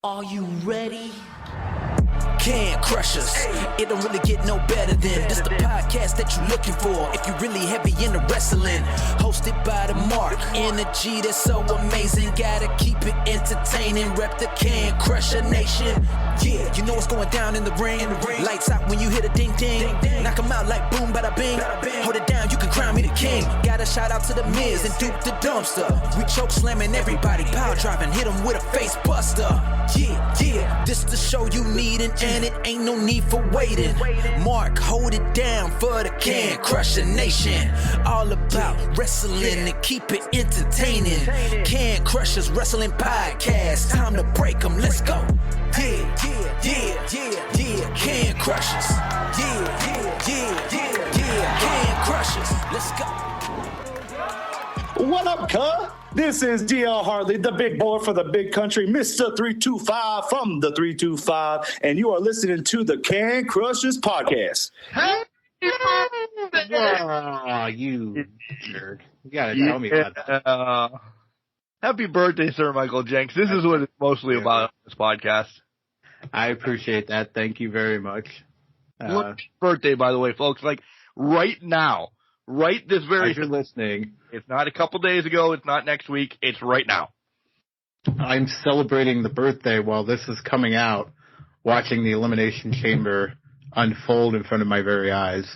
Are you ready? Can crush us. It don't really get no better than this the podcast that you're looking for if you're really heavy into wrestling. Hosted by the Mark. Energy that's so amazing. Gotta keep it entertaining. Rep the Can Crusher Nation. Yeah, you know what's going down in the ring. Lights out when you hit a ding ding. Knock them out like boom bada bing. Hold it down, you can crown me the king. Got a shout out to the Miz and Duke the Dumpster. We choke slamming everybody. Power driving, hit them with a face buster. Yeah, this the show you need and it ain't no need for waiting. Mark, hold it down for the Can Crusher Nation. All about wrestling and keep it entertaining. Can Crushers Wrestling Podcast. Time to break them, let's go. Yeah. Can Crushers. Yeah. Can Crushers. Let's go. What up, cuz? This is DL Hartley, the big boy for the big country, Mr. 325 from the 325, and you are listening to the Can Crushers Podcast. Oh, you jerk. You gotta tell me about that. Happy birthday, Sir Michael Jenks. This is what it's mostly about on this podcast. I appreciate that. Thank you very much. Birthday, by the way, folks. Like, right now. Right this very... As you're listening. It's not a couple days ago. It's not next week. It's right now. I'm celebrating the birthday while this is coming out, watching the Elimination Chamber unfold in front of my very eyes.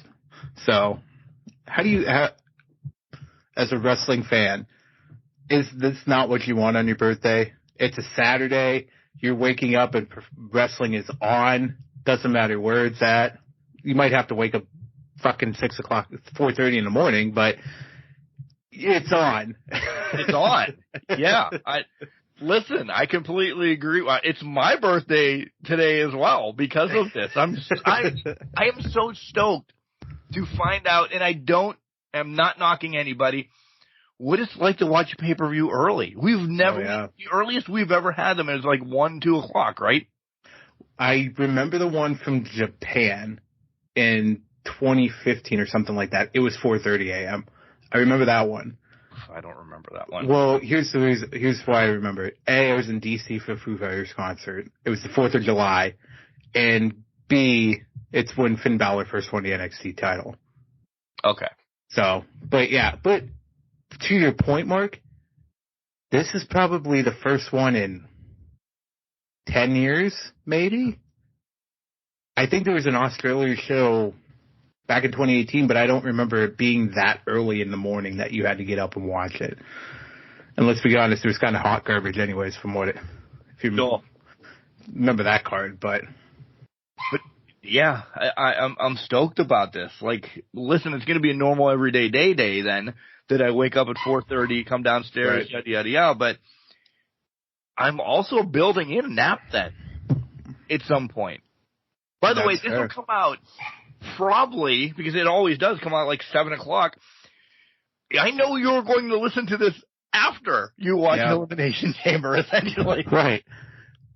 So, how do you, as a wrestling fan, is this not what you want on your birthday? It's a Saturday. You're waking up and wrestling is on. Doesn't matter where it's at. You might have to wake up fucking 6 o'clock, 4:30 in the morning, but it's on. It's on. Yeah. Listen, I completely agree. It's my birthday today as well because of this. I am so stoked to find out, and I'm not knocking anybody, what it's like to watch a pay-per-view early. The earliest we've ever had them is like 1, 2 o'clock, right? I remember the one from Japan in 2015 or something like that. It was 4:30 a.m. I remember that one. I don't remember that one. Well, here's the reason. Here's why I remember it. A, I was in D.C. for a Foo Fighters concert. It was the 4th of July. And B, it's when Finn Balor first won the NXT title. Okay. So, but to your point, Mark, this is probably the first one in 10 years, maybe? I think there was an Australia show back in 2018, but I don't remember it being that early in the morning that you had to get up and watch it. And let's be honest, it was kind of hot garbage anyways from if you remember that card, but yeah, I'm stoked about this. Like, listen, it's going to be a normal everyday day then that I wake up at 4:30, come downstairs, right. yada, yada, but I'm also building in a nap then at some point. By the way, this will come out probably, because it always does come out like 7 o'clock. I know you're going to listen to this after you watch Elimination Chamber, essentially. Right.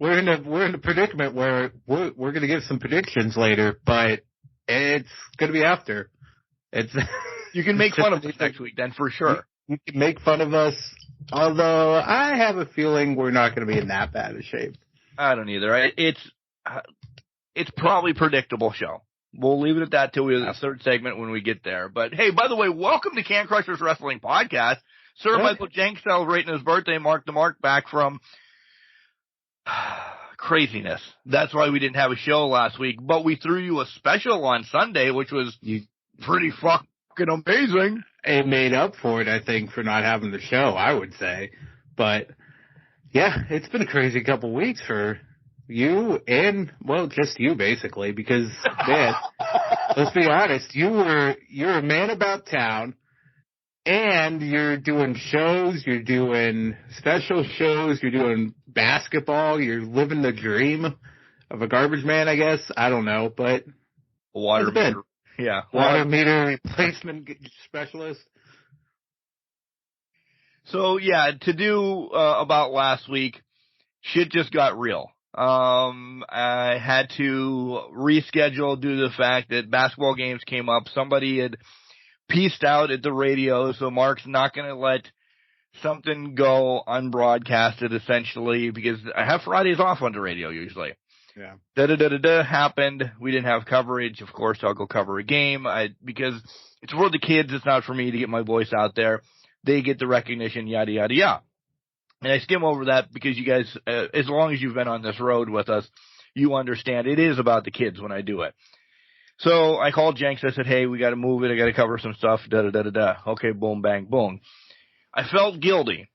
We're in a predicament where we're going to give some predictions later, but it's going to be after. You can make fun of us next week then, for sure. You can make fun of us, although I have a feeling we're not going to be in that bad of shape. I don't either. It's probably predictable show. We'll leave it at that till we the third segment when we get there. But hey, by the way, welcome to Can Crushers Wrestling Podcast. Sir Michael Jenks celebrating his birthday, Mark the Mark, back from craziness. That's why we didn't have a show last week, but we threw you a special on Sunday, which was pretty fucking amazing. It made up for it, I think, for not having the show, I would say. But yeah, it's been a crazy couple weeks for you and, well, just you basically, because, man, let's be honest, you're a man about town, and you're doing shows, you're doing special shows, you're doing basketball, you're living the dream of a garbage man, I guess. I don't know, but water meter. Yeah. Water meter replacement specialist. So, yeah, to do about last week, shit just got real. I had to reschedule due to the fact that basketball games came up. Somebody had pieced out at the radio, so Mark's not going to let something go unbroadcasted essentially because I have Fridays off on the radio usually. Yeah. Da-da-da-da-da happened. We didn't have coverage. Of course, I'll go cover a game because it's for the kids. It's not for me to get my voice out there. They get the recognition, yada, yada, yada. And I skim over that because you guys, as long as you've been on this road with us, you understand it is about the kids when I do it. So I called Jenks. I said, hey, we got to move it. I got to cover some stuff. Da-da-da-da-da. Okay, boom, bang, boom. I felt guilty.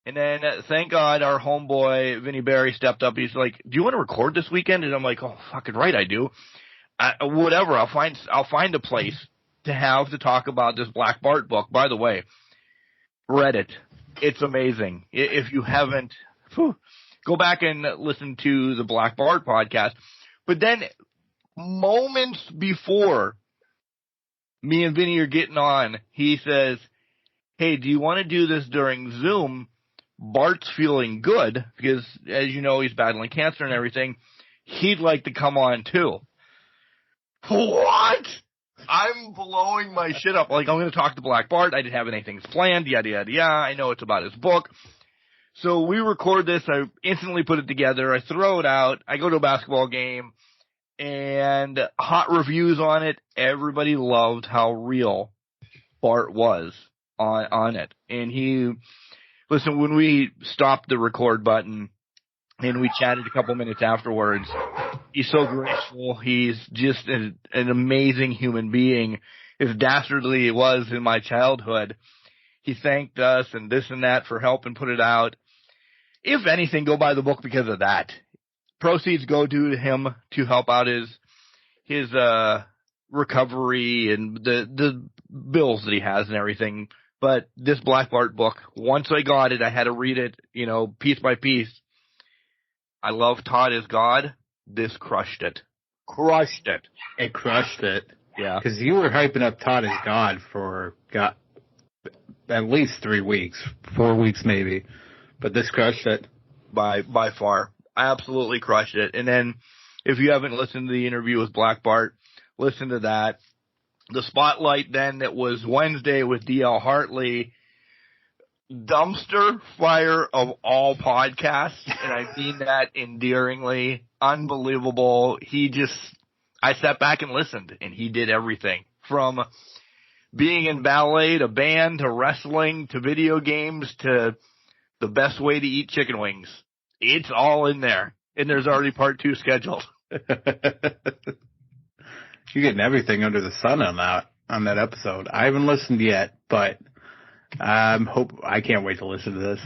And then, thank God, our homeboy, Vinny Barry, stepped up. He's like, do you want to record this weekend? And I'm like, oh, fucking right, I do. Whatever, I'll find a place to talk about this Black Bart book. By the way, read it. It's amazing. If you haven't, go back and listen to the Black Bart podcast. But then, moments before me and Vinny are getting on, he says, hey, do you want to do this during Zoom? Bart's feeling good because, as you know, he's battling cancer and everything. He'd like to come on too. What? I'm blowing my shit up. Like, I'm going to talk to Black Bart. I didn't have anything planned, yada, yada, yada. I know it's about his book. So we record this. I instantly put it together. I throw it out. I go to a basketball game and hot reviews on it. Everybody loved how real Bart was on it. And listen, when we stopped the record button and we chatted a couple minutes afterwards, he's so grateful. He's just an amazing human being. As dastardly it was in my childhood, he thanked us and this and that for helping put it out. If anything, go buy the book because of that. Proceeds go to him to help out his recovery and the bills that he has and everything. But this Black Bart book, once I got it, I had to read it, piece by piece. I love Todd as God. This crushed it. Crushed it. It crushed it. Yeah. Because you were hyping up Todd as God for at least 3 weeks, 4 weeks maybe. But this crushed it. By far. Absolutely crushed it. And then if you haven't listened to the interview with Black Bart, listen to that. The spotlight then that was Wednesday with D.L. Hartley, dumpster fire of all podcasts, and I mean that endearingly, unbelievable. I sat back and listened, and he did everything from being in ballet to band to wrestling to video games to the best way to eat chicken wings. It's all in there, and there's already part 2 scheduled. You're getting everything under the sun on that episode. I haven't listened yet, but I can't wait to listen to this.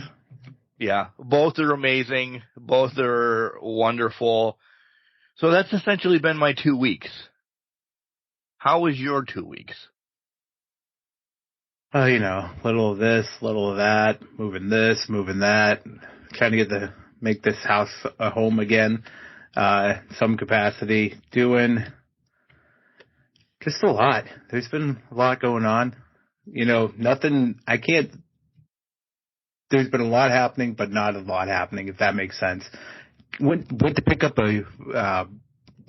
Yeah, both are amazing. Both are wonderful. So that's essentially been my 2 weeks. How was your 2 weeks? Little of this, little of that, moving this, moving that, trying to make this house a home again, some capacity, doing just a lot. There's been a lot going on. Nothing, there's been a lot happening, but not a lot happening, if that makes sense. Went to pick up a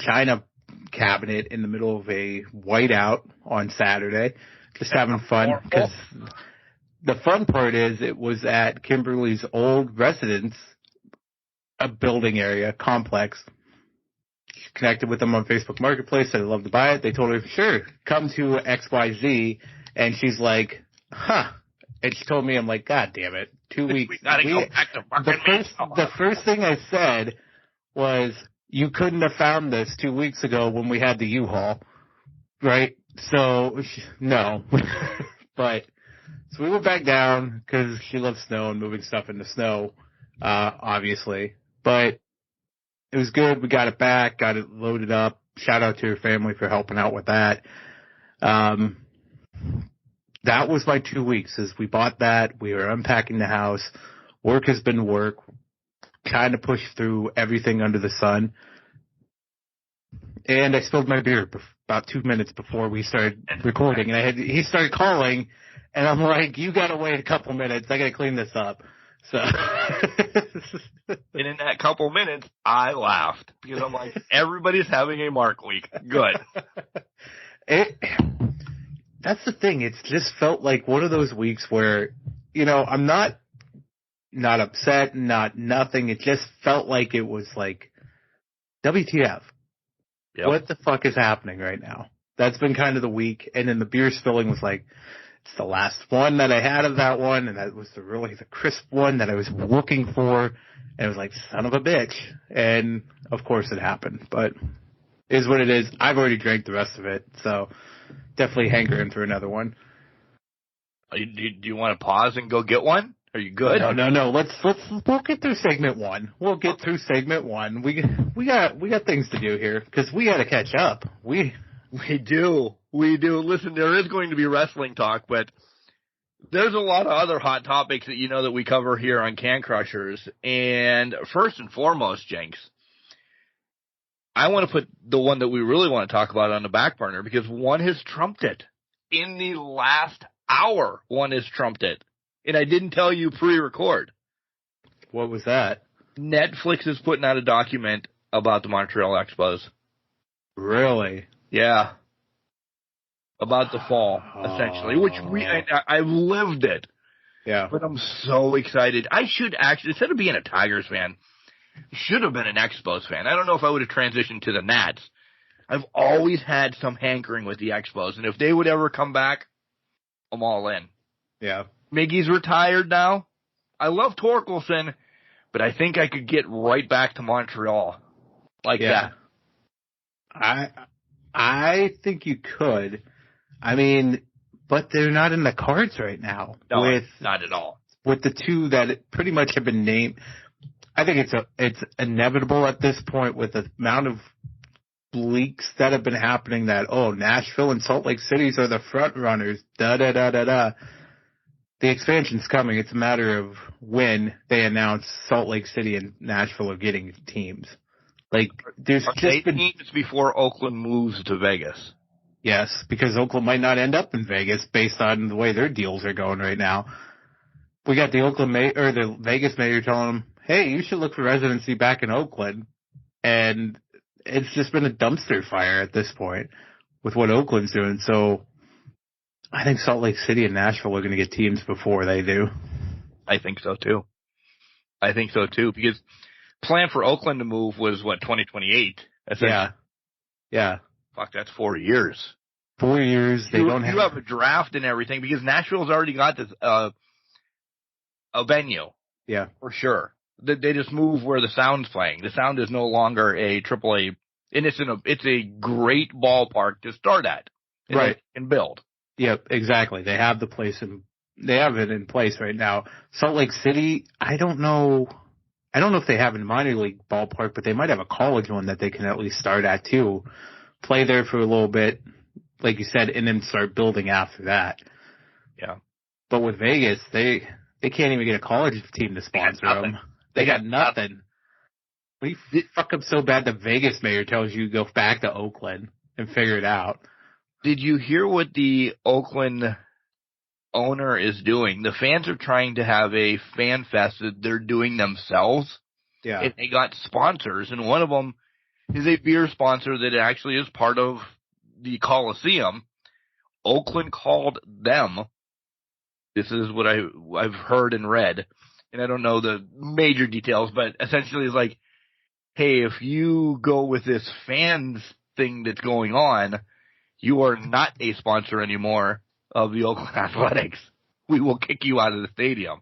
China cabinet in the middle of a whiteout on Saturday. Just having fun, because the fun part is it was at Kimberly's old residence, a building area, complex. Connected with them on Facebook Marketplace. I'd love to buy it. They told her, sure, come to XYZ. And she's like, huh. And she told me, I'm like, God damn it, 2 weeks. We gotta go back to fucking the first thing I said was, you couldn't have found this 2 weeks ago when we had the U-Haul, right? So, no. But, so we went back down because she loves snow and moving stuff into snow, obviously. But it was good. We got it back, got it loaded up. Shout out to her family for helping out with that. That was my 2 weeks. As we bought that, we were unpacking the house. Work has been work. Kind of pushed through everything under the sun. And I spilled my beer about 2 minutes before we started recording. And he started calling, and I'm like, you gotta wait a couple minutes. I gotta clean this up. So. And in that couple minutes, I laughed because I'm like, everybody's having a Mark week. Good. That's the thing. It's just felt like one of those weeks where, I'm not not upset, not nothing. It just felt like it was like, WTF. Yep. What the fuck is happening right now? That's been kind of the week. And then the beer spilling was like, it's the last one that I had of that one, and that was really the crisp one that I was looking for. And it was like, son of a bitch. And of course it happened, but it is what it is. I've already drank the rest of it, so definitely hankering for another one. Do you want to pause and go get one? Are you good? No. We'll get through segment one. We'll get through segment one. We got things to do here because we got to catch up. We do. Listen, there is going to be wrestling talk, but there's a lot of other hot topics that you know that we cover here on Can Crushers. And first and foremost, Jenks, I want to put the one that we really want to talk about on the back burner because one has trumped it. In the last hour, one has trumped it. And I didn't tell you pre-record. What was that? Netflix is putting out a document about the Montreal Expos. Really? Yeah. About the fall, essentially, which I've lived it. Yeah. But I'm so excited. I should actually, instead of being a Tigers fan, should have been an Expos fan. I don't know if I would have transitioned to the Nats. I've always had some hankering with the Expos, and if they would ever come back, I'm all in. Yeah. Miggy's retired now. I love Torkelson, but I think I could get right back to Montreal like that. I think you could. I mean, but they're not in the cards right now. No, not at all. With the two that pretty much have been named, I think it's inevitable at this point with the amount of leaks that have been happening that, Nashville and Salt Lake City's are the front runners, The expansion's coming. It's a matter of when they announce Salt Lake City and Nashville are getting teams. Like, there's just been teams before Oakland moves to Vegas. Yes, because Oakland might not end up in Vegas based on the way their deals are going right now. We got the the Vegas mayor telling them, "Hey, you should look for residency back in Oakland," and it's just been a dumpster fire at this point with what Oakland's doing. So I think Salt Lake City and Nashville are going to get teams before they do. I think so too. Because plan for Oakland to move was 2028. Yeah. Fuck, that's 4 years. 4 years. You have a draft and everything because Nashville's already got this a venue. Yeah, for sure. They just move where the Sound's playing. The Sound is no longer a AAA, and it's a great ballpark to start at, right? And build. Yep, exactly. They have they have it in place right now. Salt Lake City, I don't know if they have a minor league ballpark, but they might have a college one that they can at least start at too. Play there for a little bit, like you said, and then start building after that. Yeah. But with Vegas, they can't even get a college team to sponsor them. They got nothing. We fuck up so bad the Vegas mayor tells you to go back to Oakland and figure it out. Did you hear what the Oakland owner is doing? The fans are trying to have a fan fest that they're doing themselves. Yeah. And they got sponsors, and one of them is a beer sponsor that actually is part of the Coliseum. Oakland called them. This is what I've heard and read, and I don't know the major details, but essentially it's like, hey, if you go with this fans thing that's going on, you are not a sponsor anymore of the Oakland Athletics. We will kick you out of the stadium.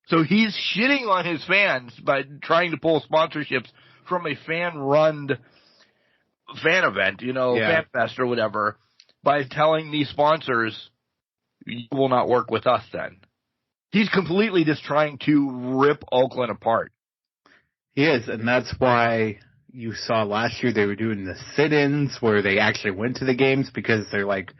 So he's shitting on his fans by trying to pull sponsorships from a fan-run fan event, fan fest or whatever, by telling these sponsors, you will not work with us then. He's completely just trying to rip Oakland apart. He is, and that's why you saw last year they were doing the sit-ins where they actually went to the games because they're like,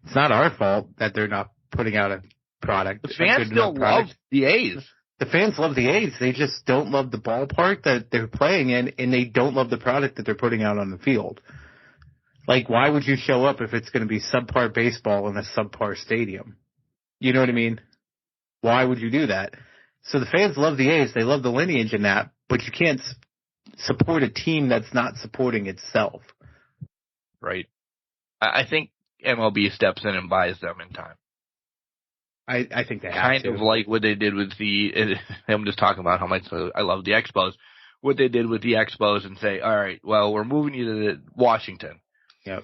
it's not our fault that they're not putting out a product. The fans still love the A's. The fans love the A's. They just don't love the ballpark that they're playing in, and they don't love the product that they're putting out on the field. Like, why would you show up if it's going to be subpar baseball in a subpar stadium? You know what I mean? Why would you do that? So the fans love the A's. They love the lineage in that, but you can't support a team that's not supporting itself. Right. I think MLB steps in and buys them in time. I think they have kind to. of like what they did with I'm just talking about how much I love the Expos. What they did with the Expos and say, all right, well, we're moving you to Washington. Yep.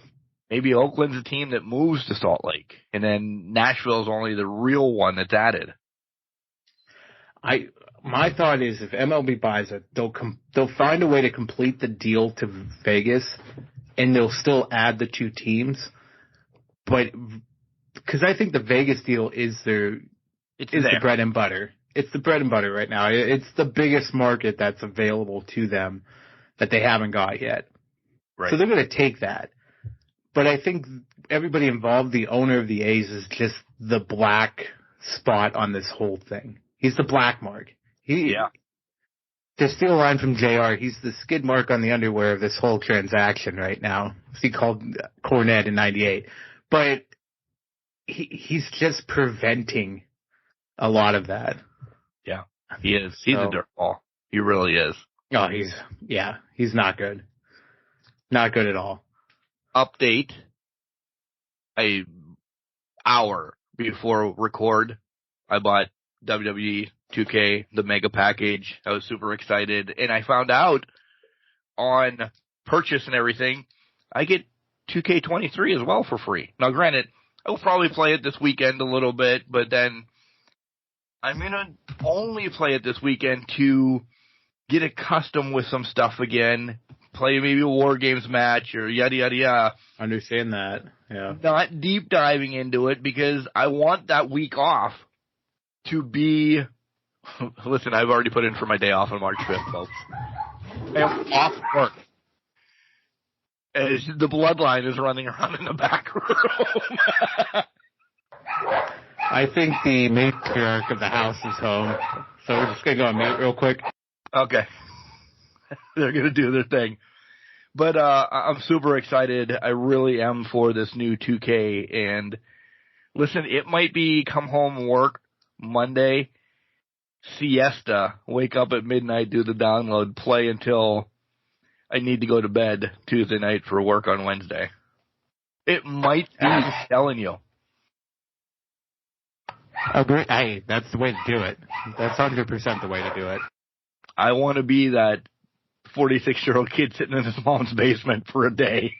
Maybe Oakland's a team that moves to Salt Lake, and then Nashville's only the real one that's added. My thought is if MLB buys it, they'll find a way to complete the deal to Vegas, and they'll still add the 2 teams. But because I think the Vegas deal is the bread and butter. It's the bread and butter right now. It's the biggest market that's available to them that they haven't got yet. Right. So they're going to take that. But I think everybody involved, the owner of the A's, is just the black spot on this whole thing. He's the black mark. To steal a line from JR, he's the skid mark on the underwear of this whole transaction right now. He called Cornette in '98. But he's just preventing a lot of that. Yeah, he is. He's a dirtball. He really is. Oh, he's not good. Not good at all. Update, a hour before record, I bought WWE 2K, the mega package. I was super excited. And I found out on purchase and everything, I get 2K23 as well for free. Now, granted, I'll probably play it this weekend a little bit, but then I'm going to only play it this weekend to get accustomed with some stuff again, play maybe a War Games match or yada, yada, yada. Understand that, yeah. Not deep diving into it because I want that week off to be – listen, I've already put in for my day off on March 5th, folks. I'm off work. As the bloodline is running around in the back room. I think the matriarch of the house is home, so we're just going to go on mute real quick. Okay. They're going to do their thing. But I'm super excited. I really am for this new 2K. And listen, it might be come home, work Monday, siesta, wake up at midnight, do the download, play until I need to go to bed Tuesday night for work on Wednesday. It might be, I'm telling you. Agree. Hey, that's the way to do it. That's 100% the way to do it. I want to be that 46-year-old kid sitting in his mom's basement for a day.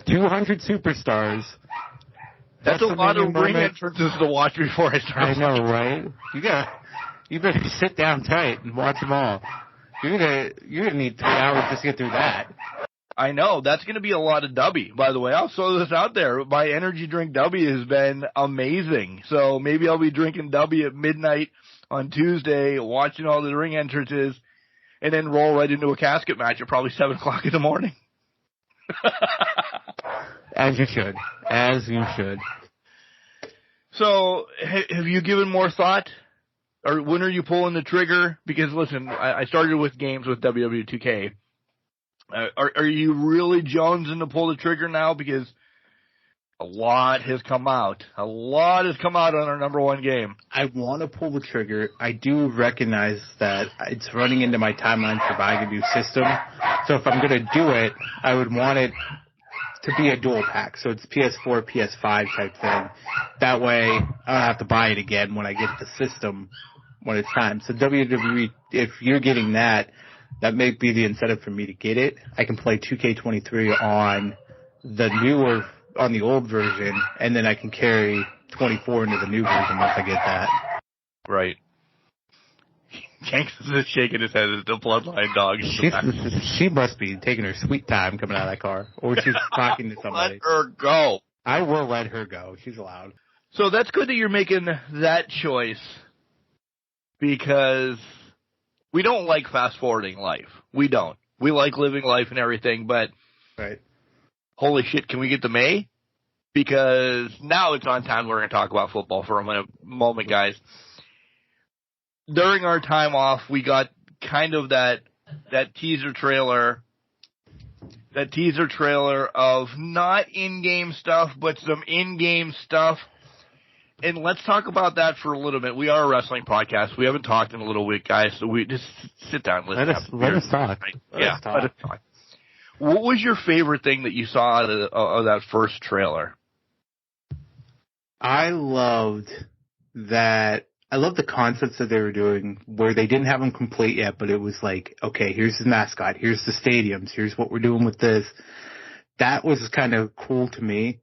200 superstars. That's a lot of ring entrances to watch before I start. I know, right? You better sit down tight and watch them all. You're gonna need 3 hours just to get through that. I know. That's going to be a lot of W. By the way, I'll throw this out there. My energy drink W has been amazing. So maybe I'll be drinking W at midnight on Tuesday, watching all the ring entrances, and then roll right into a casket match at probably 7 o'clock in the morning. As you should. As you should. So have you given more thought? Or when are you pulling the trigger? Because, listen, I started with games with WWE 2K. Are you really jonesing to pull the trigger now? Because a lot has come out. A lot has come out on our number one game. I want to pull the trigger. I do recognize that it's running into my timeline for buying a new system. So if I'm going to do it, I would want it to be a dual pack. So it's PS4, PS5 type thing. That way I don't have to buy it again when I get the system when it's time. So WWE, if you're getting that, that may be the incentive for me to get it. I can play 2K23 on the old version, and then I can carry 24 into the new version once I get that. Right. Jenks is just shaking his head as the bloodline dog. She must be taking her sweet time coming out of that car, or she's talking to somebody. Let her go. I will let her go. She's allowed. So that's good that you're making that choice, because we don't like fast-forwarding life. We don't. We like living life and everything, but right. Holy shit, can we get to May? Because now it's on time. We're going to talk about football for a moment, guys. During our time off, we got kind of that teaser trailer of not in-game stuff, but some in-game stuff. And let's talk about that for a little bit. We are a wrestling podcast. We haven't talked in a little bit, guys, so we just sit down and listen. Let us talk. Right? Let us talk. What was your favorite thing that you saw of that first trailer? I loved that. I love the concepts that they were doing where they didn't have them complete yet, but it was like, okay, here's the mascot, here's the stadiums, here's what we're doing with this. That was kind of cool to me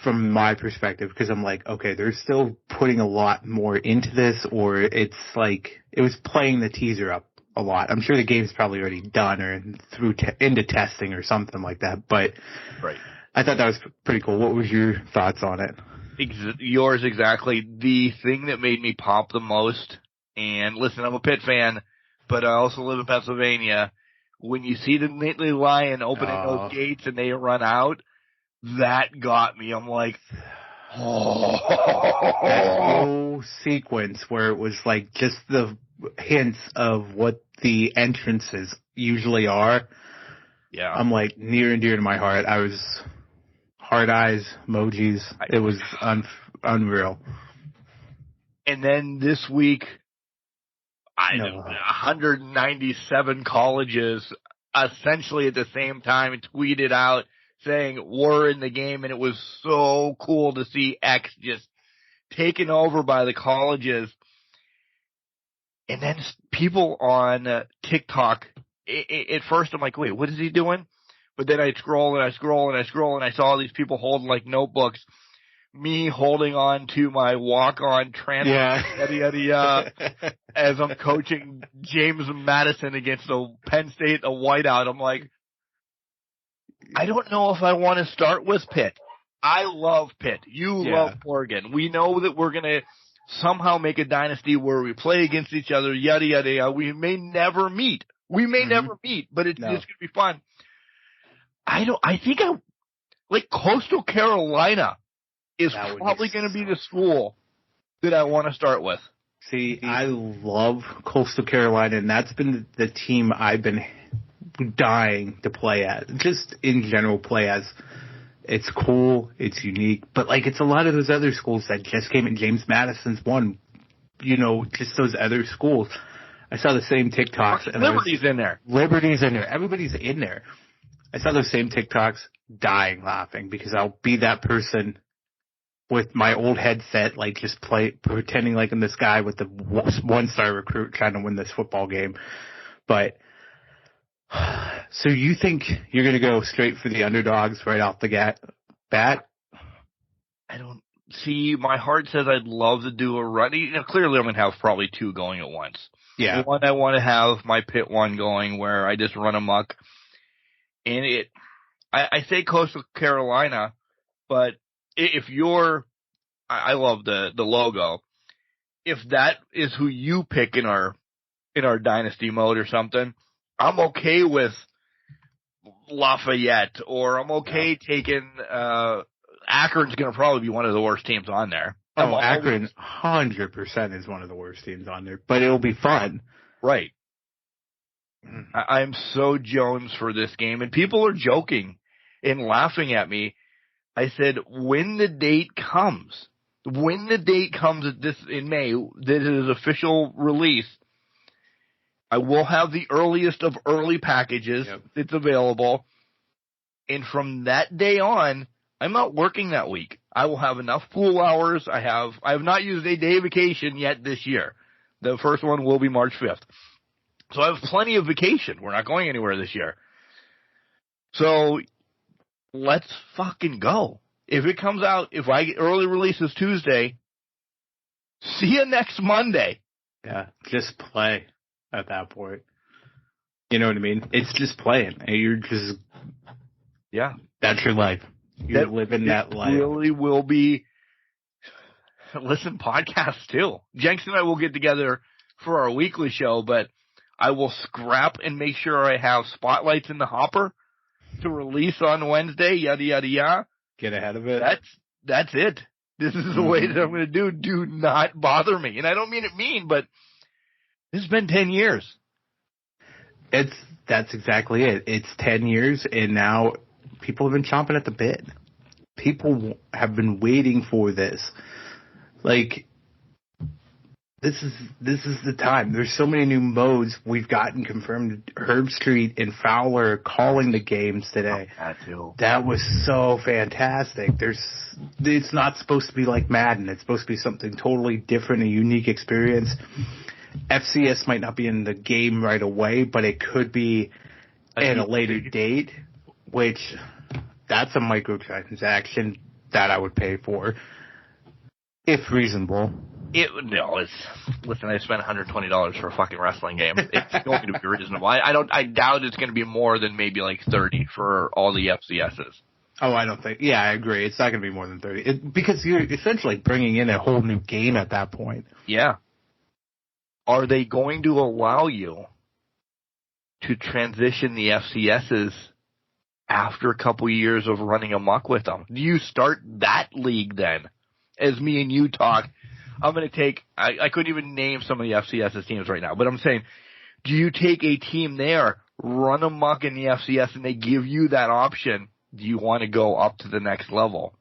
from my perspective, because I'm like, okay, they're still putting a lot more into this, or it's like it was playing the teaser up a lot. I'm sure the game's probably already done or through into testing or something like that, but right. I thought that was pretty cool. What was your thoughts on it? Yours exactly. The thing that made me pop the most, and listen, I'm a Pitt fan, but I also live in Pennsylvania. When you see the Nittany Lion opening those gates and they run out, that got me. I'm like, oh. That whole sequence where it was like just the hints of what the entrances usually are. Yeah. I'm like near and dear to my heart. I was hard eyes, emojis. It was unreal. And then this week, 197 colleges essentially at the same time tweeted out saying we're in the game, and it was so cool to see X just taken over by the colleges. And then people on TikTok, at first I'm like, wait, what is he doing? But then I scroll and I scroll and I scroll and I saw these people holding like notebooks. Me holding on to my walk-on transfer, yada, yada, yada, as I'm coaching James Madison against the Penn State, a whiteout. I'm like, I don't know if I want to start with Pitt. I love Pitt. You love Oregon. We know that we're going to somehow make a dynasty where we play against each other, yada, yada, yada. We may never meet. Never meet, but it's going to be fun. I think like Coastal Carolina is probably going to be the school that I want to start with. See, I love Coastal Carolina, and that's been the team I've been dying to play at. Just in general play as. It's cool, it's unique, but like it's a lot of those other schools that just came in. James Madison's one, just those other schools. I saw the same TikToks. Liberty's in there. Liberty's in there. Everybody's in there. I saw those same TikToks, dying laughing, because I'll be that person with my old headset, like just pretending like I'm this guy with the one-star recruit trying to win this football game. But so you think you're going to go straight for the underdogs right off the bat? I don't see. My heart says I'd love to do a run. Clearly I'm going to have probably two going at once. Yeah. One, I want to have my Pitt one going where I just run amok. And I say Coastal Carolina, but if I love the logo. If that is who you pick in our dynasty mode or something, I'm okay with Lafayette, or I'm okay taking Akron's going to probably be one of the worst teams on there. Akron 100% is one of the worst teams on there, but it'll be fun. Right. I'm so Jones for this game, and people are joking and laughing at me. I said, when the date comes in May, that is official release, I will have the earliest of early packages that's available. And from that day on, I'm not working that week. I will have enough pool hours. I have not used a day vacation yet this year. The first one will be March 5th. So I have plenty of vacation. We're not going anywhere this year. So let's fucking go. If it comes out, if I get early releases Tuesday, see you next Monday. Yeah, just play at that point. You know what I mean? It's just playing. And you're just, that's your life. You're living that life. It really will be. Listen, podcasts too. Jenks and I will get together for our weekly show, but I will scrap and make sure I have spotlights in the hopper to release on Wednesday, yada, yada, yada. Get ahead of it. That's it. This is the way that I'm going to do. Do not bother me. And I don't mean it mean, but this has been 10 years. That's exactly it. It's 10 years, and now people have been chomping at the bit. People have been waiting for this. Like, this is the time. There's so many new modes we've gotten confirmed. Herb Street and Fowler calling the games today. That was so fantastic. It's not supposed to be like Madden. It's supposed to be something totally different, a unique experience. FCS might not be in the game right away, but it could be at a later date, which that's a microtransaction that I would pay for, if reasonable. Listen, I spent $120 for a fucking wrestling game. It's going to be reasonable. I doubt it's going to be more than maybe like 30 for all the FCSs. Oh, I don't think. Yeah, I agree. It's not going to be more than 30 because you're essentially bringing in a whole new game at that point. Yeah. Are they going to allow you to transition the FCSs after a couple years of running amok with them? Do you start that league then? As me and you talk, I'm going to take, I couldn't even name some of the FCS's teams right now, but I'm saying, do you take a team there, run amok in the FCS, and they give you that option? Do you want to go up to the next level?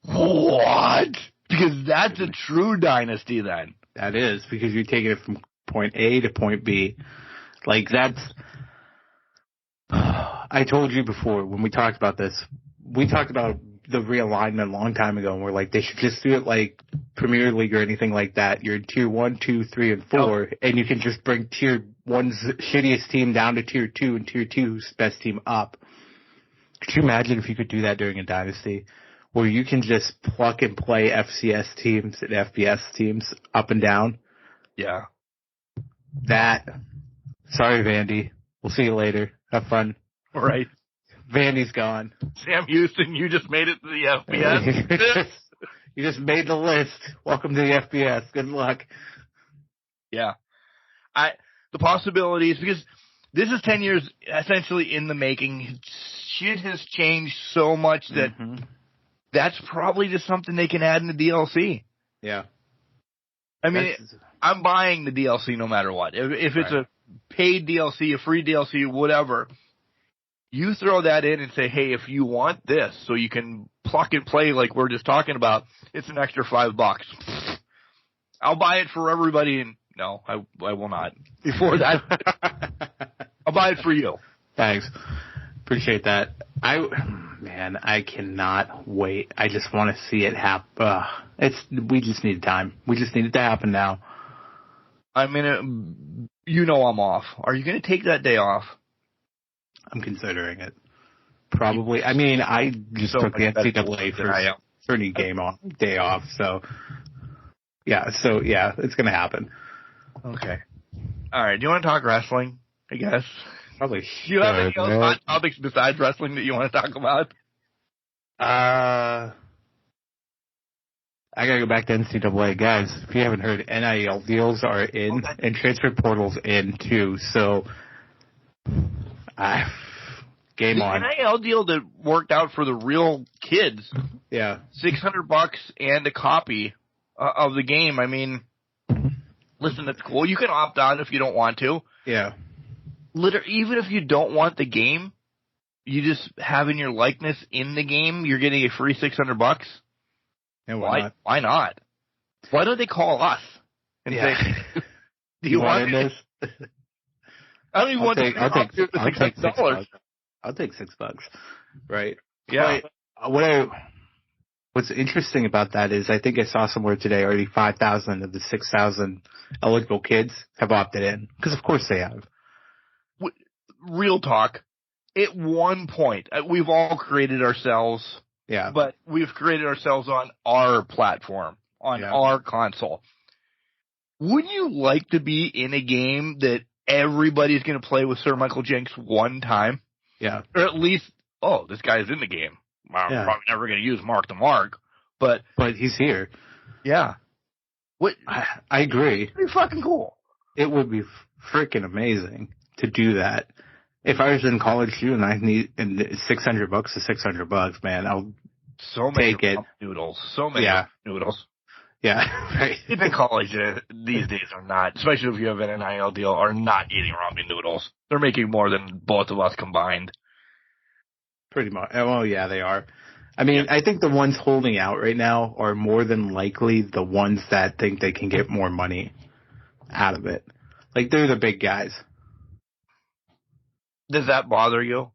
What? Because that's a true dynasty then. That is, because you're taking it from point A to point B. Like, that's, I told you before when we talked about this, we talked about the realignment a long time ago, and we're like, they should just do it like Premier League or anything like that. You're in tier 1, 2, 3, and 4, and you can just bring tier 1's shittiest team down to tier 2 and tier 2's best team up. Could you imagine if you could do that during a dynasty where you can just pluck and play FCS teams and FBS teams up and down? Yeah. Sorry, Vandy. We'll see you later. Have fun. All right. Vandy's gone. Sam Houston, you just made it to the FBS. You just made the list. Welcome to the FBS. Good luck. Yeah. The possibilities, because this is 10 years essentially in the making. Shit has changed so much that that's probably just something they can add in the DLC. Yeah. I mean, I'm buying the DLC no matter what. If it's a paid DLC, a free DLC, whatever, you throw that in and say, hey, if you want this, so you can pluck and play like we're just talking about, it's an extra $5. I'll buy it for everybody. And no, I will not. Before that, I'll buy it for you. Thanks. Appreciate that. I cannot wait. I just want to see it happen. We just need time. We just need it to happen now. I mean, I'm off. Are you going to take that day off? I'm considering it. Probably. I mean, I just took the NCAA for any day off. So, yeah, it's going to happen. Okay. All right. Do you want to talk wrestling, I guess? Probably. Do you have any other hot topics besides wrestling that you want to talk about? I gotta go back to NCAA, guys. If you haven't heard, NIL deals are in, and transfer portals in too. So, game on. The NIL deal that worked out for the real kids. Yeah, $600 and a copy of the game. I mean, listen, that's cool. You can opt out if you don't want to. Yeah. Even if you don't want the game, you just having your likeness in the game, you're getting a free $600. And why not? Why not? Why don't they call us and say, "Do you want this?" I don't even want to. I'll take $6. I'll take $6. Right? Yeah. What's interesting about that is I think I saw somewhere today already 5,000 of the 6,000 eligible kids have opted in because of course they have. Real talk. At one point, we've all created ourselves. Yeah. But we've created ourselves on our platform, on our console. Wouldn't you like to be in a game that everybody's going to play with Sir Michael Jenks one time? Yeah. Or at least, this guy's in the game. I'm probably never going to use Mark to Mark, but he's here. Yeah. What? I agree. It'd be fucking cool. It would be freaking amazing to do that. If I was in college too and I need $600 is $600, man, I'll take it. Noodles. So many noodles. Yeah, right. People in college these days are not, especially if you have an NIL deal, are not eating ramen noodles. They're making more than both of us combined. Pretty much. Well, yeah, they are. I mean, I think the ones holding out right now are more than likely the ones that think they can get more money out of it. Like, they're the big guys. Does that bother you?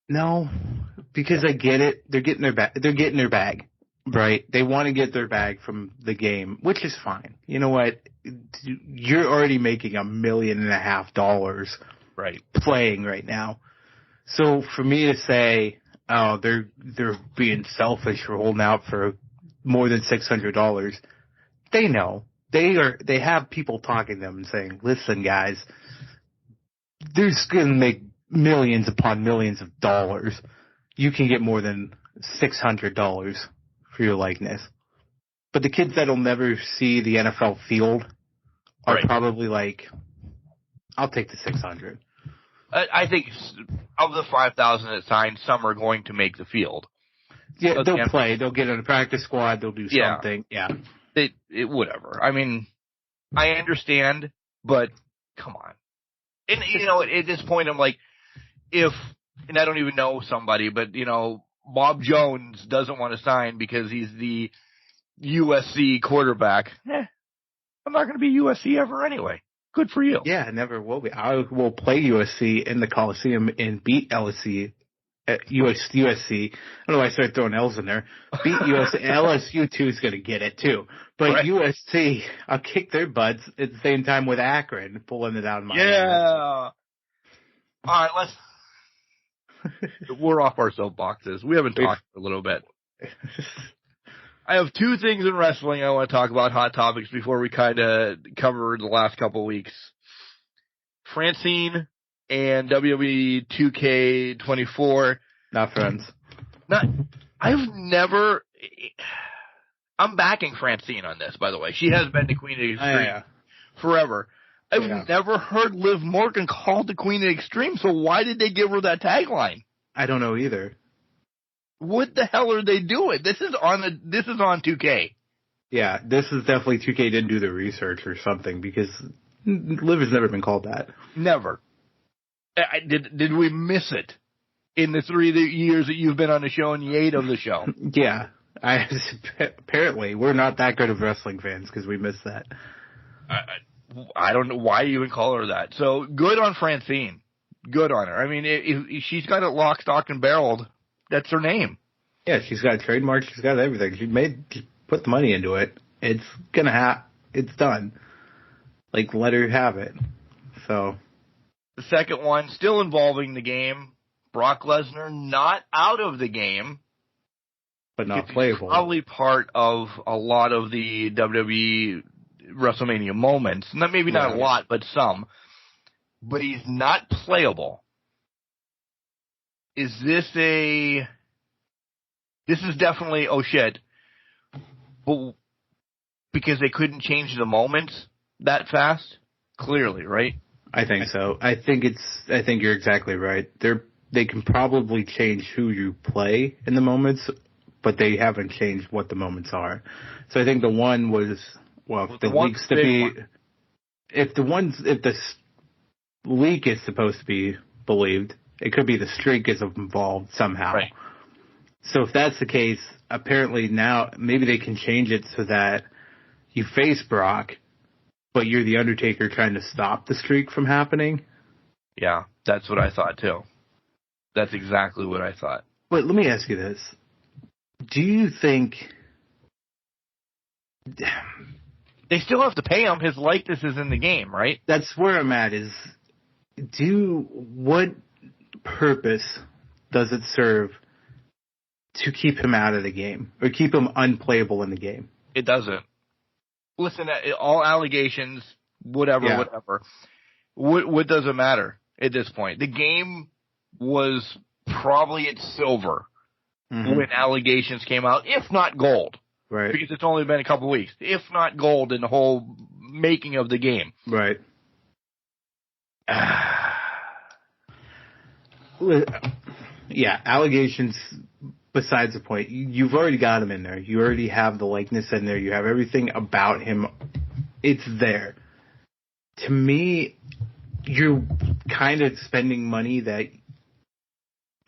No, because I get it. They're getting their bag. They're getting their bag, right? They want to get their bag from the game, which is fine. You know what? You're already making $1.5 million Right. playing right now. So for me to say, oh, they're being selfish for holding out for more than $600, they know. They have people talking to them and saying, listen, guys, they're just going to make millions upon millions of dollars. You can get more than $600 for your likeness. But the kids that'll never see the NFL field are probably like, I'll take the 600. I think of the 5,000 that signed, some are going to make the field. Yeah, they'll play. They'll get in a practice squad. They'll do something. Yeah. Whatever. I mean, I understand, but come on. And, at this point, I'm like, and I don't even know somebody, but, Bob Jones doesn't want to sign because he's the USC quarterback. I'm not going to be USC ever anyway. Good for you. Yeah, I never will be. I will play USC in the Coliseum and beat LSU. USC. I don't know why I started throwing L's in there. Beat USC. LSU too is going to get it too. But USC, I'll kick their butts at the same time with Akron pulling it out of my head. All right, we're off our soapboxes. We haven't talked for a little bit. I have two things in wrestling I want to talk about, hot topics, before we kind of cover the last couple of weeks. Francine and WWE 2K24. Not friends. I'm backing Francine on this, by the way. She has been the Queen of Extreme forever. I've never heard Liv Morgan called the Queen of Extreme, so why did they give her that tagline? I don't know either. What the hell are they doing? This is on 2K. Yeah, this is definitely 2K didn't do the research or something, because Liv has never been called that. Never. Did we miss it in the 3 years that you've been on the show and the 8 of the show? Yeah. Apparently, we're not that good of wrestling fans because we missed that. I don't know why you even call her that. So, good on Francine. Good on her. I mean, if she's got it lock, stock, and barreled, that's her name. Yeah, she's got a trademark. She's got everything. She put the money into it. It's it's done. Like, let her have it. So. The second one, still involving the game. Brock Lesnar not out of the game. But not playable. Probably part of a lot of the WWE WrestleMania moments. Maybe not a lot, but some. But he's not playable. Is this This is definitely, oh shit. But because they couldn't change the moments that fast? Clearly, right? I think so. I think you're exactly right. They can probably change who you play in the moments, but they haven't changed what the moments are. So I think the one was, the leak's to be, if the leak is supposed to be believed, it could be the streak is involved somehow. Right. So if that's the case, apparently now maybe they can change it so that you face Brock, but you're the Undertaker trying to stop the streak from happening. Yeah, that's what I thought too. That's exactly what I thought. But let me ask you this. Do you think they still have to pay him? His likeness is in the game, right? That's where I'm at is, what purpose does it serve to keep him out of the game or keep him unplayable in the game? It doesn't. Listen, all allegations, whatever. What does it matter at this point? The game was probably at silver when allegations came out, if not gold. Right. Because it's only been a couple of weeks. If not gold in the whole making of the game. Right. Yeah, allegations besides the point. You've already got him in there. You already have the likeness in there. You have everything about him. It's there. To me, you're kind of spending money that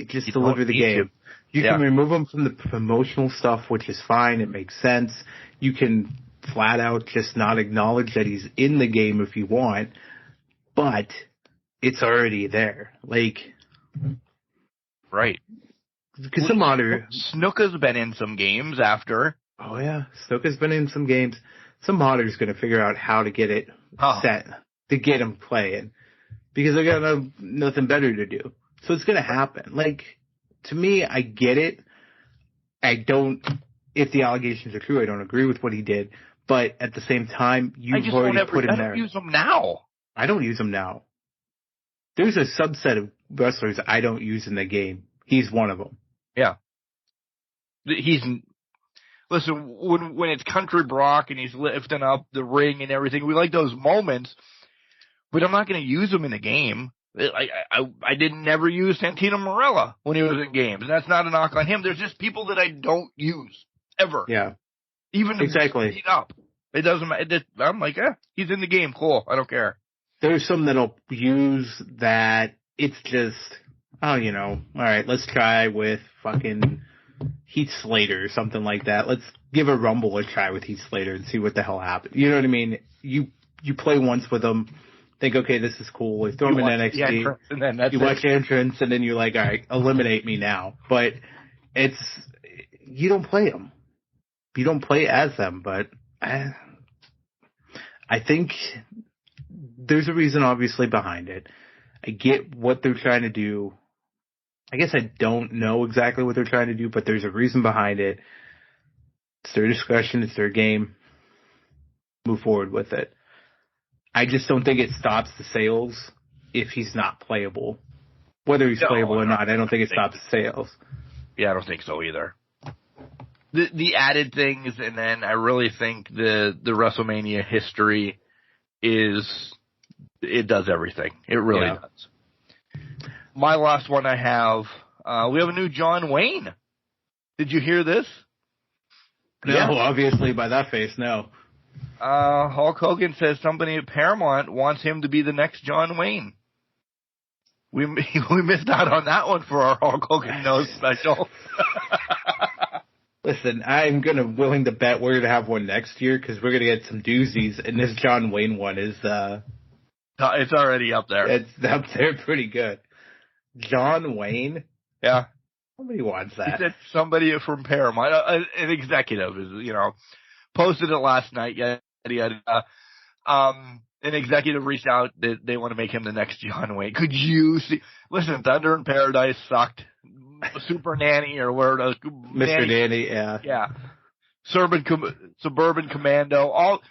just deliver the game. You can remove him from the promotional stuff, which is fine. It makes sense. You can flat out just not acknowledge that he's in the game if you want, but it's already there. Like, right. Because some modder... Snuka's been in some games after. Oh, yeah. Snuka's been in some games. Some modder's going to figure out how to get it set to get him playing. Because they got nothing better to do. So it's going to happen. Like, to me, I get it. I don't... If the allegations are true, I don't agree with what he did. But at the same time, you've already put him there. I don't use him now. I don't use him now. There's a subset of wrestlers I don't use in the game. He's one of them. Yeah. Listen, when it's Country Brock and he's lifting up the ring and everything, we like those moments, but I'm not going to use him in the game. I didn't never use Santino Marella when he was in games, and that's not a knock on him. There's just people that I don't use, ever. Yeah. Even to beat up. It doesn't matter. I'm like, he's in the game. Cool. I don't care. There's some that'll use that it's just, all right, let's try with fucking Heath Slater or something like that. Let's give a Rumble a try with Heath Slater and see what the hell happens. You know what I mean? You play once with them, think, okay, this is cool. You throw them in NXT. And then you watch entrance, and then you're like, all right, eliminate me now. But you don't play them. You don't play as them, but I think there's a reason obviously behind it. I get what they're trying to do. I guess I don't know exactly what they're trying to do, but there's a reason behind it. It's their discretion. It's their game. Move forward with it. I just don't think it stops the sales if he's not playable. Whether he's playable or not, I don't think it stops the sales. Yeah, I don't think so either. The added things, and then I really think the WrestleMania history it does everything. It really does. My last one I have, we have a new John Wayne. Did you hear this? No, obviously by that face, no. Hulk Hogan says somebody at Paramount wants him to be the next John Wayne. We missed out on that one for our Hulk Hogan Knows special. Listen, I'm willing to bet we're going to have one next year because we're going to get some doozies, and this John Wayne one is... it's already up there. It's up there pretty good. John Wayne? Yeah. Nobody wants that. He said somebody from Paramount, an executive, posted it last night. An executive reached out that they want to make him the next John Wayne. Could you see? Listen, Thunder in Paradise sucked. Super Nanny or where Mr. Nanny, yeah. Yeah. Suburban Commando, all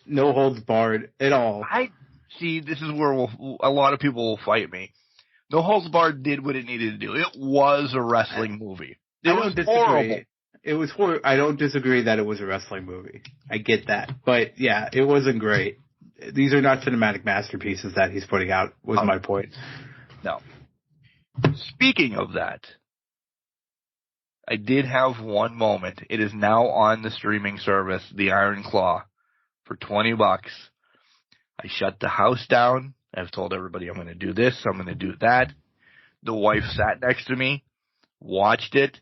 no holds barred at all. I see. This is where a lot of people will fight me. No Holds Barred did what it needed to do. It was a wrestling movie. It was horrible. It was horrible. I don't disagree that it was a wrestling movie. I get that, but yeah, it wasn't great. These are not cinematic masterpieces that he's putting out. Was my point. No. Speaking of that. I did have one moment. It is now on the streaming service, The Iron Claw, for $20. I shut the house down. I've told everybody I'm going to do this, I'm going to do that. The wife sat next to me, watched it.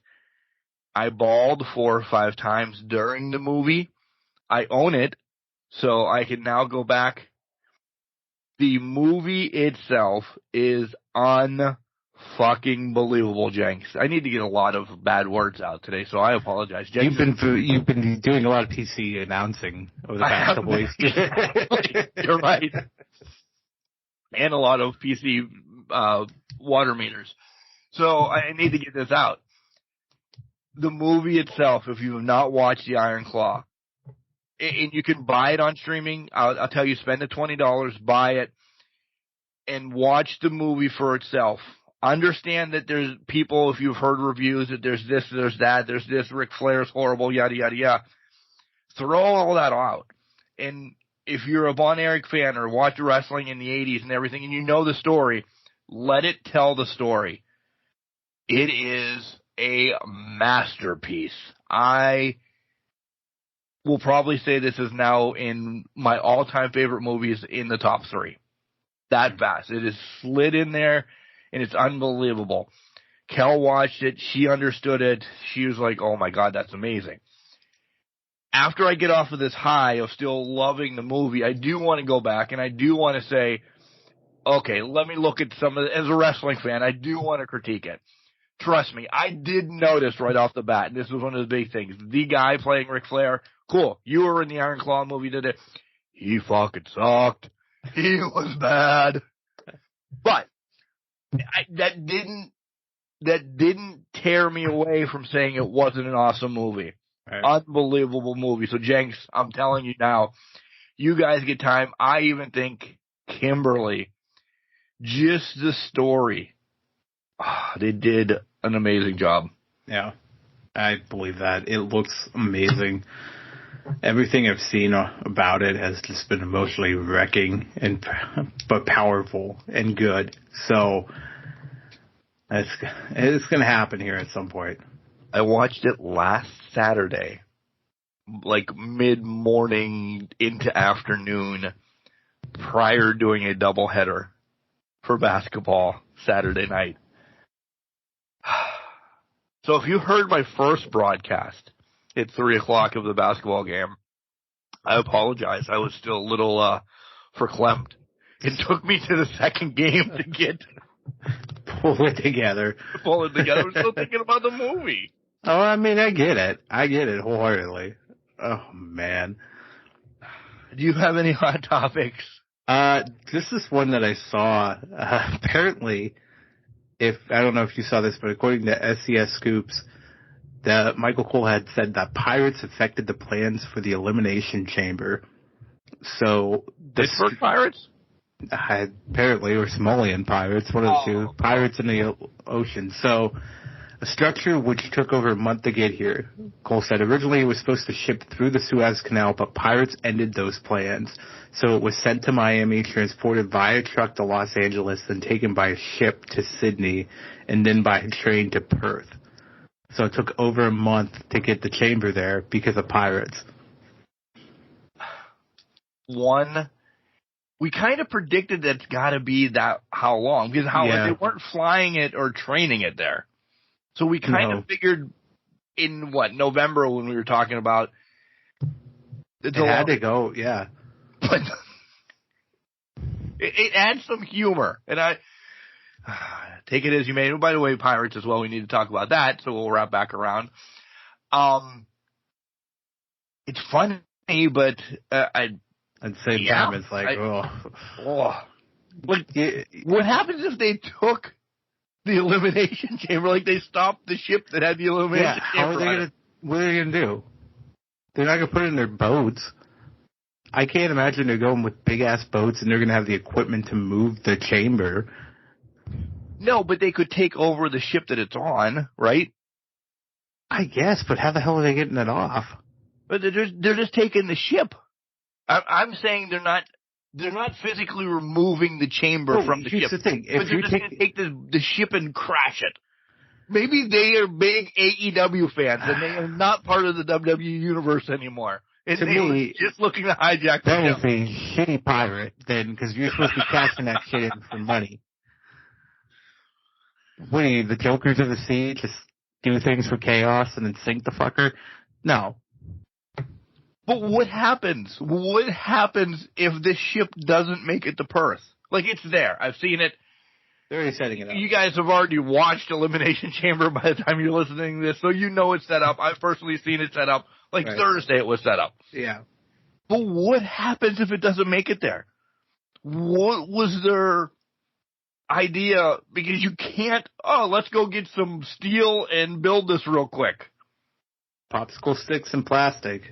I bawled 4 or 5 times during the movie. I own it, so I can now go back. The movie itself is fucking believable, Jenks. I need to get a lot of bad words out today, so I apologize. Jenks, you've been doing a lot of PC announcing over the past couple weeks. You're right. And a lot of PC water meters. So I need to get this out. The movie itself, if you have not watched The Iron Claw, and you can buy it on streaming, I'll tell you, spend the $20, buy it, and watch the movie for itself. Understand that there's people, if you've heard reviews, that there's this, there's that, there's this, Ric Flair's horrible, yada, yada, yada. Throw all that out. And if you're a Von Erich fan or watch wrestling in the 80s and everything, and you know the story, let it tell the story. It is a masterpiece. I will probably say this is now in my all-time favorite movies in the top 3. That fast. It is slid in there. And it's unbelievable. Kel watched it. She understood it. She was like, oh, my God, that's amazing. After I get off of this high of still loving the movie, I do want to go back, and I do want to say, okay, let me look at some of it. As a wrestling fan, I do want to critique it. Trust me, I did notice right off the bat, and this was one of the big things. The guy playing Ric Flair, cool. You were in the Iron Claw movie, did it? He fucking sucked. He was bad. But that didn't tear me away from saying it wasn't an awesome movie. Right. Unbelievable movie. So, Jenks, I'm telling you now, you guys get time. I even think Kimberly, just the story, they did an amazing job. Yeah, I believe that. It looks amazing. Everything I've seen about it has just been emotionally wrecking, but powerful and good. So it's going to happen here at some point. I watched it last Saturday, like mid-morning into afternoon, prior doing a doubleheader for basketball Saturday night. So if you heard my first broadcast at 3 o'clock of the basketball game, I apologize. I was still a little verklempt. It took me to the second game to get pull it together. Pull it together. I was still thinking about the movie. Oh, I mean, I get it. I get it wholeheartedly. Oh, man. Do you have any hot topics? This is one that I saw. Apparently, I don't know if you saw this, but according to SCS Scoops, that Michael Cole had said that pirates affected the plans for the Elimination Chamber. So Pittsburgh Pirates? Apparently, or Somalian pirates, one of the two. Pirates in the ocean. So a structure which took over a month to get here. Cole said originally it was supposed to ship through the Suez Canal, but pirates ended those plans. So it was sent to Miami, transported via truck to Los Angeles, then taken by ship to Sydney, and then by train to Perth. So it took over a month to get the chamber there because of pirates. We kind of predicted that it's got to be that how long, because they weren't flying it or training it there. So we kind of figured in November when we were talking about it had to go, yeah. But it adds some humor, and I take it as you may. And by the way, pirates as well. We need to talk about that, so we'll wrap back around. It's funny, but at the same time, it's like, what happens if they took the Elimination Chamber? Like they stopped the ship that had the Elimination Chamber. What are they gonna do? They're not gonna put it in their boats. I can't imagine they're going with big ass boats and they're gonna have the equipment to move the chamber. No, but they could take over the ship that it's on, right? I guess, but how the hell are they getting it off? But they're just taking the ship. I'm saying they're not physically removing the chamber from the ship. The thing. But they're just going to take the ship and crash it. Maybe they are big AEW fans and they are not part of the WWE universe anymore. And to me, just looking to hijack the ship. That is a shitty pirate then, because you're supposed to be cashing that shit in for money. What are you, the Jokers of the Sea? Just do things for chaos and then sink the fucker? No. But what happens? What happens if this ship doesn't make it to Perth? Like, it's there. I've seen it. They're already setting it up. You guys have already watched Elimination Chamber by the time you're listening to this, so you know it's set up. I've personally seen it set up. Like, right. Thursday it was set up. Yeah. But what happens if it doesn't make it there? What was their idea? Because you can't, let's go get some steel and build this real quick. Popsicle sticks and plastic.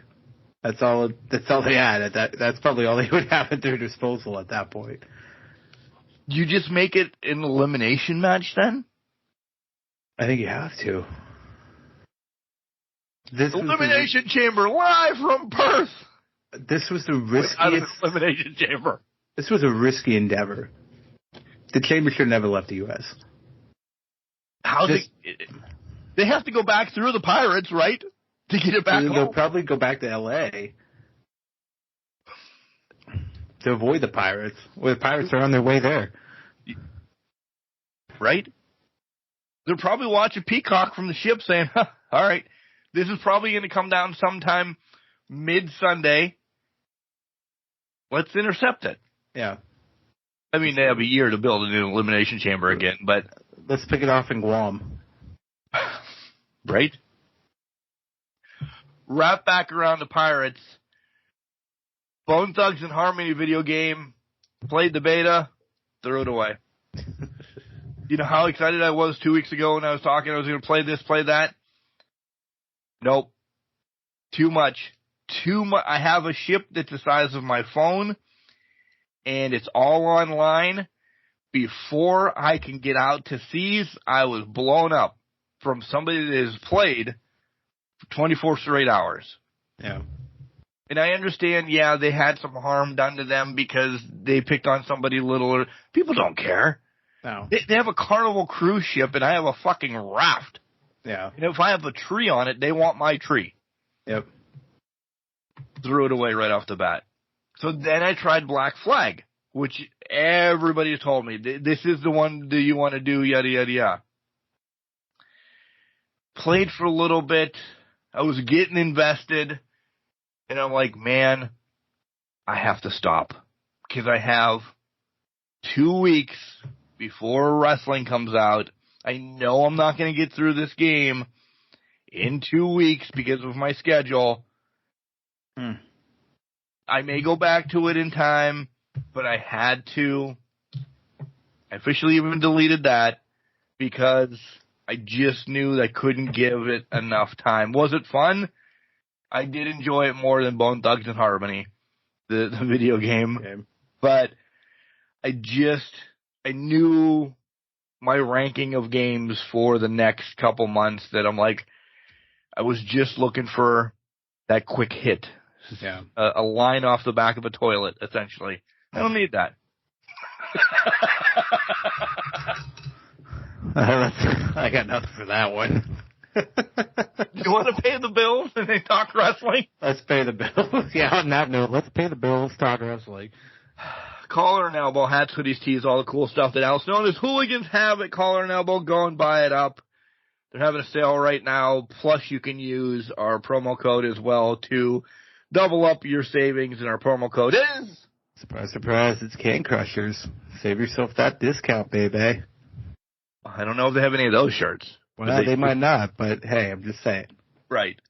That's all they had. That's probably all they would have at their disposal at that point. You just make it an elimination match then? I think you have to. Elimination Chamber live from Perth. This was the riskiest Elimination Chamber. This was a risky endeavor. The chamber should have never left the U.S. They have to go back through the Pirates, right? To get it back home. They'll probably go back to L.A. to avoid the Pirates. Well, the Pirates are on their way there. Right? They're probably watching Peacock from the ship saying, huh, all right, this is probably going to come down sometime mid-Sunday. Let's intercept it. Yeah. I mean, they have a year to build a new elimination chamber again, but... Let's pick it off in Guam. Right? Wrap back around the Pirates. Bone Thugs and Harmony video game. Played the beta. Threw it away. You know how excited I was 2 weeks ago when I was talking I was going to play this, play that? Nope. Too much. I have a ship that's the size of my phone, and it's all online. Before I can get out to seas, I was blown up from somebody that has played for 24 straight hours. Yeah. And I understand, yeah, they had some harm done to them because they picked on somebody little. People don't care. No. They have a Carnival cruise ship, and I have a fucking raft. Yeah. And if I have a tree on it, they want my tree. Yep. Threw it away right off the bat. So then I tried Black Flag, which everybody told me, this is the one that you want to do, yada, yada, yada. Played for a little bit. I was getting invested. And I'm like, man, I have to stop. Because I have 2 weeks before wrestling comes out. I know I'm not going to get through this game in 2 weeks because of my schedule. I may go back to it in time, but I had to. I officially even deleted that because I just knew I couldn't give it enough time. Was it fun? I did enjoy it more than Bone Thugs and Harmony, the video game. Okay. But I knew my ranking of games for the next couple months that I'm like, I was just looking for that quick hit. Yeah. A line off the back of a toilet, essentially. I don't need that. I got nothing for that one. You want to pay the bills and they talk wrestling? Let's pay the bills. Yeah, on that note, let's pay the bills, talk wrestling. Collar and elbow, hats, hoodies, tees, all the cool stuff that Alice known as hooligans have at Collar and Elbow. Go and buy it up. They're having a sale right now. Plus, you can use our promo code as well to double up your savings. And our promo code is... Surprise, surprise, it's Can Crushers. Save yourself that discount, baby. I don't know if they have any of those shirts. Well, they might not, but hey, I'm just saying. Right.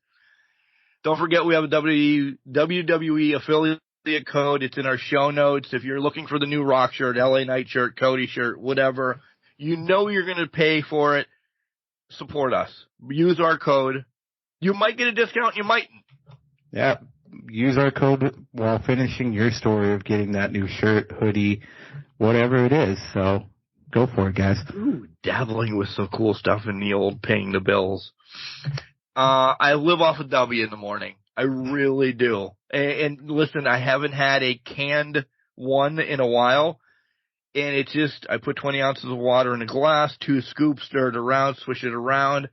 Don't forget we have a WWE affiliate code. It's in our show notes. If you're looking for the new Rock shirt, LA Knight shirt, Cody shirt, whatever, you know you're going to pay for it. Support us. Use our code. You might get a discount, you mightn't. Yeah. Use our code while finishing your story of getting that new shirt, hoodie, whatever it is. So go for it, guys. Ooh, dabbling with some cool stuff in the old paying the bills. I live off a W in the morning. I really do. And listen, I haven't had a canned one in a while. And it's just, I put 20 ounces of water in a glass, 2 scoops, stir it around, swish it around,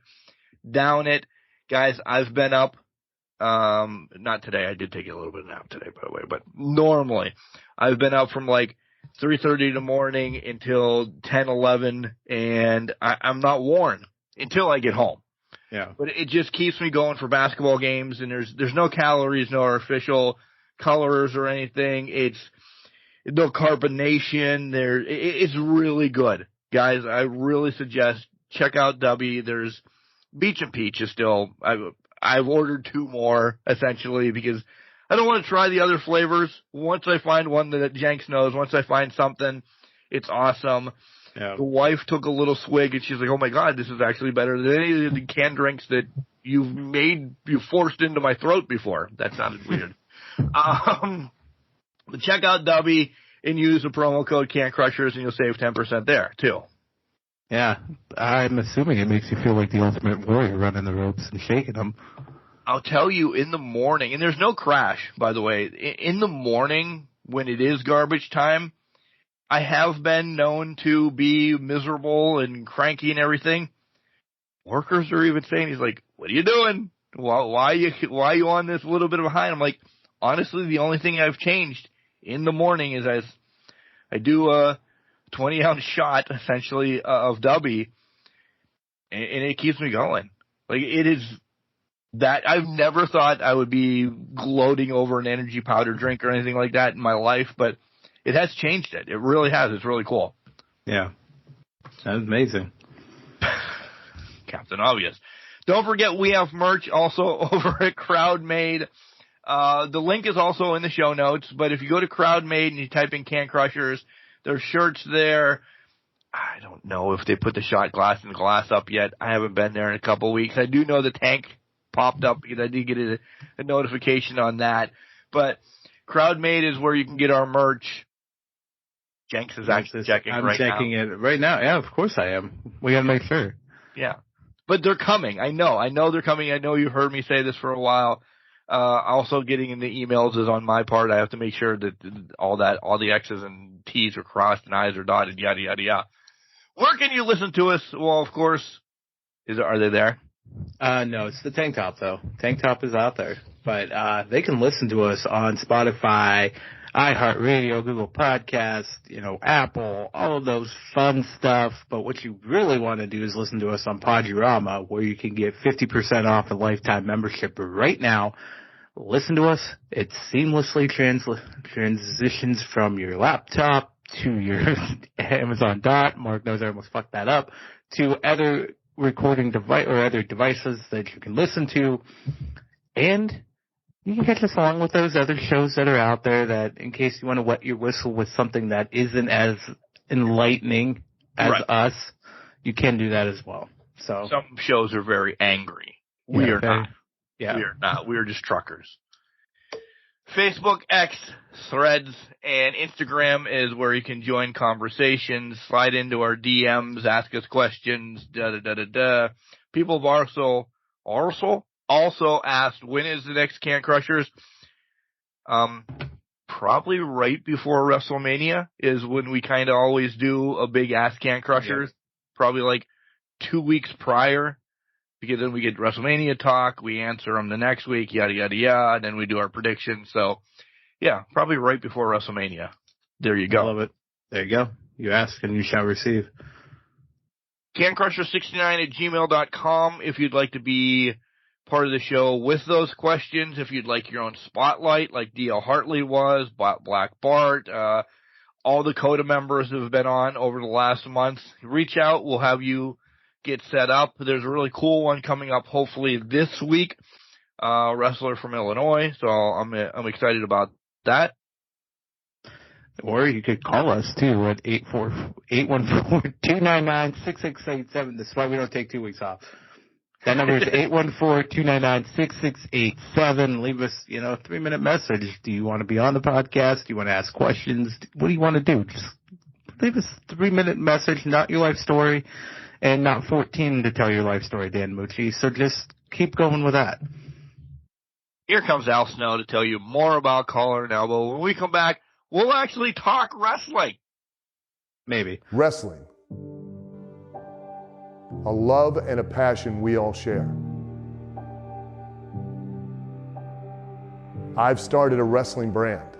down it. Guys, I've been up, not today, I did take a little bit of nap today, by the way, but normally, I've been up from like 3:30 in the morning until 10, 11, and I'm not worn until I get home. Yeah. But it just keeps me going for basketball games, and there's no calories, no artificial colors or anything. It's no carbonation. It's really good. Guys, I really suggest check out W. There's Beach and Peach is still, I've ordered 2 more, essentially, because I don't want to try the other flavors. Once I find one that Jenks knows, once I find something, it's awesome. Yeah. The wife took a little swig, and she's like, oh, my God, this is actually better than any of the canned drinks that you forced into my throat before. That sounded weird. But check out W and use the promo code CanCrushers, and you'll save 10% there, too. Yeah, I'm assuming it makes you feel like the Ultimate Warrior running the ropes and shaking them. I'll tell you, in the morning, and there's no crash, by the way, in the morning when it is garbage time, I have been known to be miserable and cranky and everything. Workers are even saying, he's like, what are you doing? Why are you on this little bit of a high? And I'm like, honestly, the only thing I've changed in the morning is I do a 20-ounce shot, essentially, of W. and it keeps me going. Like, it is that I've never thought I would be gloating over an energy powder drink or anything like that in my life, but it has changed it. It really has. It's really cool. Yeah. That's amazing. Captain Obvious. Don't forget, we have merch also over at CrowdMade. The link is also in the show notes, but if you go to CrowdMade and you type in Can Crushers, there's shirts there. I don't know if they put the shot glass in the glass up yet. I haven't been there in a couple of weeks. I do know the tank popped up because I did get a notification on that. But CrowdMade is where you can get our merch. Jenks is actually checking right now. I'm checking it right now. Yeah, of course I am. We got to make sure. Yeah. But they're coming. I know they're coming. I know you heard me say this for a while. Also getting in the emails is on my part. I have to make sure that all the X's and T's are crossed and I's are dotted, yada, yada, yada. Where can you listen to us? Well, of course, are they there? No, it's the Tank Top, though. Tank Top is out there. But they can listen to us on Spotify, iHeartRadio, Google Podcasts, Apple, all of those fun stuff. But what you really want to do is listen to us on Podurama, where you can get 50% off a lifetime membership right now. Listen to us. It seamlessly transitions from your laptop to your Amazon Dot. Mark knows I almost fucked that up. To other recording device or other devices that you can listen to. And you can catch us along with those other shows that are out there that, in case you want to wet your whistle with something that isn't as enlightening as us, you can do that as well. So some shows are very angry. We are not. Yeah. We are not. We are just truckers. Facebook, X, Threads, and Instagram is where you can join conversations, slide into our DMs, ask us questions, da-da-da-da-da. People have also asked, when is the next Can Crushers? Probably right before WrestleMania is when we kind of always do a big Ask Can Crushers. Yeah. Probably like 2 weeks prior, because then we get WrestleMania talk, we answer them the next week, yada, yada, yada, and then we do our predictions. So, yeah, probably right before WrestleMania. There you go. I love it. There you go. You ask and you shall receive. CanCrusher69@gmail.com if you'd like to be part of the show with those questions. If you'd like your own spotlight, like D.L. Hartley was, Black Bart, all the CODA members who have been on over the last month, reach out. We'll have you get set up. There's a really cool one coming up hopefully this week. Wrestler from Illinois. So I'm excited about that. Or you could call us too at 814-299-6687. This is why we don't take 2 weeks off. That number is 814-299-6687. Leave us, a 3-minute message. Do you want to be on the podcast? Do you want to ask questions? What do you want to do? Just leave us a 3-minute message, not your life story, and not 14 to tell your life story, Dan Mucci. So just keep going with that. Here comes Al Snow to tell you more about Collar and Elbow. When we come back, we'll actually talk wrestling. Maybe. Wrestling. A love and a passion we all share. I've started a wrestling brand.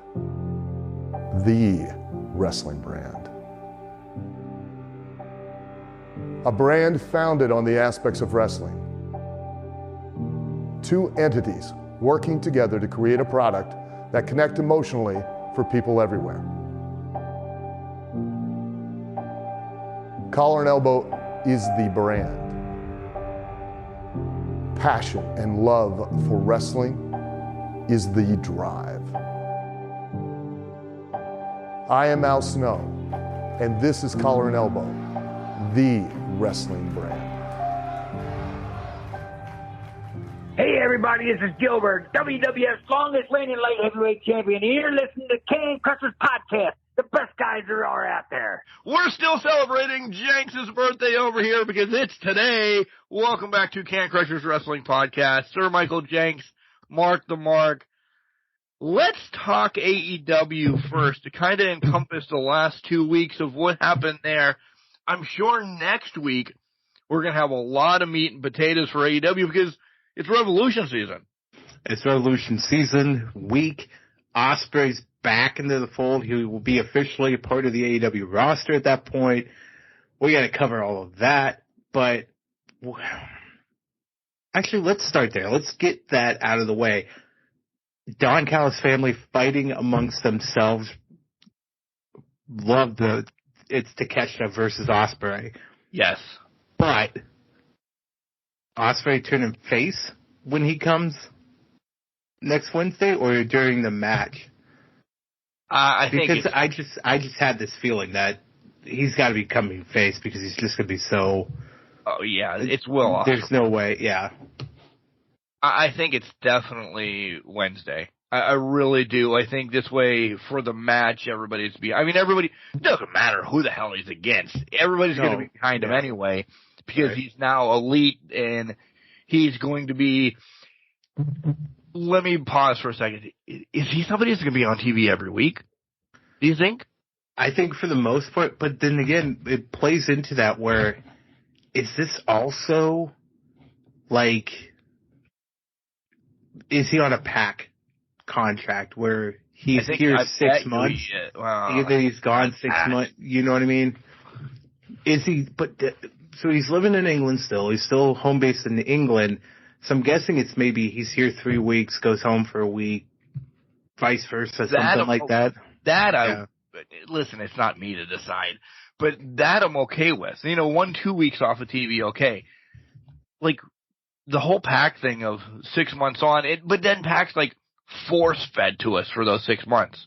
The wrestling brand. A brand founded on the aspects of wrestling. 2 entities working together to create a product that connect emotionally for people everywhere. Collar and Elbow is the brand. Passion and love for wrestling is the drive. I am Al Snow, and this is Collar and Elbow, the wrestling brand. Hey everybody, this is Gilbert, WWF's longest reigning light heavyweight champion. And you're listening to Can Crushers Podcast, the best guys there are out there. We're still celebrating Jenks' birthday over here because it's today. Welcome back to Can Crushers Wrestling Podcast. Sir Michael Jenks, Mark the Mark. Let's talk AEW first to kind of encompass the last 2 weeks of what happened there. I'm sure next week we're going to have a lot of meat and potatoes for AEW because it's Revolution season. It's Revolution season week. Ospreay's back into the fold. He will be officially a part of the AEW roster at that point. We got to cover all of that. But Actually, let's start there. Let's get that out of the way. Don Callis family fighting amongst themselves. It's Takeshita versus Ospreay. Yes. But Ospreay turning face when he comes next Wednesday or during the match? I just had this feeling that he's got to be coming face because he's just going to be so. Oh yeah, it's Will. There's no way. Yeah. I think it's definitely Wednesday. I really do. I think this way for the match, everybody, it doesn't matter who the hell he's against. Everybody's going to be behind him anyway because he's now elite and he's going to be. Let me pause for a second. Is he somebody who's going to be on TV every week? Do you think? I think for the most part, but then again, it plays into that where is this also like, is he on a pack contract where he's here 6 months? Either he's gone 6 months, you know what I mean? Is he, so he's living in England still. He's still home based in England. So I'm guessing it's maybe he's here 3 weeks, goes home for a week, vice versa, something like that. Listen, it's not me to decide, but that I'm okay with. 1-2 weeks off of TV, okay. Like, the whole Pac thing of 6 months on, but then Pac's like force-fed to us for those 6 months.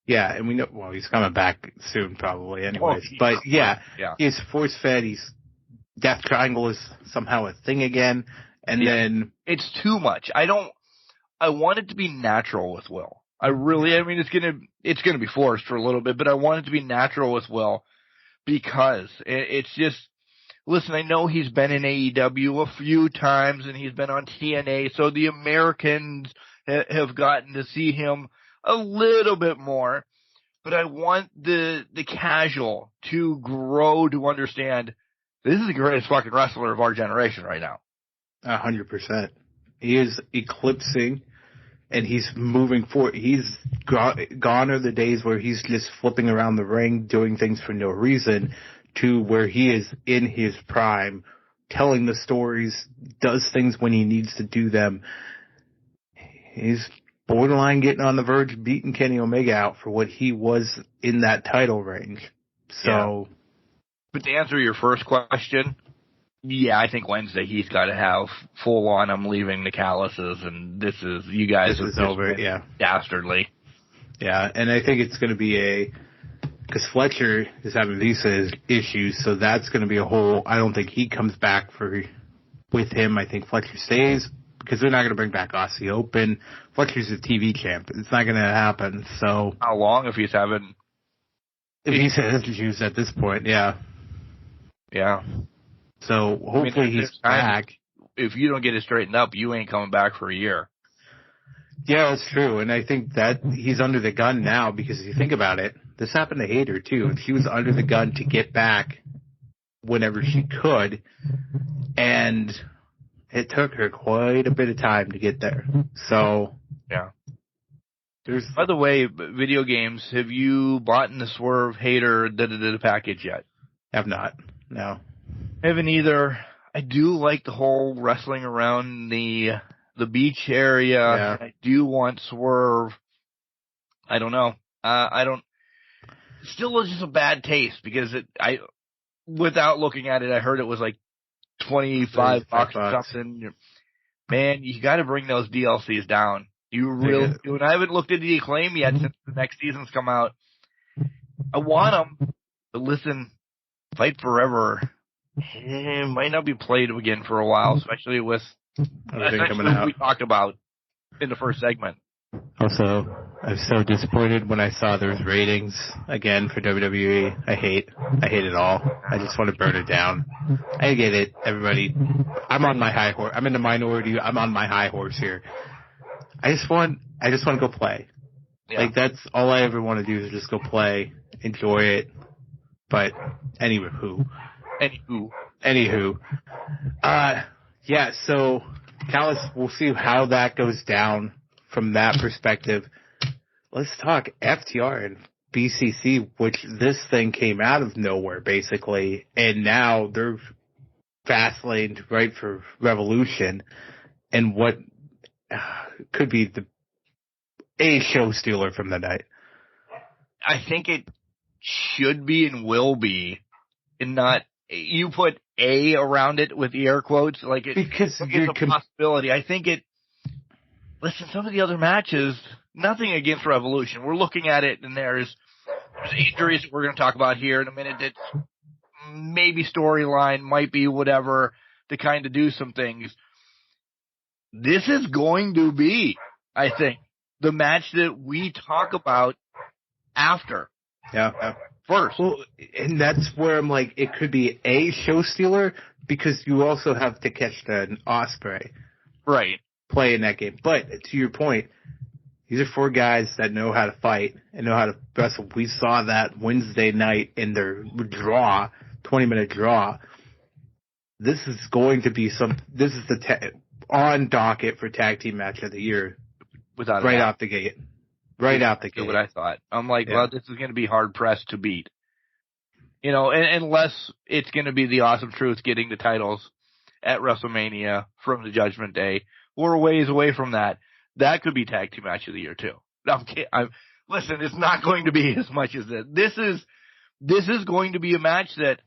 Yeah, and we know, well, he's coming back soon probably anyways. But yeah, he's force-fed, Death Triangle is somehow a thing again. And then it's too much. I want it to be natural with Will. It's gonna be forced for a little bit, but I want it to be natural with Will because it's just, listen, I know he's been in AEW a few times and he's been on TNA, so the Americans have gotten to see him a little bit more, but I want the casual to grow to understand this is the greatest fucking wrestler of our generation right now. 100%. He is eclipsing, and he's moving forward. He's gone are the days where he's just flipping around the ring, doing things for no reason, to where he is in his prime, telling the stories, does things when he needs to do them. He's borderline getting on the verge of beating Kenny Omega out for what he was in that title range. So, But to answer your first question, yeah, I think Wednesday he's got to have full on, I'm leaving the Calluses, and this is over, dastardly. Yeah, and I think it's going to be because Fletcher is having visa issues, so that's going to be a whole, I don't think he comes back with him. I think Fletcher stays because they're not going to bring back Aussie Open. Fletcher's a TV champ. It's not going to happen, so. How long if he's having? If he's had issues at this point, yeah. Yeah. So hopefully he's back. If you don't get it straightened up, you ain't coming back for a year. Yeah, that's true. And I think that he's under the gun now because if you think about it, this happened to Hayter too. She was under the gun to get back whenever she could. And it took her quite a bit of time to get there. So. Yeah. By the way, video games, have you bought in the Swerve Hayter the package yet? Have not. No. I haven't either. I do like the whole wrestling around the beach area. Yeah. I do want Swerve. I don't know. Still just a bad taste because without looking at it, I heard it was like $25 or something. Man, you got to bring those DLCs down. You really do. And I haven't looked into the Acclaim yet since the next season's come out. I want them, but listen, Fight Forever. It might not be played again for a while, especially with what we talked about in the first segment. Also, I was so disappointed when I saw there's ratings again for WWE. I hate it all. I just want to burn it down. I get it, everybody. I'm on my high horse. I'm in the minority. I'm on my high horse here. I just want to go play. Yeah. Like, that's all I ever want to do is just go play, enjoy it. But anywho. Yeah, so Callis, we'll see how that goes down from that perspective. Let's talk FTR and BCC, which this thing came out of nowhere, basically, and now they're Fastlane right for Revolution, and what could be a show stealer from the night. I think it should be and will be, and not you put a around it with the air quotes like it because it's a possibility. I think it. Listen, some of the other matches, nothing against Revolution. We're looking at it, and there's injuries that we're going to talk about here in a minute. That maybe storyline might be whatever to kind of do some things. This is going to be, I think, the match that we talk about after. Yeah. First. Well, and that's where I'm like, it could be a show stealer because you also have Takeshita and Ospreay. Right. Play in that game. But to your point, these are 4 guys that know how to fight and know how to wrestle. We saw that Wednesday night in their draw, 20-minute draw. This is going to be this is the on docket for tag team match of the year. Without right out the gate. Right out the gate. That's what I thought. I'm like, well, this is going to be hard pressed to beat. You know, unless it's going to be the Awesome Truth getting the titles at WrestleMania from the Judgment Day. We're a ways away from that. That could be tag team match of the year too. Listen, it's not going to be as much as this. This is going to be a match that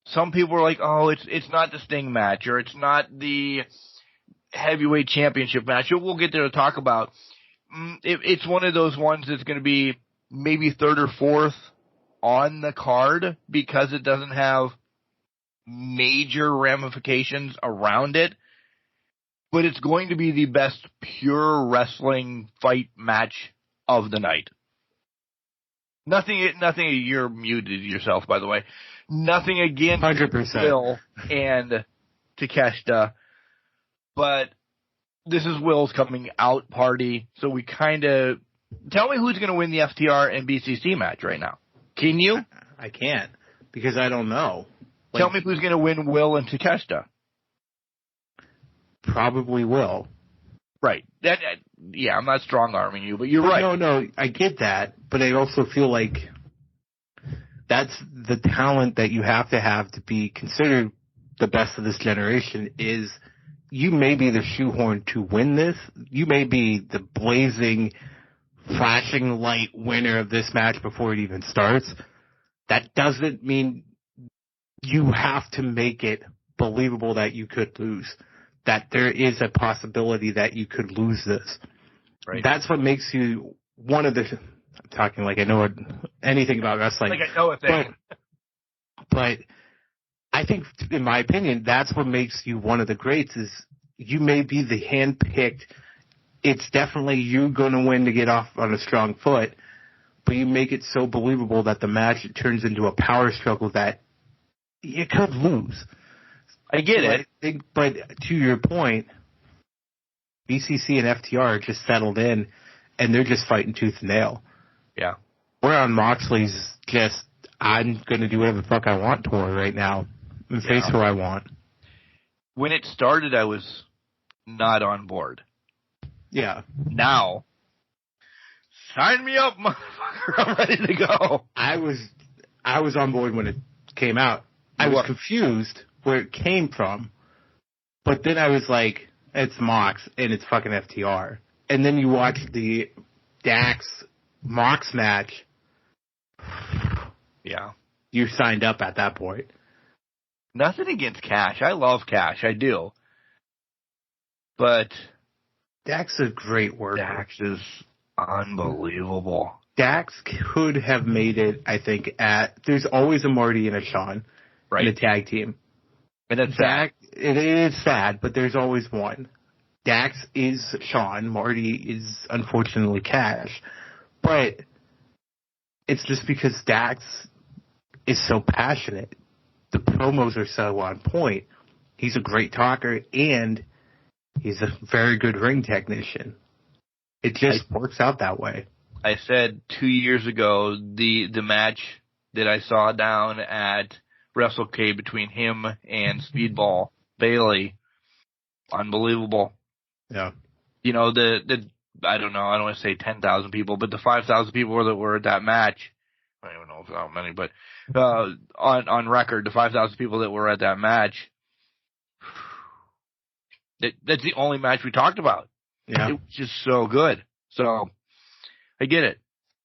some people are like, oh, it's not the Sting match, or it's not the heavyweight championship match. We'll get there to talk about. It's one of those ones that's going to be maybe 3rd or 4th on the card because it doesn't have major ramifications around it. But it's going to be the best pure wrestling fight match of the night. Nothing. You're muted yourself, by the way. Nothing against 100%. Will and Takeshita, but this is Will's coming out party. So we kind of tell me who's going to win the FTR and BCC match right now. Can you? I can't because I don't know. Tell me who's going to win Will and Takeshita. Probably Will. Right. Yeah, I'm not strong-arming you, but you're right. No, I get that, but I also feel like that's the talent that you have to be considered the best of this generation is you may be the shoehorn to win this. You may be the blazing, flashing light winner of this match before it even starts. That doesn't mean you have to make it believable that you could lose. That there is a possibility that you could lose this. Right. That's what makes you one of the. I'm talking like I know anything about wrestling. Like I know a thing. But I think, in my opinion, that's what makes you one of the greats. Is you may be the handpicked. It's definitely you going to win to get off on a strong foot, but you make it so believable that the match turns into a power struggle that you could lose. I get it. But to your point, BCC and FTR are just settled in, and they're just fighting tooth and nail. Yeah. We're on Moxley's just, I'm going to do whatever the fuck I want tour right now and face who I want. When it started, I was not on board. Yeah. Now, sign me up, motherfucker. I'm ready to go. I was on board when it came out. I was confused where it came from, but then I was like, it's Mox and it's fucking FTR. And then you watch the Dax Mox match. Yeah. You signed up at that point. Nothing against Cash. I love Cash. I do. But Dax is a great worker. Dax is unbelievable. Dax could have made it, I think, there's always a Marty and a Sean in a tag team. And it's sad. It is sad, but there's always one. Dax is Sean. Marty is, unfortunately, Cash. But it's just because Dax is so passionate. The promos are so on point. He's a great talker, and he's a very good ring technician. It just works out that way. I said 2 years ago, the match that I saw down at WrestleK between him and Speedball Bailey, unbelievable. Yeah. You know, I don't know, I don't want to say 10,000 people, but the 5,000 people that were at that match, I don't even know if how many, but on record, the 5,000 people that were at that match, That's the only match we talked about. Yeah. It was just so good. So, I get it.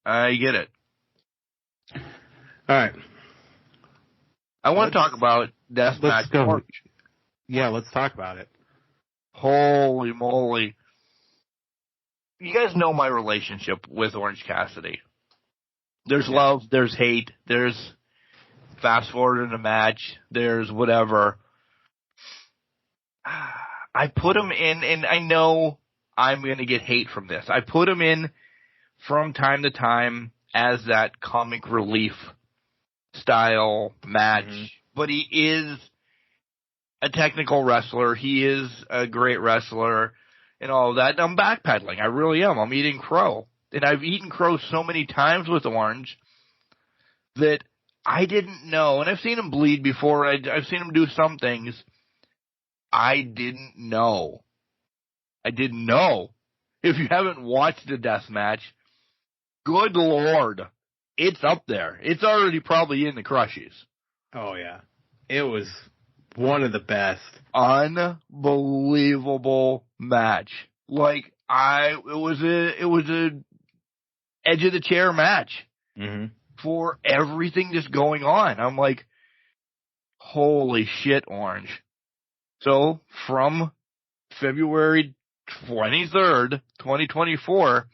All right. I want to talk about Deathmatch Orange. Yeah, let's talk about it. Holy moly. You guys know my relationship with Orange Cassidy. There's love, there's hate, there's fast forward in a match, there's whatever. I put him in, and I know I'm going to get hate from this. I put him in from time to time as that comic relief style match, but he is a technical wrestler. He is a great wrestler and all of that. And I'm backpedaling. I really am. I'm eating crow. And I've eaten crow so many times with Orange that I didn't know. And I've seen him bleed before. I've seen him do some things. I didn't know. If you haven't watched the death match, good Lord, it's up there. It's already probably in the crushes. Oh, yeah. It was one of the best. Unbelievable match. Like, it was a edge of the chair match for everything that's going on. I'm like, holy shit, Orange. So from February 23rd, 2024,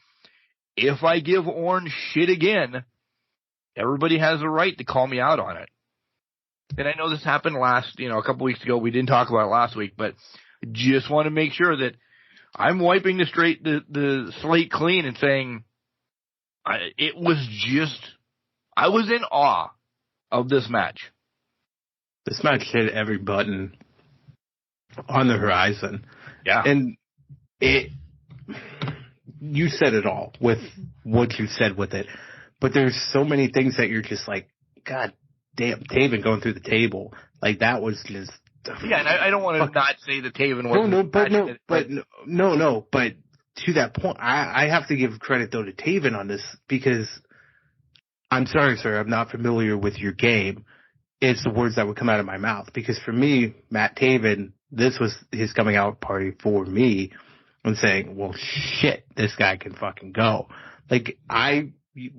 if I give Orange shit again, everybody has a right to call me out on it. And I know this happened a couple weeks ago. We didn't talk about it last week, but I just want to make sure that I'm wiping the slate clean and saying I was in awe of this match. This match hit every button on the horizon. Yeah. And you said it all with what you said with it, but there's so many things that you're just like, God damn, Taven going through the table. Like, that was just... Yeah, and I don't want to not say that Taven was... But to that point, I have to give credit, though, to Taven on this, because I'm sorry, sir, I'm not familiar with your game. It's the words that would come out of my mouth, because for me, Matt Taven, this was his coming out party for me, and saying, well, shit, this guy can fucking go. Like,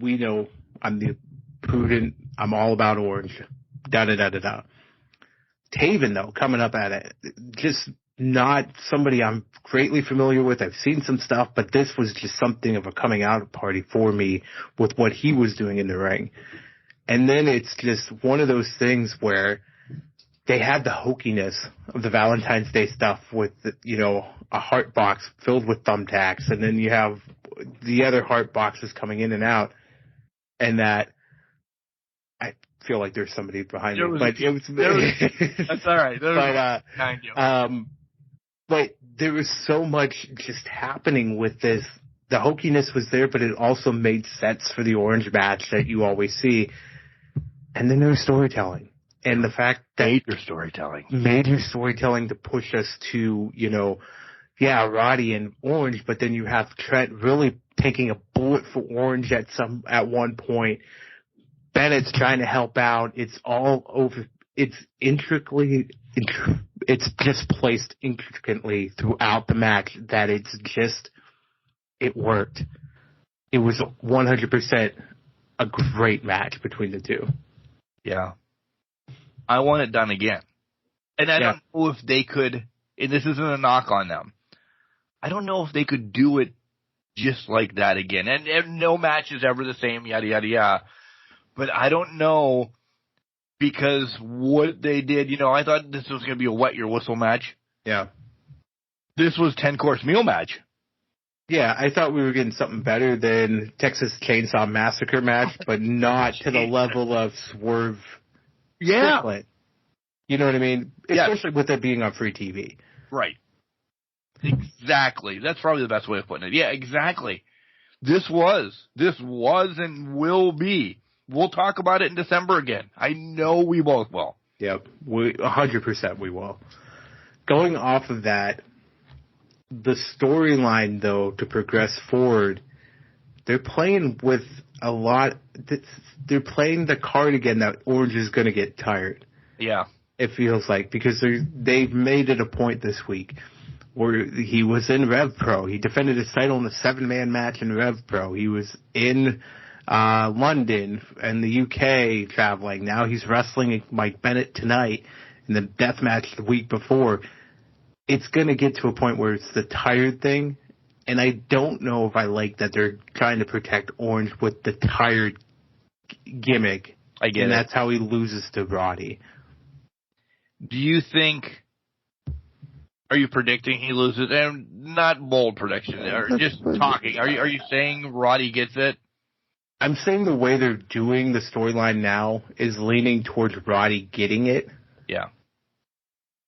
we know I'm the prudent, I'm all about Orange, da-da-da-da-da. Taven, though, coming up at it, just not somebody I'm greatly familiar with. I've seen some stuff, but this was just something of a coming out party for me with what he was doing in the ring. And then it's just one of those things where they had the hokiness of the Valentine's Day stuff with, a heart box filled with thumbtacks, and then you have the other heart boxes coming in and out, and that I feel like there's somebody behind me, but it was that's all right. Behind you. But there was so much just happening with this. The hokiness was there, but it also made sense for the Orange match that you always see. And then there was storytelling. And the fact that major storytelling to push us to, Roddy and Orange, but then you have Trent really taking a bullet for Orange at one point. Bennett's trying to help out. It's all over. It's it's just placed intricately throughout the match that it worked. It was 100% a great match between the two. Yeah. I want it done again. And I don't know if they could, and this isn't a knock on them, I don't know if they could do it just like that again. And no match is ever the same, yada, yada, yada. But I don't know, because what they did, I thought this was going to be a wet your whistle match. Yeah. This was 10-course meal match. Yeah, I thought we were getting something better than Texas Chainsaw Massacre match, but not to the level of Swerve. Yeah. Strickland. You know what I mean? Especially with it being on free TV. Right. Exactly. That's probably the best way of putting it. Yeah, exactly. This was and will be. We'll talk about it in December again. I know we both will. Yep. 100% we will. Going off of that, the storyline, though, to progress forward, they're playing with a lot. They're playing the card again that Orange is going to get tired. Yeah. It feels like, because they've made it a point this week where he was in Rev Pro. He defended his title in a 7-man match in Rev Pro. He was in London and the UK traveling. Now he's wrestling Mike Bennett tonight in the death match the week before. It's going to get to a point where it's the tired thing, and I don't know if I like that they're trying to protect Orange with the tired gimmick. I get it. And that's how he loses to Roddy. Do you think... Are you predicting he loses? And not bold prediction, or just talking. Are you saying Roddy gets it? I'm saying the way they're doing the storyline now is leaning towards Roddy getting it. Yeah.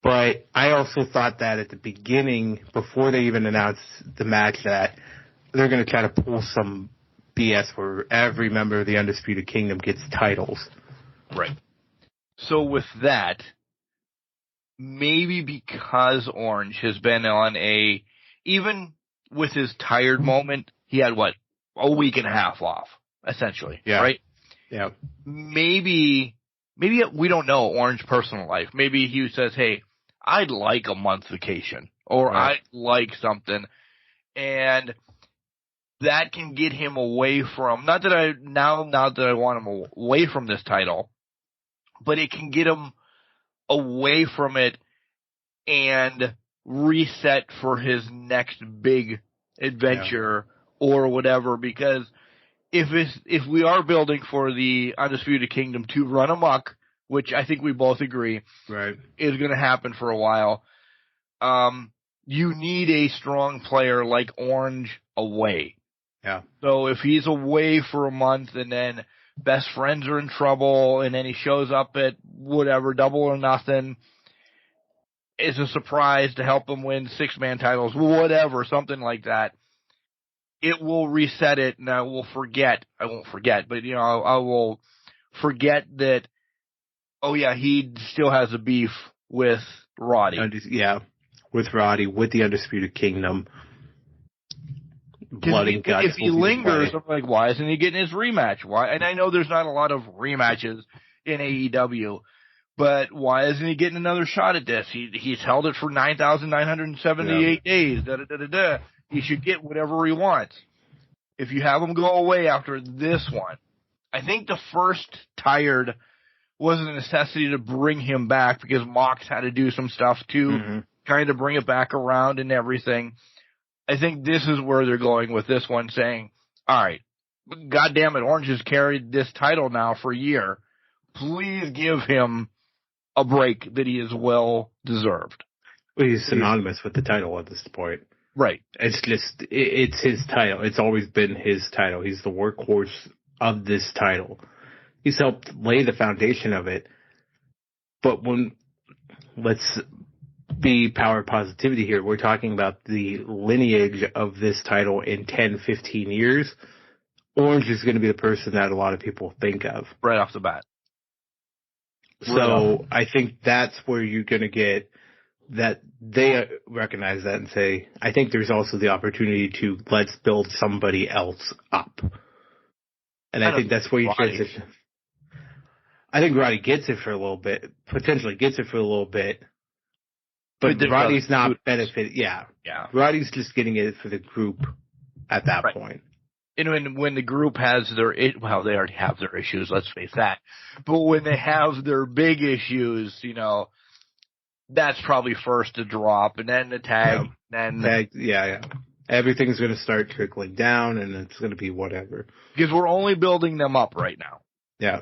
But I also thought that at the beginning, before they even announced the match, that they're going to try to pull some BS where every member of the Undisputed Kingdom gets titles. Right. So with that, maybe because Orange has been on even with his tired moment, he had a week and a half off, essentially. Yeah. Right? Yeah. Maybe we don't know Orange's personal life. Maybe he says, hey, I'd like a month vacation, or right. I'd like something. And that can get him away from, not that I want him away from this title, but it can get him away from it and reset for his next big adventure or whatever. Because if we are building for the Undisputed Kingdom to run amok, which I think we both agree right. is going to happen for a while, you need a strong player like Orange away. Yeah. So if he's away for a month and then best friends are in trouble and then he shows up at whatever, Double or Nothing, is a surprise to help him win 6-man titles, whatever, something like that, it will reset it, and I won't forget, but I will forget that, oh yeah, he still has a beef with Roddy. With Roddy, with the Undisputed Kingdom. Blood and guts. If he lingers, I'm like, why isn't he getting his rematch? Why? And I know there's not a lot of rematches in AEW, but why isn't he getting another shot at this? He's held it for 9,978 days. He should get whatever he wants. If you have him go away after this one, I think the first tired was a necessity to bring him back because Mox had to do some stuff to kind of bring it back around and everything. I think this is where they're going with this one, saying, all right, God damn it, Orange has carried this title now for a year. Please give him a break that he is well deserved. Well, he's synonymous with the title at this point. Right. It's his title. It's always been his title. He's the workhorse of this title. He's helped lay the foundation of it. But let's be power positivity here. We're talking about the lineage of this title in 10, 15 years. Orange is going to be the person that a lot of people think of. Right off the bat. So I think that's where you're going to get that they recognize that and say, I think there's also the opportunity to let's build somebody else up. And I think that's where you transition. I think Roddy gets it for a little bit, potentially gets it for a little bit. But Roddy's not benefiting. Yeah. Roddy's just getting it for the group at that point. And when the group has they already have their issues, let's face that. But when they have their big issues, that's probably first to drop, and then the tag, Everything's going to start trickling down, and it's going to be whatever. Because we're only building them up right now. Yeah.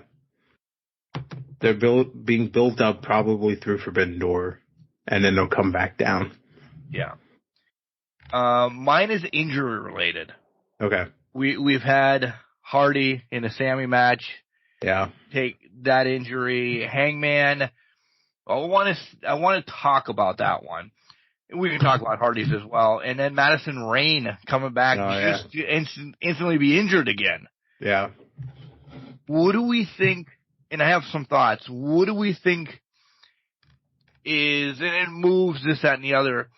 They're being built up probably through Forbidden Door, and then they'll come back down. Yeah. Mine is injury related. Okay. We've had Hardy in a Sammy match. Yeah. Take that injury. Hangman. I want to talk about that one. We can talk about Hardy's as well. And then Madison Rayne coming back just to instantly be injured again. Yeah. What do we think? And I have some thoughts. What do we think is, and it moves this, that, and the other.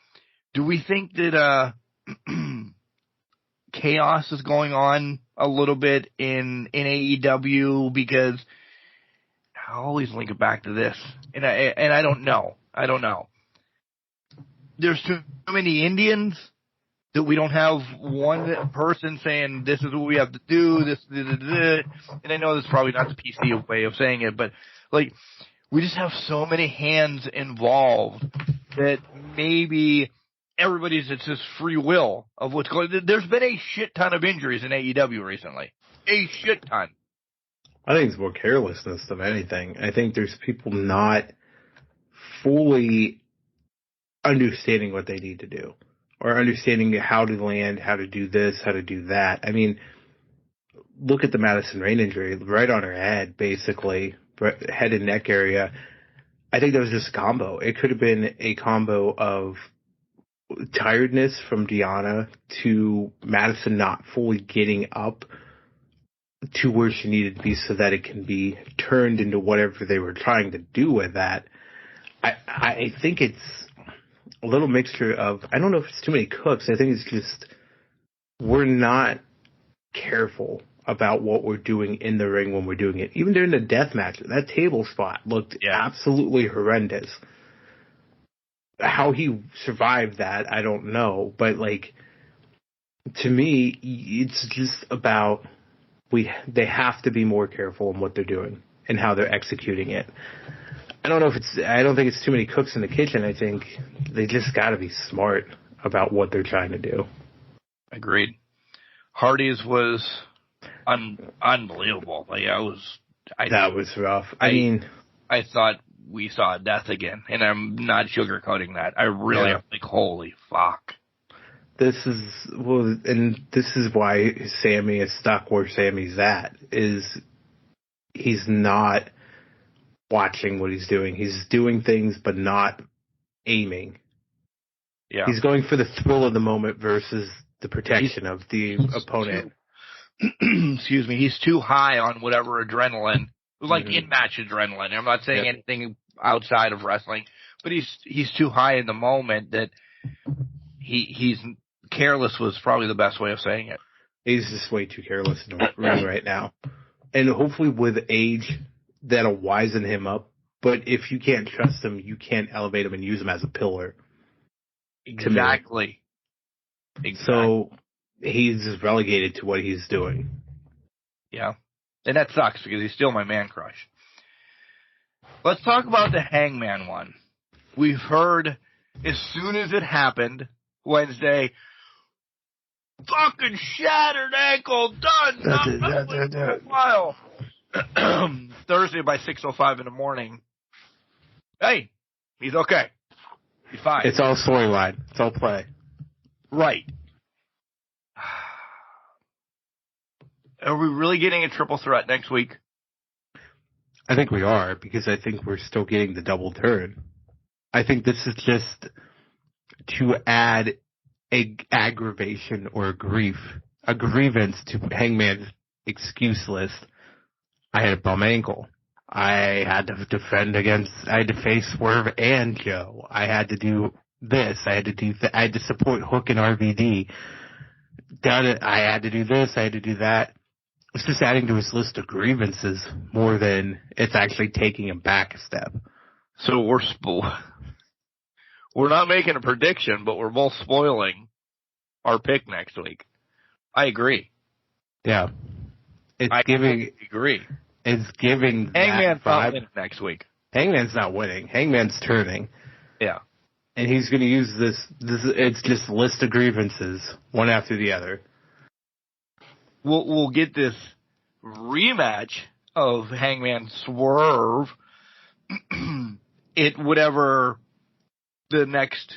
Do we think that chaos is going on a little bit in AEW? Because I always link it back to this, and I don't know. there's too many Indians that we don't have one person saying this is what we have to do. And I know this is probably not the PC way of saying it, but like we just have so many hands involved that maybe it's just free will of what's going. There's been a shit ton of injuries in AEW recently. A shit ton. I think it's more carelessness than anything. I think there's people not fully understanding what they need to do or understanding how to land, how to do this, how to do that. I mean, look at the Madison Rain injury right on her head, basically, head and neck area. I think that was just a combo. It could have been a combo of tiredness from Deanna to Madison not fully getting up to where she needed to be so that it can be turned into whatever they were trying to do with that. I think it's a little mixture of, I don't know if it's too many cooks. I think it's just we're not careful about what we're doing in the ring when we're doing it. Even during the death match, that table spot looked absolutely horrendous. How he survived that, I don't know. But, like, to me, it's just about they have to be more careful in what they're doing and how they're executing it. I don't think it's too many cooks in the kitchen. I think they just got to be smart about what they're trying to do. Agreed. Hardy's was unbelievable. Like that was rough. I thought we saw death again, and I'm not sugarcoating that. I really am like, holy fuck. This is why Sammy is stuck where Sammy's at. Is he's not watching what he's doing. He's doing things, but not aiming. Yeah, he's going for the thrill of the moment versus the protection of the opponent. Excuse me. He's too high on whatever adrenaline, like in-match adrenaline. I'm not saying anything outside of wrestling, but he's too high in the moment that he's careless was probably the best way of saying it. He's just way too careless in the ring right now. And hopefully with age, that'll wisen him up. But if you can't trust him, you can't elevate him and use him as a pillar. Exactly. So he's just relegated to what he's doing. Yeah. And that sucks because he's still my man crush. Let's talk about the Hangman one. We've heard as soon as it happened Wednesday, fucking shattered ankle, done. Not while. Thursday by 6:05 in the morning. Hey, he's okay. He's fine. It's all storyline. It's all play. Right. Are we really getting a triple threat next week? I think we are, because I think we're still getting the double turn. I think this is just to add a aggravation or a grievance to Hangman's excuse list. I had a bum ankle. I had to face Swerve and Joe. I had to do this. I had to support Hook and RVD. I had to do this. I had to do that. It's just adding to his list of grievances more than it's actually taking him back a step. So we're not making a prediction, but we're both spoiling our pick next week. I agree. Yeah. I agree. It's giving Hangman's not winning next week. Hangman's not winning. Hangman's turning. Yeah. And he's going to use this, it's just a list of grievances, one after the other. We'll get this rematch of Hangman Swerve at whatever the next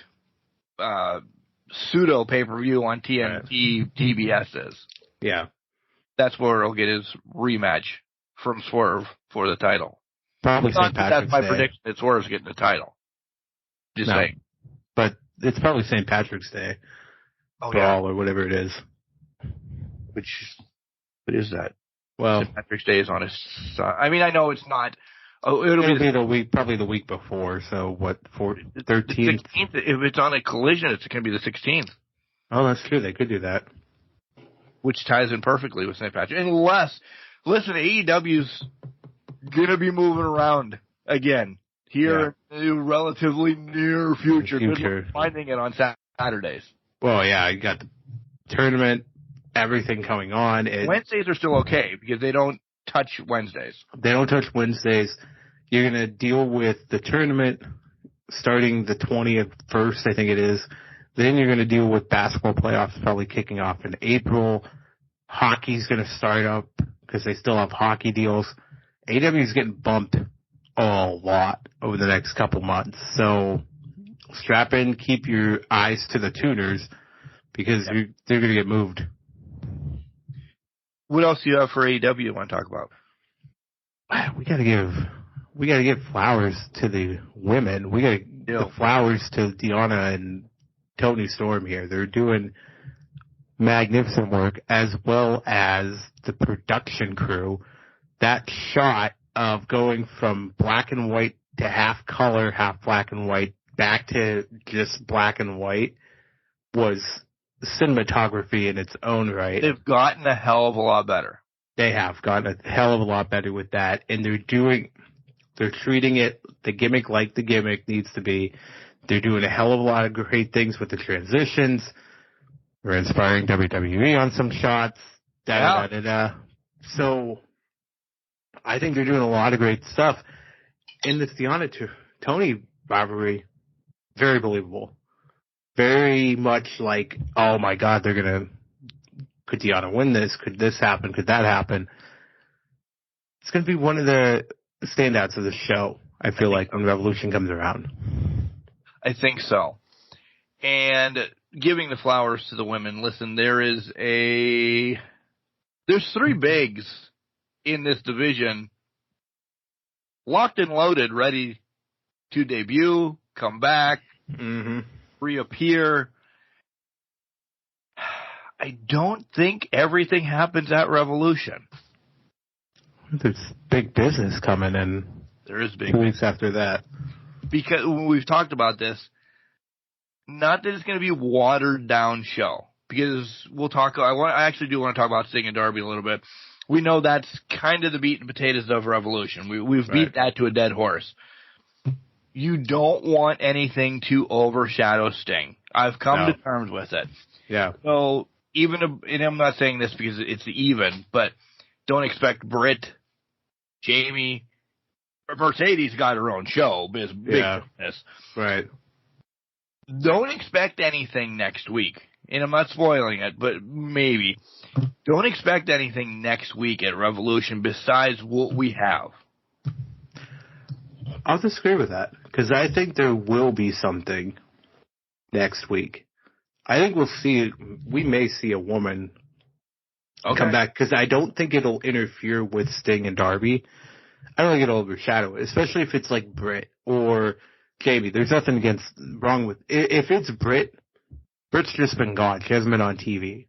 pseudo pay-per-view on TNT TBS is. Yeah. That's where he'll get his rematch from Swerve for the title. Probably St. Patrick's Day. That's my prediction that Swerve's getting the title. Just saying. But it's probably St. Patrick's Day. Brawl or whatever it is. What is that? Well, St. Patrick's Day is on his side. I mean, I know it's not. It'll be the week, probably the week before. So what? 13th. 16th. If it's on a collision, it's going to be the 16th. Oh, that's true. They could do that. Which ties in perfectly with St. Patrick. Unless, listen, AEW's going to be moving around again here in the relatively near future. Good luck finding it on Saturdays. Well, yeah, you got the tournament, everything coming on. Wednesdays are still okay because they don't touch Wednesdays. They don't touch Wednesdays. You're going to deal with the tournament starting the 21st, I think it is. Then you're going to deal with basketball playoffs probably kicking off in April. Hockey's going to start up because they still have hockey deals. AEW is getting bumped a lot over the next couple months. So strap in, keep your eyes to the tuners because they're going to get moved. What else do you have for AEW you want to talk about? We got to give flowers to the women. We got to give flowers to Deonna and Tony Storm here. They're doing magnificent work, as well as the production crew. That shot of going from black and white to half color, half black and white, back to just black and white was cinematography in its own right. They've gotten a hell of a lot better. They have gotten a hell of a lot better with that, and they're treating it, the gimmick like the gimmick needs to be. They're doing a hell of a lot of great things with the transitions. We're inspiring WWE on some shots. So I think they're doing a lot of great stuff. And the Deonna Tony rivalry, very believable. Very much like, oh my God, could Deonna win this? Could this happen? Could that happen? It's going to be one of the standouts of the show, I feel like, when Revolution comes around. I think so. And giving the flowers to the women, listen, there's 3 bigs in this division locked and loaded, ready to debut, come back, reappear. I don't think everything happens at Revolution. There's big business coming in. There is big 2 weeks after that. Because we've talked about this, not that it's going to be a watered down show. Because I actually do want to talk about Sting and Darby a little bit. We know that's kind of the meat and potatoes of Revolution. We've beat that to a dead horse. You don't want anything to overshadow Sting. I've come to terms with it. Yeah. So and I'm not saying this because it's even, but don't expect Britt, Jamie, Mercedes got her own show. Big business. Right. Don't expect anything next week. And I'm not spoiling it, but maybe. Don't expect anything next week at Revolution besides what we have. I'll disagree with that, because I think there will be something next week. I think we may see a woman come back, because I don't think it'll interfere with Sting and Darby. I don't think it'll overshadow it, especially if it's like Britt or Jamie. There's nothing wrong with if it's Britt. Britt's just been gone. She hasn't been on TV,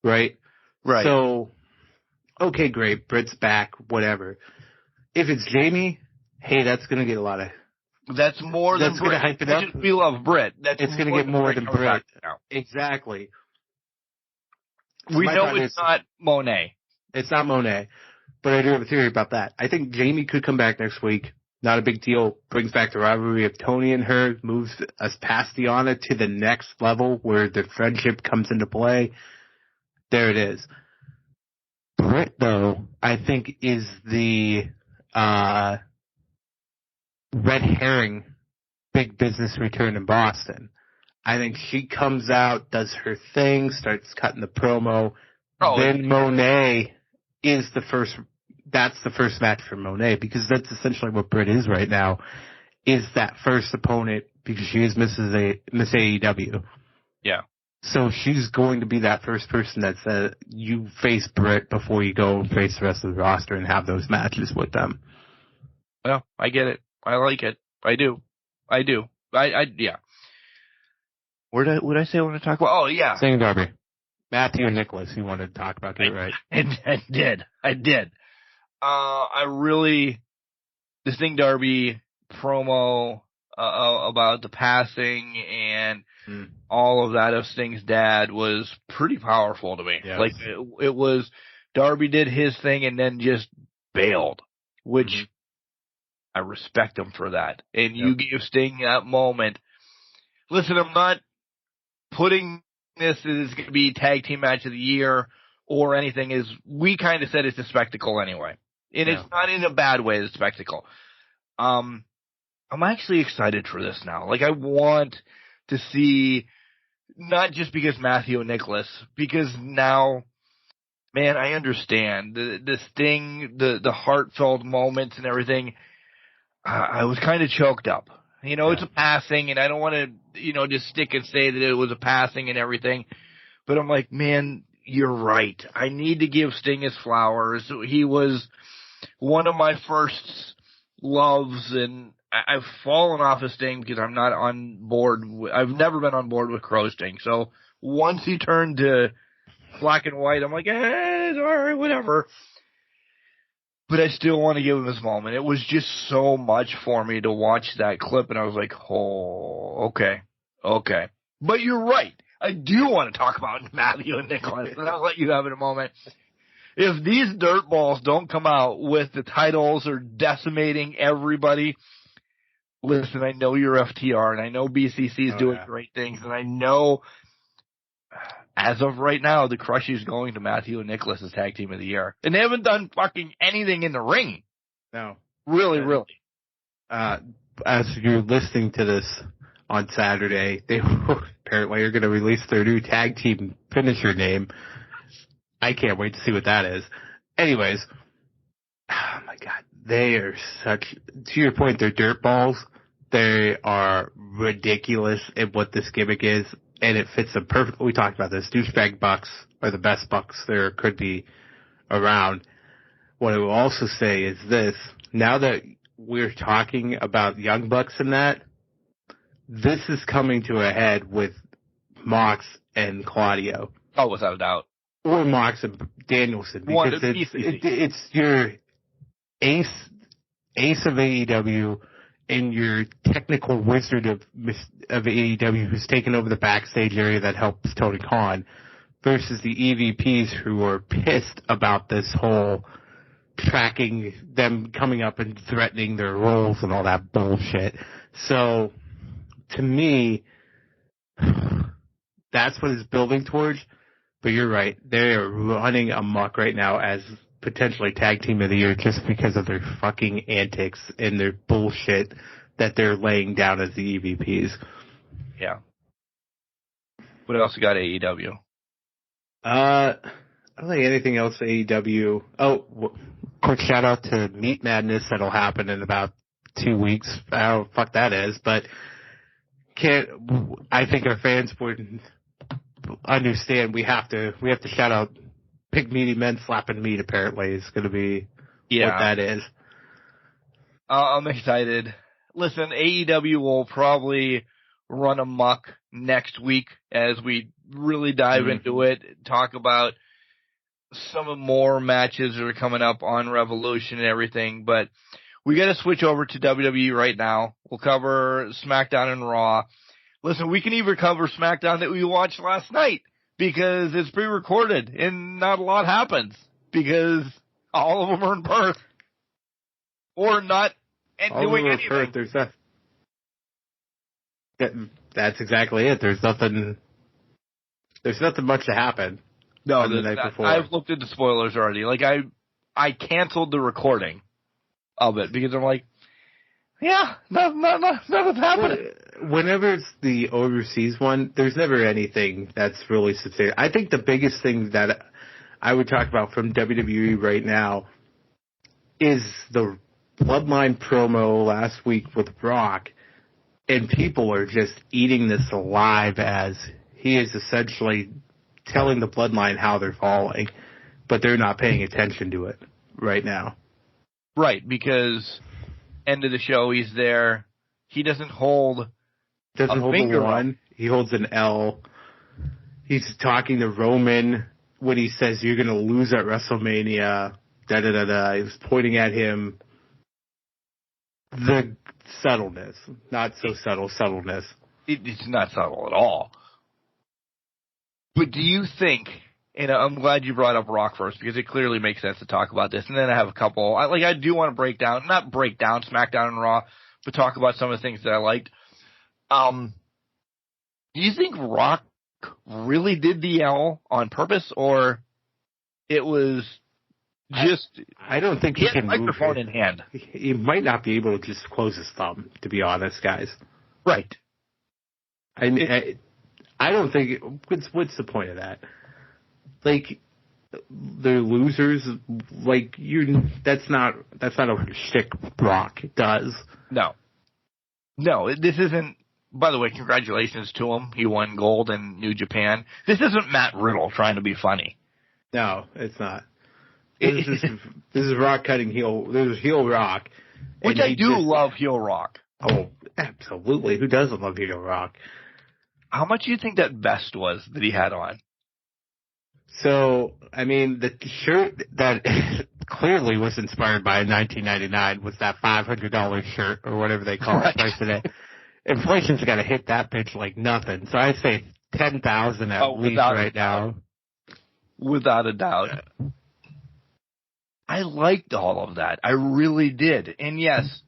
right? Right. So, okay, great. Britt's back, whatever. If it's Jamie, hey, that's going to get a lot of... That's more than Britt. Hype it up. We love Britt. It's going to get more than Britt. Exactly. We know it's not Monet. It's not Monet. But I do have a theory about that. I think Jamie could come back next week. Not a big deal. Brings back the rivalry of Tony and her. Moves us past Deonna to the next level where the friendship comes into play. There it is. Britt, though, I think is the red herring big business return in Boston. I think she comes out, does her thing, starts cutting the promo. Then Monet is the first. That's the first match for Monet, because that's essentially what Britt is right now, is that first opponent, because she is Miss AEW. Yeah. So she's going to be that first person that says you face Britt before you go and face the rest of the roster and have those matches with them. Well, I get it. I like it. I do. Yeah. What did I say I want to talk about? Oh, yeah. Sting and Darby. Matthew and Nicholas, you wanted to talk about that, right? I did. The Sting Darby promo about the passing and all of that of Sting's dad was pretty powerful to me. Yes. Like it was, Darby did his thing and then just bailed, which I respect him for that. And you gave Sting that moment. Listen, I'm not putting this as going to be tag team match of the year or anything. Is we kind of said it's a spectacle anyway. And it's not in a bad way, it's a spectacle. I'm actually excited for this now. Like, I want to see, not just because Matthew and Nicholas, because now, man, I understand the Sting, the heartfelt moments and everything. I was kind of choked up. You know, it's a passing, and I don't want to, you know, just stick and say that it was a passing and everything. But I'm like, man, you're right. I need to give Sting his flowers. He was one of my first loves, and I've fallen off of Sting because I'm not on board. I've never been on board with Crow Sting. So once he turned to black and white, I'm like, it's all right, whatever. But I still want to give him his moment. It was just so much for me to watch that clip, and I was like, oh, okay. But you're right. I do want to talk about Matthew and Nicholas, and I'll let you have it a moment. If these dirtballs don't come out with the titles or decimating everybody, listen, I know you're FTR, and I know BCC is doing great things, and I know, as of right now, the Crush is going to Matthew and Nicholas as Tag Team of the Year. And they haven't done fucking anything in the ring. No. Really. As you're listening to this on Saturday, they apparently are going to release their new tag team finisher name. I can't wait to see what that is. Anyways, oh my God, they are such, to your point, they're dirtballs. They are ridiculous at what this gimmick is, and it fits them perfectly. We talked about this. Douchebag Bucks are the best Bucks there could be around. What I will also say is this. Now that we're talking about Young Bucks and that, this is coming to a head with Mox and Claudio. Oh, without a doubt. Or Mox and Danielson. Because it's your ace of AEW and your technical wizard of AEW who's taken over the backstage area that helps Tony Khan versus the EVPs who are pissed about this whole tracking them coming up and threatening their roles and all that bullshit. So, to me, that's what it's building towards. But you're right. They are running amok right now as potentially tag team of the year just because of their fucking antics and their bullshit that they're laying down as the EVPs. Yeah. What else you got AEW? I don't think anything else AEW. Oh, quick shout out to Meat Madness that'll happen in about 2 weeks. I don't know what the fuck that is, but I think our fans would understand we have to shout out Big Meaty Men Slapping Meat apparently is going to be what that is. I'm excited. Listen, AEW will probably run amok next week as we really dive into it, talk about some more matches that are coming up on Revolution and everything, but we got to switch over to WWE right now. We'll cover SmackDown and Raw. Listen, we can even cover SmackDown that we watched last night because it's pre-recorded and not a lot happens because all of them are in Perth or not and doing anything. Perth, that's exactly it. There's nothing much to happen. No, the night before. I've looked at the spoilers already. Like I canceled the recording of it because I'm like, nothing's happening. Whenever it's the overseas one, there's never anything that's really substantial. I think the biggest thing that I would talk about from WWE right now is the Bloodline promo last week with Brock, and people are just eating this alive as he is essentially telling the Bloodline how they're falling, but they're not paying attention to it right now. Right, because end of the show, he's there. He doesn't hold a finger the one. He holds an L. He's talking to Roman when he says you're going to lose at WrestleMania. Da-da-da-da. He was pointing at him. The subtleness. Not so subtle subtleness. It's not subtle at all. But do you think And I'm glad you brought up Rock first because it clearly makes sense to talk about this. And then I have a couple. I do want to not break down SmackDown and Raw, but talk about some of the things that I liked. Do you think Rock really did the L on purpose, or it was just? I don't think he can microphone in hand. He might not be able to just close his thumb, to be honest, guys. Right. I don't think. What's the point of that? Like, they're losers. Like, that's not a shtick Rock does. No, this isn't. By the way, congratulations to him. He won gold in New Japan. This isn't Matt Riddle trying to be funny. No, it's not. This is Rock cutting heel. This is heel Rock. Which I do love heel Rock. Oh, absolutely. Who doesn't love heel Rock? How much do you think that vest was that he had on? So, I mean, the shirt that clearly was inspired by 1999 was that $500 shirt or whatever they call it today. Inflation's got to hit that pitch like nothing. So I say 10,000 at least right now. Without a doubt. I liked all of that. I really did. And yes,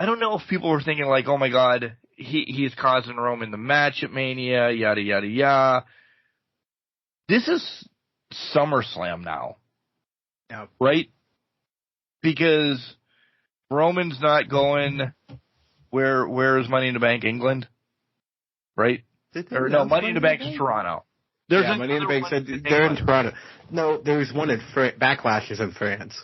I don't know if people were thinking like, oh my God, he's causing Roman the match at Mania, yada, yada, yada. This is SummerSlam now. Yeah. Right? Because Roman's not going... Where is Money in the Bank? England? Right? Or no, Money in the Bank is Toronto. There's Money in the Bank said they're in Toronto. No, there's one in Backlash is in France.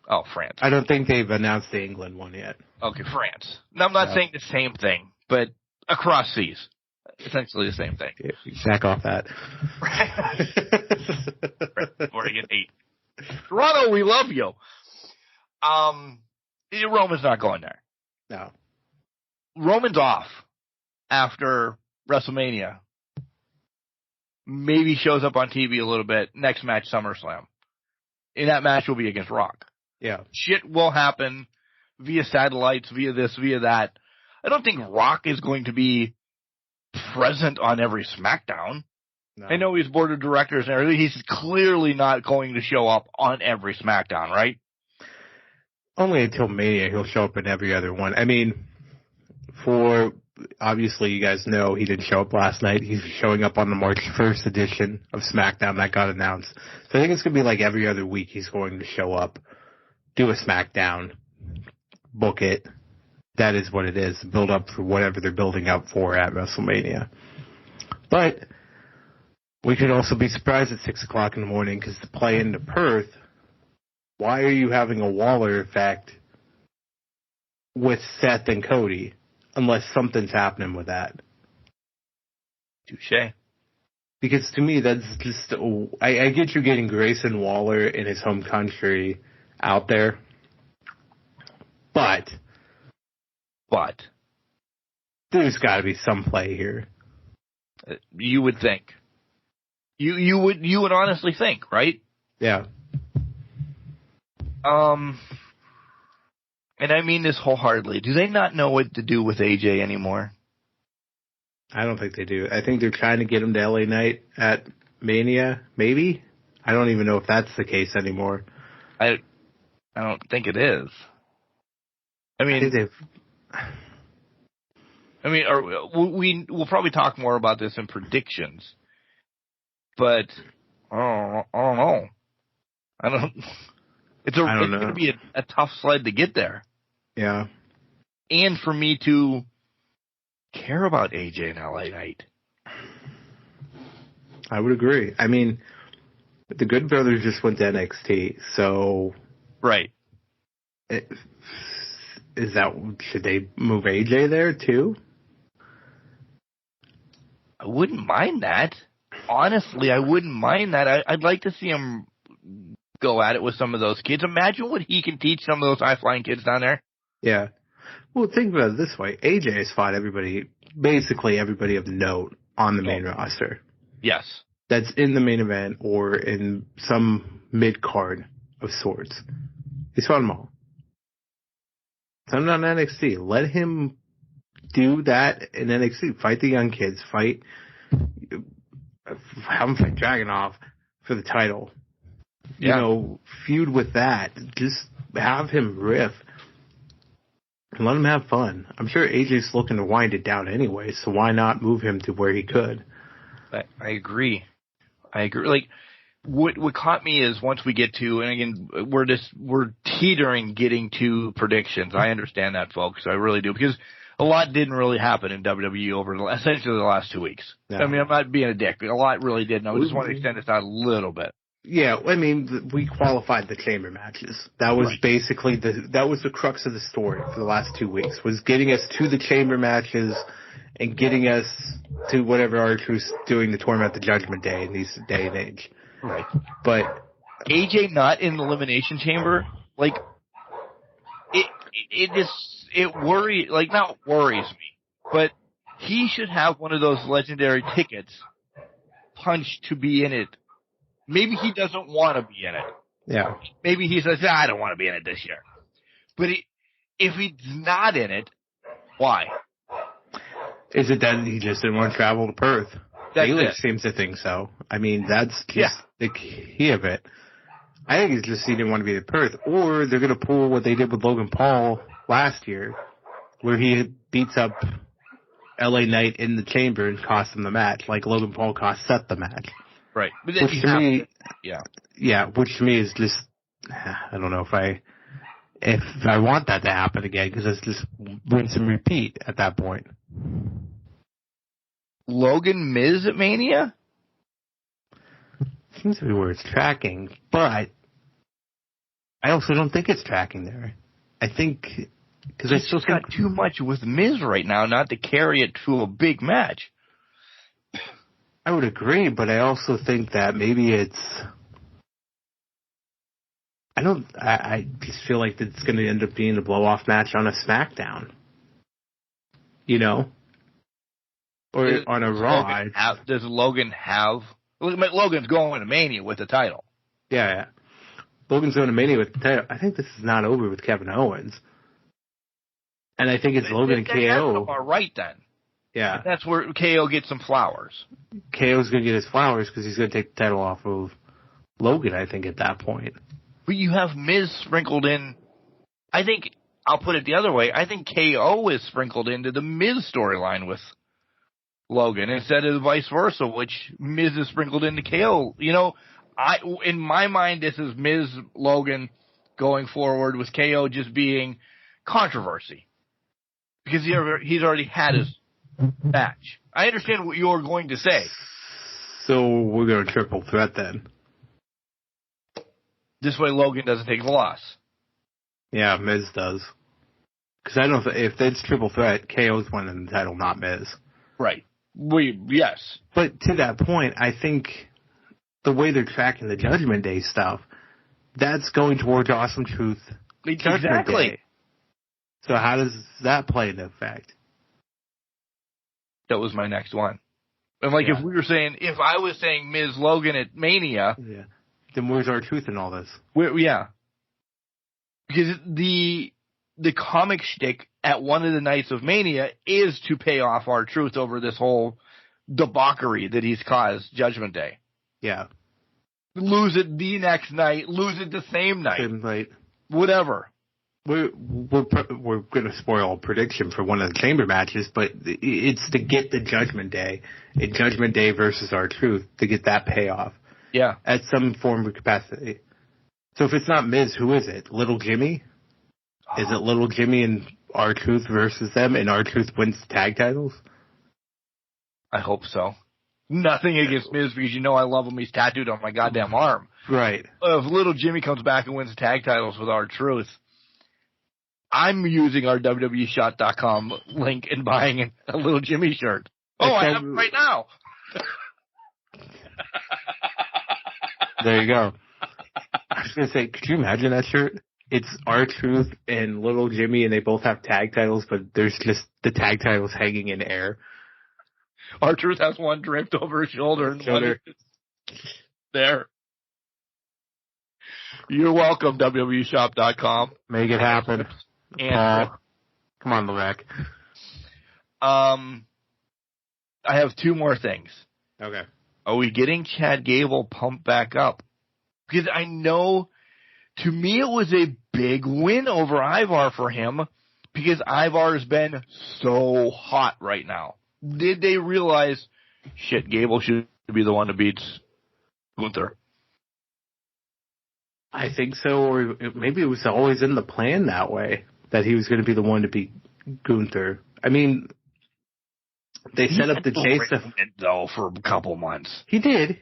Oh, France. I don't think they've announced the England one yet. Okay, France. Now, I'm not saying the same thing, but across seas. Essentially the same thing. Yeah, back off that. Right, before I get 8. Toronto, we love you. Roman's not going there. No. Roman's off after WrestleMania. Maybe shows up on TV a little bit. Next match, SummerSlam. And that match will be against Rock. Yeah. Shit will happen via satellites, via this, via that. I don't think Rock is going to be present on every SmackDown. No. I know he's board of directors and everything. He's clearly not going to show up on every SmackDown, right? Only until Mania he'll show up in every other one. I mean, obviously you guys know he didn't show up last night. He's showing up on the March 1st edition of SmackDown that got announced. So I think it's going to be like every other week he's going to show up, do a SmackDown, book it. That is what it is. Build up for whatever they're building up for at WrestleMania. But we could also be surprised at 6 o'clock in the morning because to play into Perth, why are you having a Waller effect with Seth and Cody? Unless something's happening with that. Touché. Because to me, that's just... I get you getting Grayson Waller in his home country out there. But there's got to be some play here. You would think. You would honestly think, right? Yeah. And I mean this wholeheartedly. Do they not know what to do with AJ anymore? I don't think they do. I think they're trying to get him to LA Knight at Mania, maybe? I don't even know if that's the case anymore. I don't think it is. We'll probably talk more about this in predictions. But I don't know. It's going to be a tough sled to get there. Yeah. And for me to care about AJ in LA Knight. I would agree. I mean, the Good Brothers just went to NXT, so... Right. Should they move AJ there, too? I wouldn't mind that. Honestly, I wouldn't mind that. I'd like to see him go at it with some of those kids. Imagine what he can teach some of those high-flying kids down there. Yeah. Well, think about it this way. AJ has fought basically everybody of note on the main roster. Yes. That's in the main event or in some mid-card of sorts. He's fought them all. Send him on NXT. Let him do that in NXT. Fight the young kids. Have him fight Dragunov. for the title. Yeah. You know, feud with that. Just have him riff and let him have fun. I'm sure AJ's looking to wind it down anyway, so why not move him to where he could? I agree. Like, what caught me is once we get to, and again, we're teetering getting to predictions. I understand that, folks. I really do, because a lot didn't really happen in WWE over essentially the last 2 weeks. No. I mean, I'm not being a dick, but a lot really didn't. I just want to extend this out a little bit. Yeah, I mean, we qualified the chamber matches. That was basically that was the crux of the story for the last 2 weeks, was getting us to the chamber matches and getting us to whatever R-Truth's doing to torment the Judgment Day in these day and age. Right. But AJ not in the Elimination Chamber, like, it worries me, but he should have one of those legendary tickets punched to be in it. Maybe he doesn't want to be in it. yeah, Maybe he says, I don't want to be in it this year. But if he's not in it, why? is it that he just didn't want to travel to Perth? Bayley seems to think so. I mean, that's just the key of it. I think it's just he didn't want to be at Perth, or they're going to pull what they did with Logan Paul last year, where he beats up LA Knight in the chamber and costs him the match, like Logan Paul cost Seth the match. Right. But Which to me, yeah, which to me is just, I don't know if I want that to happen again, because it's just rinse and repeat at that point. Logan Miz at Mania? Seems to be where it's tracking, but I also don't think it's tracking there. I think, because I still got too much with Miz right now not to carry it to a big match. I would agree, but I also think that maybe it's, I just feel like it's going to end up being a blow-off match on a SmackDown. You know? Or on a Raw. Does Logan have... Logan's going to Mania with the title. Yeah. Logan's going to Mania with the title. I think this is not over with Kevin Owens. And I think it's Logan and KO. All right, then. Yeah. That's where KO gets some flowers. KO's going to get his flowers because he's going to take the title off of Logan, I think, at that point. But you have Miz sprinkled in. I think, I'll put it the other way, I think KO is sprinkled into the Miz storyline with Logan instead of vice versa, which Miz is sprinkled into KO. You know, in my mind, this is Miz Logan going forward with KO just being controversy. Because he's already had his match. I understand what you're going to say. So we're going to triple threat then. This way Logan doesn't take the loss. Yeah, Miz does. Because I don't know if it's triple threat, KO's winning the title, not Miz. Right. Yes. But to that point, I think the way they're tracking the Judgment Day stuff, that's going towards Awesome Truth. Exactly. Day. So how does that play into effect? That was my next one. And if we were saying, if I was saying Miz Logan at Mania. Yeah. Then where's our truth in all this? Yeah. Because the comic shtick at one of the nights of Mania is to pay off our truth over this whole debauchery that he's caused Judgment Day. Yeah. Lose it the next night, lose it the same night. Same night. Whatever. We're going to spoil a prediction for one of the chamber matches, but it's to get the Judgment Day, in Judgment Day versus our truth, to get that payoff. Yeah. At some form of capacity. So if it's not Miz, who is it? Little Jimmy? Is it Little Jimmy and R-Truth versus them, and R-Truth wins the tag titles? I hope so. Nothing against Miz, because you know I love him. He's tattooed on my goddamn arm. Right. If Little Jimmy comes back and wins the tag titles with R-Truth, I'm using our WWEshop.com link and buying a Little Jimmy shirt. Oh, I have it right now. There you go. I was going to say, could you imagine that shirt? It's R-Truth and Little Jimmy, and they both have tag titles, but there's just the tag titles hanging in air. R-Truth has one draped over his shoulder and one is there. You're welcome, WWEshop.com. Make it happen. And come on, Levesque. I have two more things. Okay. Are we getting Chad Gable pumped back up? Because I know, to me, it was a big win over Ivar for him because Ivar's been so hot right now. Did they realize, shit, Gable should be the one to beat Gunther? I think so, or maybe it was always in the plan that way, that he was going to be the one to beat Gunther. I mean, they set up the chase though for a couple months. He did.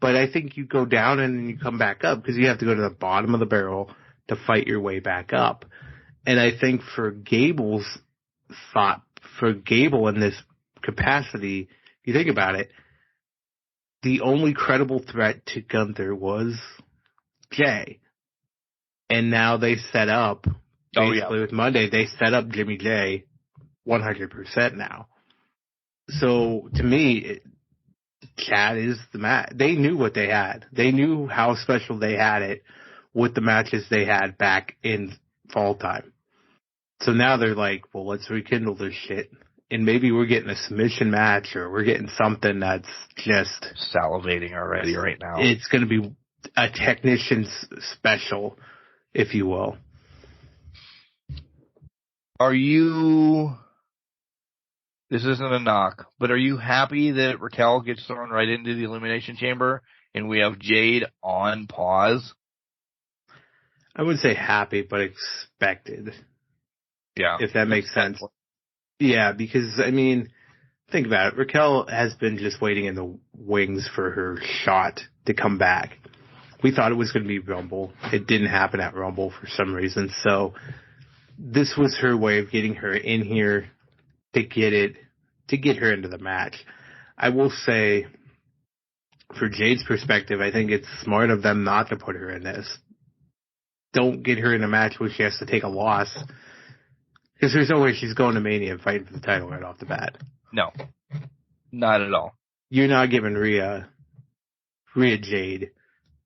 But I think you go down and then you come back up because you have to go to the bottom of the barrel to fight your way back up. And I think for Gable in this capacity, you think about it, the only credible threat to Gunther was Jay. And now they set up, basically with Monday, they set up Jimmy J 100% now. So to me, Chad is the match. They knew what they had. They knew how special they had it with the matches they had back in fall time. So now they're like, well, let's rekindle this shit. And maybe we're getting a submission match or we're getting something that's just salivating already right now. It's going to be a technician's special, if you will. This isn't a knock, but are you happy that Raquel gets thrown right into the Elimination Chamber and we have Jade on pause? I wouldn't say happy, but expected. Yeah. If that makes sense. Yeah, because, I mean, think about it. Raquel has been just waiting in the wings for her shot to come back. We thought it was going to be Rumble. It didn't happen at Rumble for some reason. So this was her way of getting her in here to get her into the match. I will say, for Jade's perspective, I think it's smart of them not to put her in this. Don't get her in a match where she has to take a loss. Because there's no way she's going to Mania and fighting for the title right off the bat. No. Not at all. You're not giving Rhea Jade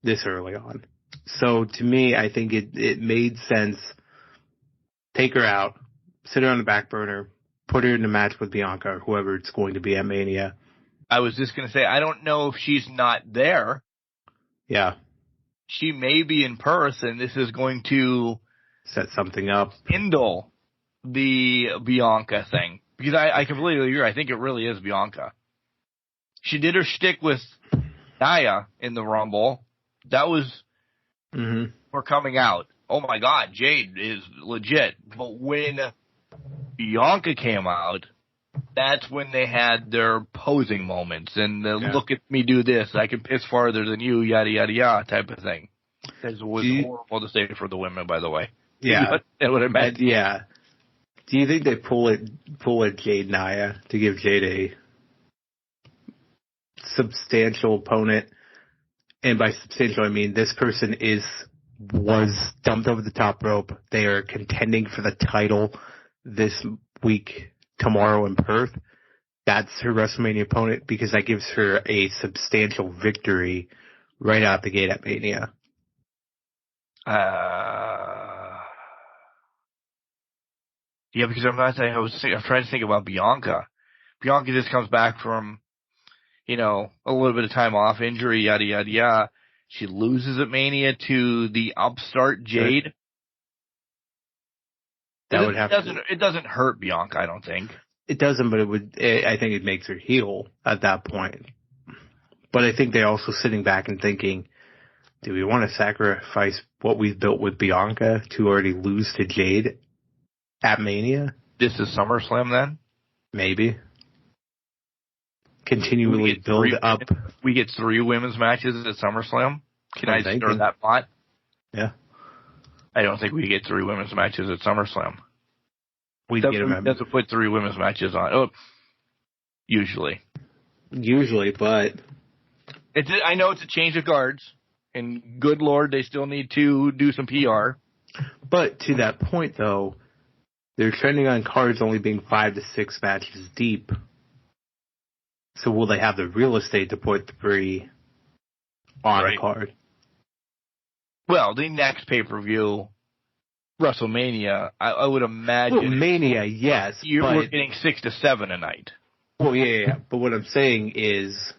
this early on. So to me, I think it made sense. Take her out, sit her on the back burner, put her in a match with Bianca or whoever it's going to be at Mania. I was just going to say, I don't know if she's not there. Yeah. She may be in person. This is going to set something up. Kindle the Bianca thing. Because I completely agree. I think it really is Bianca. She did her shtick with Nia in the Rumble. That was for coming out. Oh my God, Jade is legit. But when Bianca came out, that's when they had their posing moments and the look at me do this, I can piss farther than you, yada, yada, yada type of thing. It was horrible to say for the women, by the way. Yeah. That's what it meant. Yeah. Do you think they pull it Jade Nia to give Jade a substantial opponent? And by substantial, I mean this person was dumped over the top rope. They are contending for the title this week, tomorrow in Perth. That's her WrestleMania opponent because that gives her a substantial victory right out the gate at Mania. Yeah, because I'm trying to think about Bianca. Bianca just comes back from, a little bit of time off, injury, yada, yada, yada. She loses at Mania to the upstart Jade. It doesn't hurt Bianca, I don't think. It doesn't, but I think it makes her heel at that point. But I think they're also sitting back and thinking, do we want to sacrifice what we've built with Bianca to already lose to Jade at Mania? This is SummerSlam then? Maybe. Continually build up. We get 3 women's matches at SummerSlam? Can I stir that pot? Yeah. I don't think we get 3 women's matches at SummerSlam. We get them. That's what put 3 women's matches on. Oh, usually, but I know it's a change of guards, and good Lord, they still need to do some PR. But to that point, though, they're trending on cards only being 5 to 6 matches deep. So will they have the real estate to put 3 on a card? Well, the next pay-per-view, WrestleMania, I would imagine. Well, Mania, yes. We're getting 6 to 7 a night. Well, yeah. But what I'm saying is,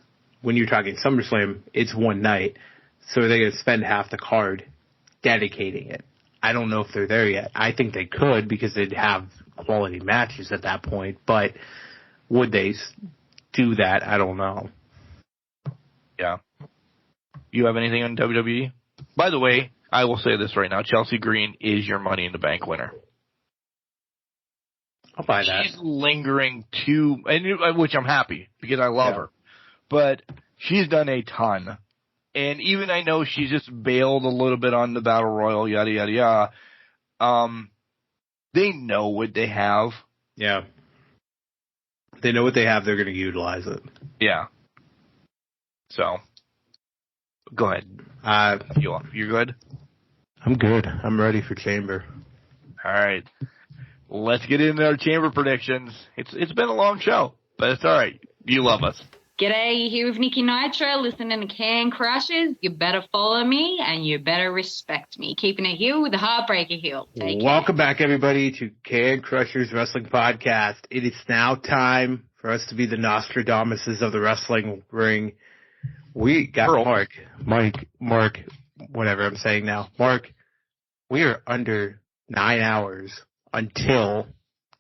when you're talking SummerSlam, it's one night. So are they going to spend half the card dedicating it? I don't know if they're there yet. I think they could because they'd have quality matches at that point. But would they do that? I don't know. Yeah. You have anything on WWE? By the way, I will say this right now. Chelsea Green is your Money in the Bank winner. I'll buy that. She's lingering too, which I'm happy because I love her. But she's done a ton. And even I know she's just bailed a little bit on the Battle Royal, yada, yada, yada. They know what they have. Yeah. They know what they have. They're going to utilize it. Yeah. So, go ahead. You're good? I'm good. I'm ready for Chamber. All right. Let's get into our Chamber predictions. It's been a long show, but it's all right. You love us. G'day, you here with Nikki Nitro, listening to Can Crushers. You better follow me and you better respect me. Keeping it heel with the Heartbreaker heel. Welcome back, everybody, to Can Crushers Wrestling Podcast. It is now time for us to be the Nostradamuses of the wrestling ring. We got Mark, whatever I'm saying now. Mark, we are under 9 hours until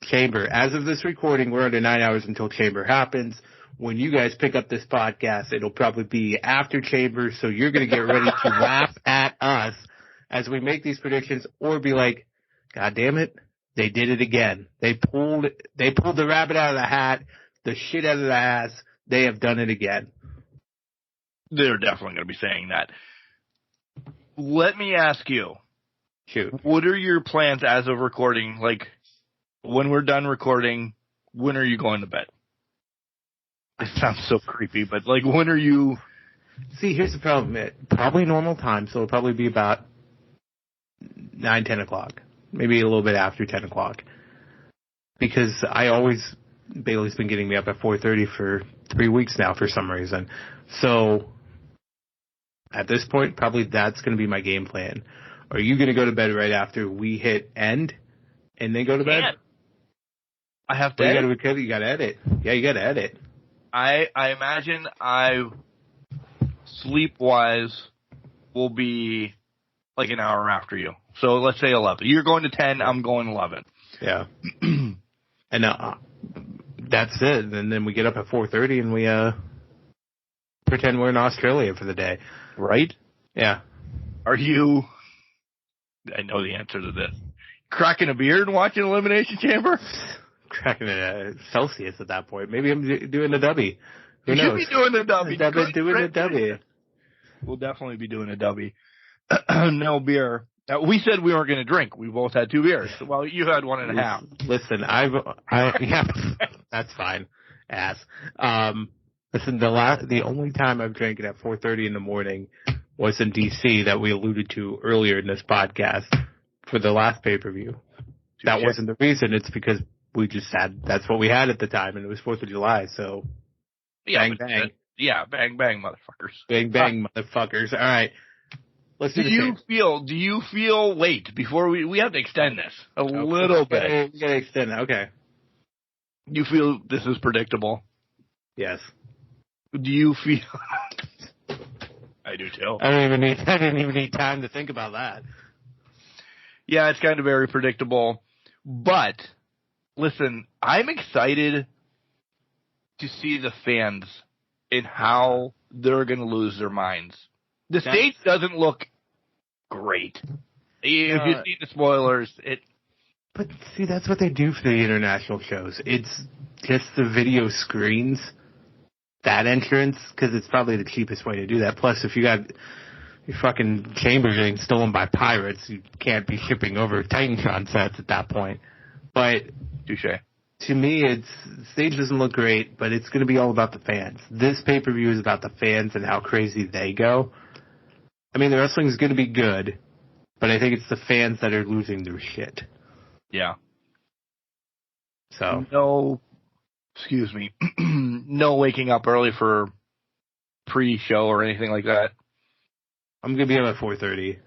Chamber. As of this recording, we're under 9 hours until Chamber happens. When you guys pick up this podcast, it'll probably be after Chamber, so you're going to get ready to laugh at us as we make these predictions, or be like, God damn it, they did it again. They pulled the rabbit out of the hat, the shit out of the ass. They have done it again. They're definitely going to be saying that. Let me ask you. Shoot. What are your plans as of recording? Like, when we're done recording, when are you going to bed? It sounds so creepy, but like, when are you? See, here's the problem. Probably normal time, so it'll probably be about 9, 10 o'clock. Maybe a little bit after 10 o'clock. Because Bailey's been getting me up at 4:30 for 3 weeks now for some reason. So, at this point, probably that's going to be my game plan. Are you going to go to bed right after we hit end and then go to bed? I have to edit. You got to edit. Yeah, you got to edit. I imagine sleep-wise will be like an hour after you. So let's say 11. You're going to 10, I'm going 11. Yeah. And that's it. And then we get up at 4:30 and we pretend we're in Australia for the day. Right? Yeah. Are you... I know the answer to this. Cracking a beer and watching Elimination Chamber? Cracking a Celsius at that point. Maybe I'm doing a dubby. Who knows? You should be doing a dubby. Doing a dubby. We'll definitely be doing a dubby. No beer. We said we weren't going to drink. We both had 2 beers. Well, you had 1.5. Listen, yeah, that's fine. Ass. Listen, the only time I've drank it at 4:30 in the morning was in DC that we alluded to earlier in this podcast for the last pay-per-view. That wasn't the reason. It's because we just that's what we had at the time, and it was 4th of July, so bang, bang. Yeah, bang, bang, motherfuckers. Bang, bang, motherfuckers. All right. Let's do Do you feel, wait, before we have to extend this a little bit. We gotta extend it, okay. You feel this is predictable? Yes. Do you feel... I do too. I didn't even need time to think about that. Yeah, it's kind of very predictable. But, listen, I'm excited to see the fans and how they're going to lose their minds. The stage doesn't look great. If you see the spoilers, But see, that's what they do for the international shows. It's just the video screens, that entrance, because it's probably the cheapest way to do that. Plus, if you got your fucking chamber getting stolen by pirates, you can't be shipping over Titantron sets at that point. But touche. To me, the stage doesn't look great, but it's going to be all about the fans. This pay-per-view is about the fans and how crazy they go. I mean, the wrestling is going to be good, but I think it's the fans that are losing their shit. Yeah. So. No waking up early for pre-show or anything like that. I'm going to be up at 4:30.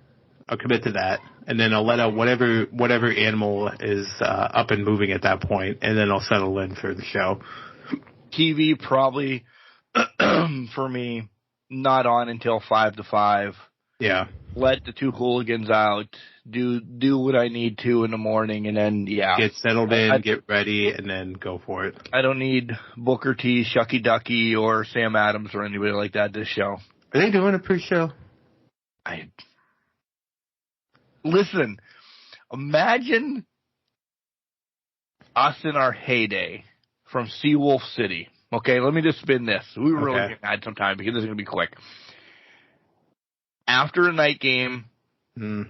I'll commit to that. And then I'll let out whatever animal is up and moving at that point, and then I'll settle in for the show. TV probably for me. Not on until 5 to 5. Yeah. Let the two hooligans out. Do what I need to in the morning, and then get settled in, get ready, and then go for it. I don't need Booker T, Shucky Ducky, or Sam Adams or anybody like that this show. Are they doing a pre-show? Listen. Imagine us in our heyday from Seawolf City. Okay, let me just spin this. We were really going to add some time because this is going to be quick. After a night game on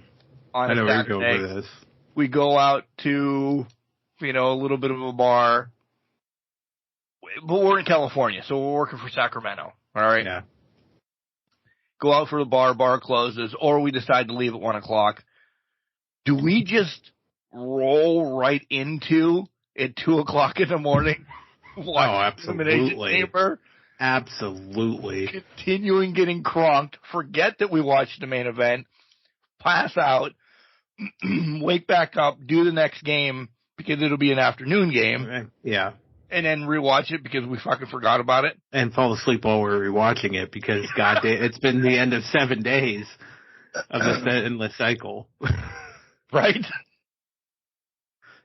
a Saturday, we go out to, a little bit of a bar. But we're in California, so we're working for Sacramento. All right? Yeah. Go out for the bar closes, or we decide to leave at 1 o'clock. Do we just roll right into at 2 o'clock in the morning? Absolutely. Absolutely. Continuing getting cronked, forget that we watched the main event, pass out, wake back up, do the next game because it'll be an afternoon game. Yeah. And then rewatch it because we fucking forgot about it. And fall asleep while we're rewatching it because, goddamn, it's been the end of 7 days of this endless cycle. Right?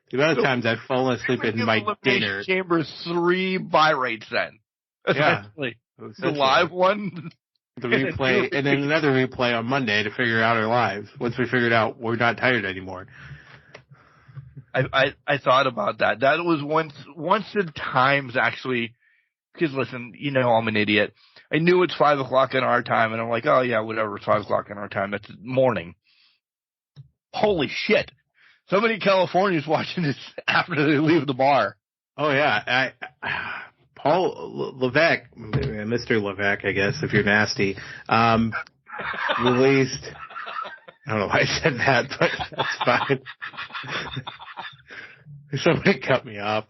The amount of times I've fallen asleep in my dinner. Chamber's 3 buy rates then. Essentially. Yeah. The live one. The replay, and then another replay on Monday to figure out our lives. Once we figured out we're not tired anymore. I thought about that. That was once the times actually, because listen, I'm an idiot. I knew it's 5 o'clock in our time, and I'm like, oh yeah, whatever, it's 5 o'clock in our time. That's morning. Holy shit. Somebody in California is watching this after they leave the bar. Oh, yeah. Paul Levesque, Mr. Levesque, I guess, if you're nasty, released. I don't know why I said that, but that's fine. Somebody cut me off.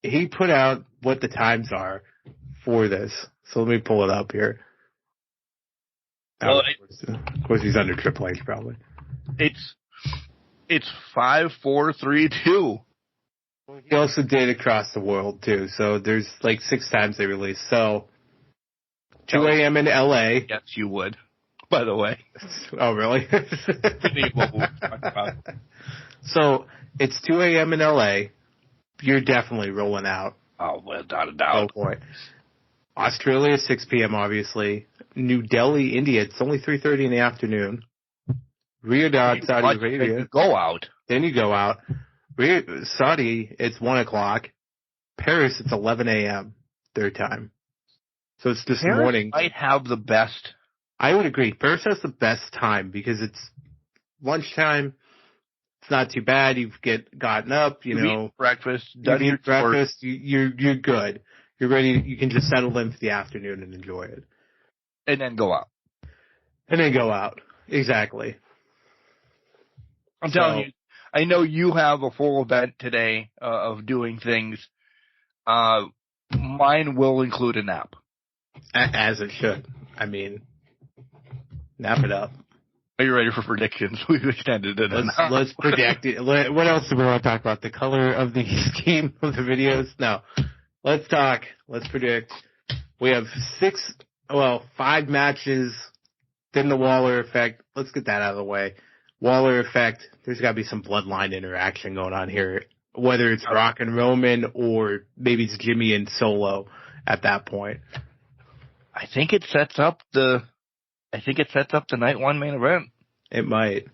He put out what the times are for this. So let me pull it up here. Well, of course, he's under Triple H, probably. It's 5, 4, 3, 2. He also did across the world too. So there's like 6 times they released. So 2 a.m. in LA. Yes, you would. By the way. Oh, really? So it's 2 a.m. in LA. You're definitely rolling out. Oh, without a doubt. Oh boy. Australia 6 p.m. obviously. New Delhi, India. It's only 3:30 in the afternoon. Riyadh, Saudi Arabia. Then you go out. Saudi, it's 1 o'clock. Paris, it's 11 a.m. their time. So it's this morning. Might have the best. I would agree. Paris has the best time because it's lunchtime. It's not too bad. You've gotten up, you know. Eat breakfast. You eat breakfast. You're good. You're ready. You can just settle in for the afternoon and enjoy it. And then go out. Exactly. I'm telling you, I know you have a full event today of doing things. Mine will include a nap. As it should. I mean, nap it up. Are you ready for predictions? We've extended it. Let's predict it. What else do we want to talk about? The color of the scheme of the videos? No. Let's predict. We have 5 matches. Then the Waller effect. Let's get that out of the way. Waller effect. There's got to be some bloodline interaction going on here. Whether it's Rock and Roman or maybe it's Jimmy and Solo at that point. I think it sets up the night one main event. It might.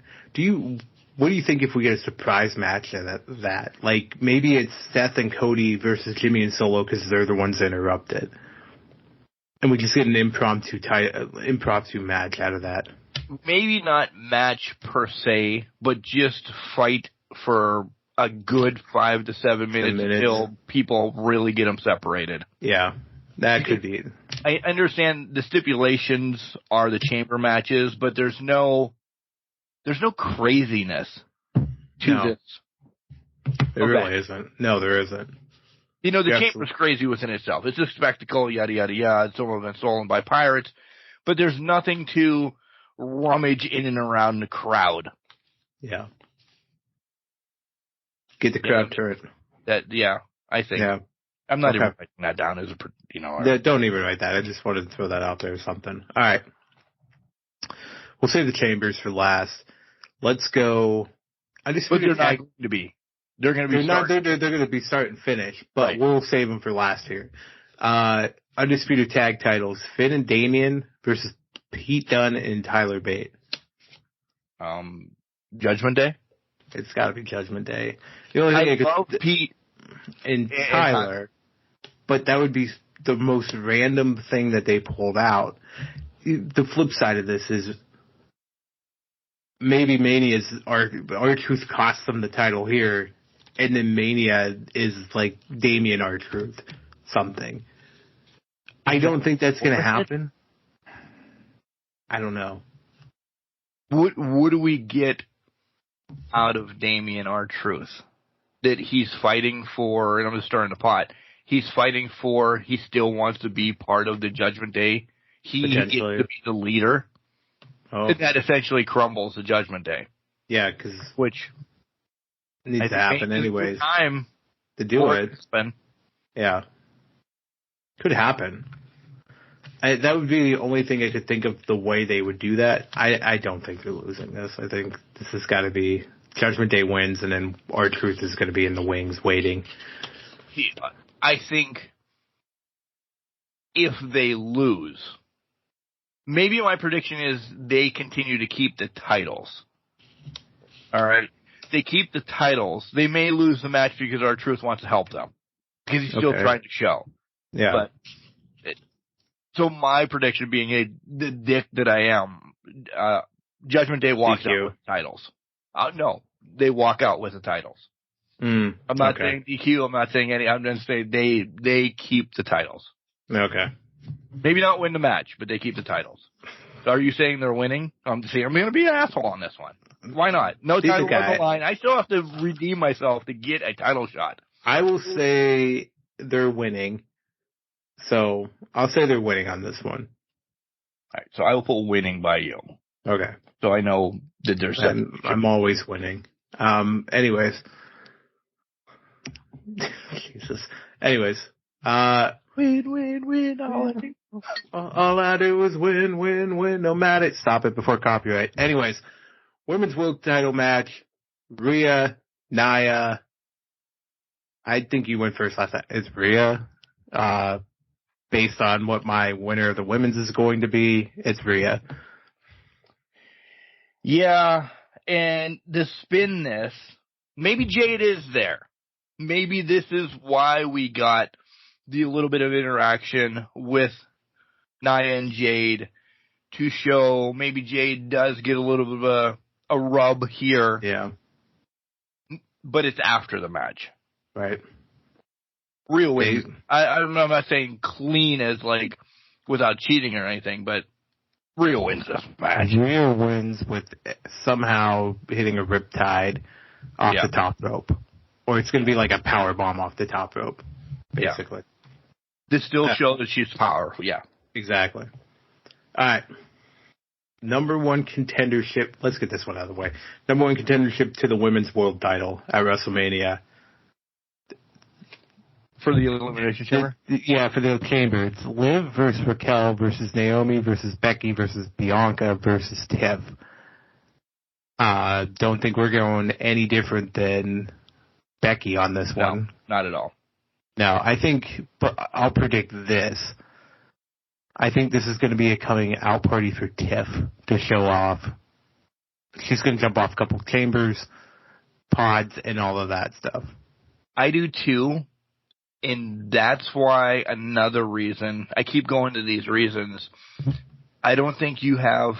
What do you think if we get a surprise match in that? Like maybe it's Seth and Cody versus Jimmy and Solo because they're the ones that interrupted. And we just get an impromptu match out of that. Maybe not match per se, but just fight for a good 5 to 7 minutes until people really get them separated. Yeah, that could be. I understand the stipulations are the chamber matches, but there's no craziness to this. There really isn't. No, there isn't. You know, the chamber's crazy within itself. It's a spectacle, yada, yada, yada. Some of them stolen by pirates. But there's nothing to rummage in and around the crowd. Yeah. Get the crowd turned. I think. Yeah. I'm not even writing that down as Don't even write that. I just wanted to throw that out there or something. All right. We'll save the chambers for last. Let's go. But they're not going to be. They're going to be. They're going to be start and finish, but we'll save them for last here. Undisputed tag titles: Finn and Damian versus Pete Dunne and Tyler Bate. Judgment Day. It's got to be Judgment Day. The only thing I love Pete and Tyler, but that would be the most random thing that they pulled out. The flip side of this is maybe Mania's R-Truth cost them the title here, and then Mania is like Damian R-Truth something. I don't think that's going to happen. I don't know. What do we get out of Damian R-Truth? That he's fighting for, and I'm just starting the pot, he's fighting for, he still wants to be part of the Judgment Day. He gets to be the leader. Oh. And that essentially crumbles the Judgment Day. Yeah, because which needs to happen anyways. Time to do it. Yeah. Could happen. That would be the only thing I could think of the way they would do that. I don't think they're losing this. I think this has got to be Judgment Day wins, and then R-Truth is going to be in the wings waiting. I think if they lose, maybe my prediction is they continue to keep the titles. All right? They keep the titles. They may lose the match because R-Truth wants to help them. Because he's still trying to show. Yeah. But so my prediction being the dick that I am, Judgment Day walks out with the titles. No, they walk out with the titles. I'm not saying DQ. I'm not saying any. I'm just saying they keep the titles. Okay. Maybe not win the match, but they keep the titles. So are you saying they're winning? I'm going to be an asshole on this one. Why not? No title on the line. I still have to redeem myself to get a title shot. I will say they're winning. So I'll say they're winning on this one. All right. So I will put winning by you. Okay. So I know that there's I'm always winning. Anyways. Jesus. Anyways. Win. All I do is win. No matter. Stop it before copyright. Anyways. Women's World Title match. Rhea, Nia. I think you went first last time. It's Rhea. Based on what my winner of the women's is going to be, it's Rhea. Yeah, and to spin this, maybe Jade is there. Maybe this is why we got the little bit of interaction with Nia and Jade to show maybe Jade does get a little bit of a rub here. Yeah. But it's after the match. Right. Real wins. I'm not saying clean as like without cheating or anything, but Rhea wins this match. Rhea wins with somehow hitting a riptide off the top rope. Or it's going to be like a power bomb off the top rope, basically. This still shows that she's powerful. Yeah. Exactly. All right. Number one contendership. Let's get this one out of the way. Number one contendership to the women's world title at WrestleMania. For the Elimination Chamber? Yeah, for the Chamber. It's Liv versus Raquel versus Naomi versus Becky versus Bianca versus Tiff. Don't think we're going any different than Becky on this one. Not at all. No, I think, but I'll predict this. I think this is going to be a coming out party for Tiff to show off. She's going to jump off a couple chambers, pods, and all of that stuff. I do too. And that's why another reason, I keep going to these reasons, I don't think you have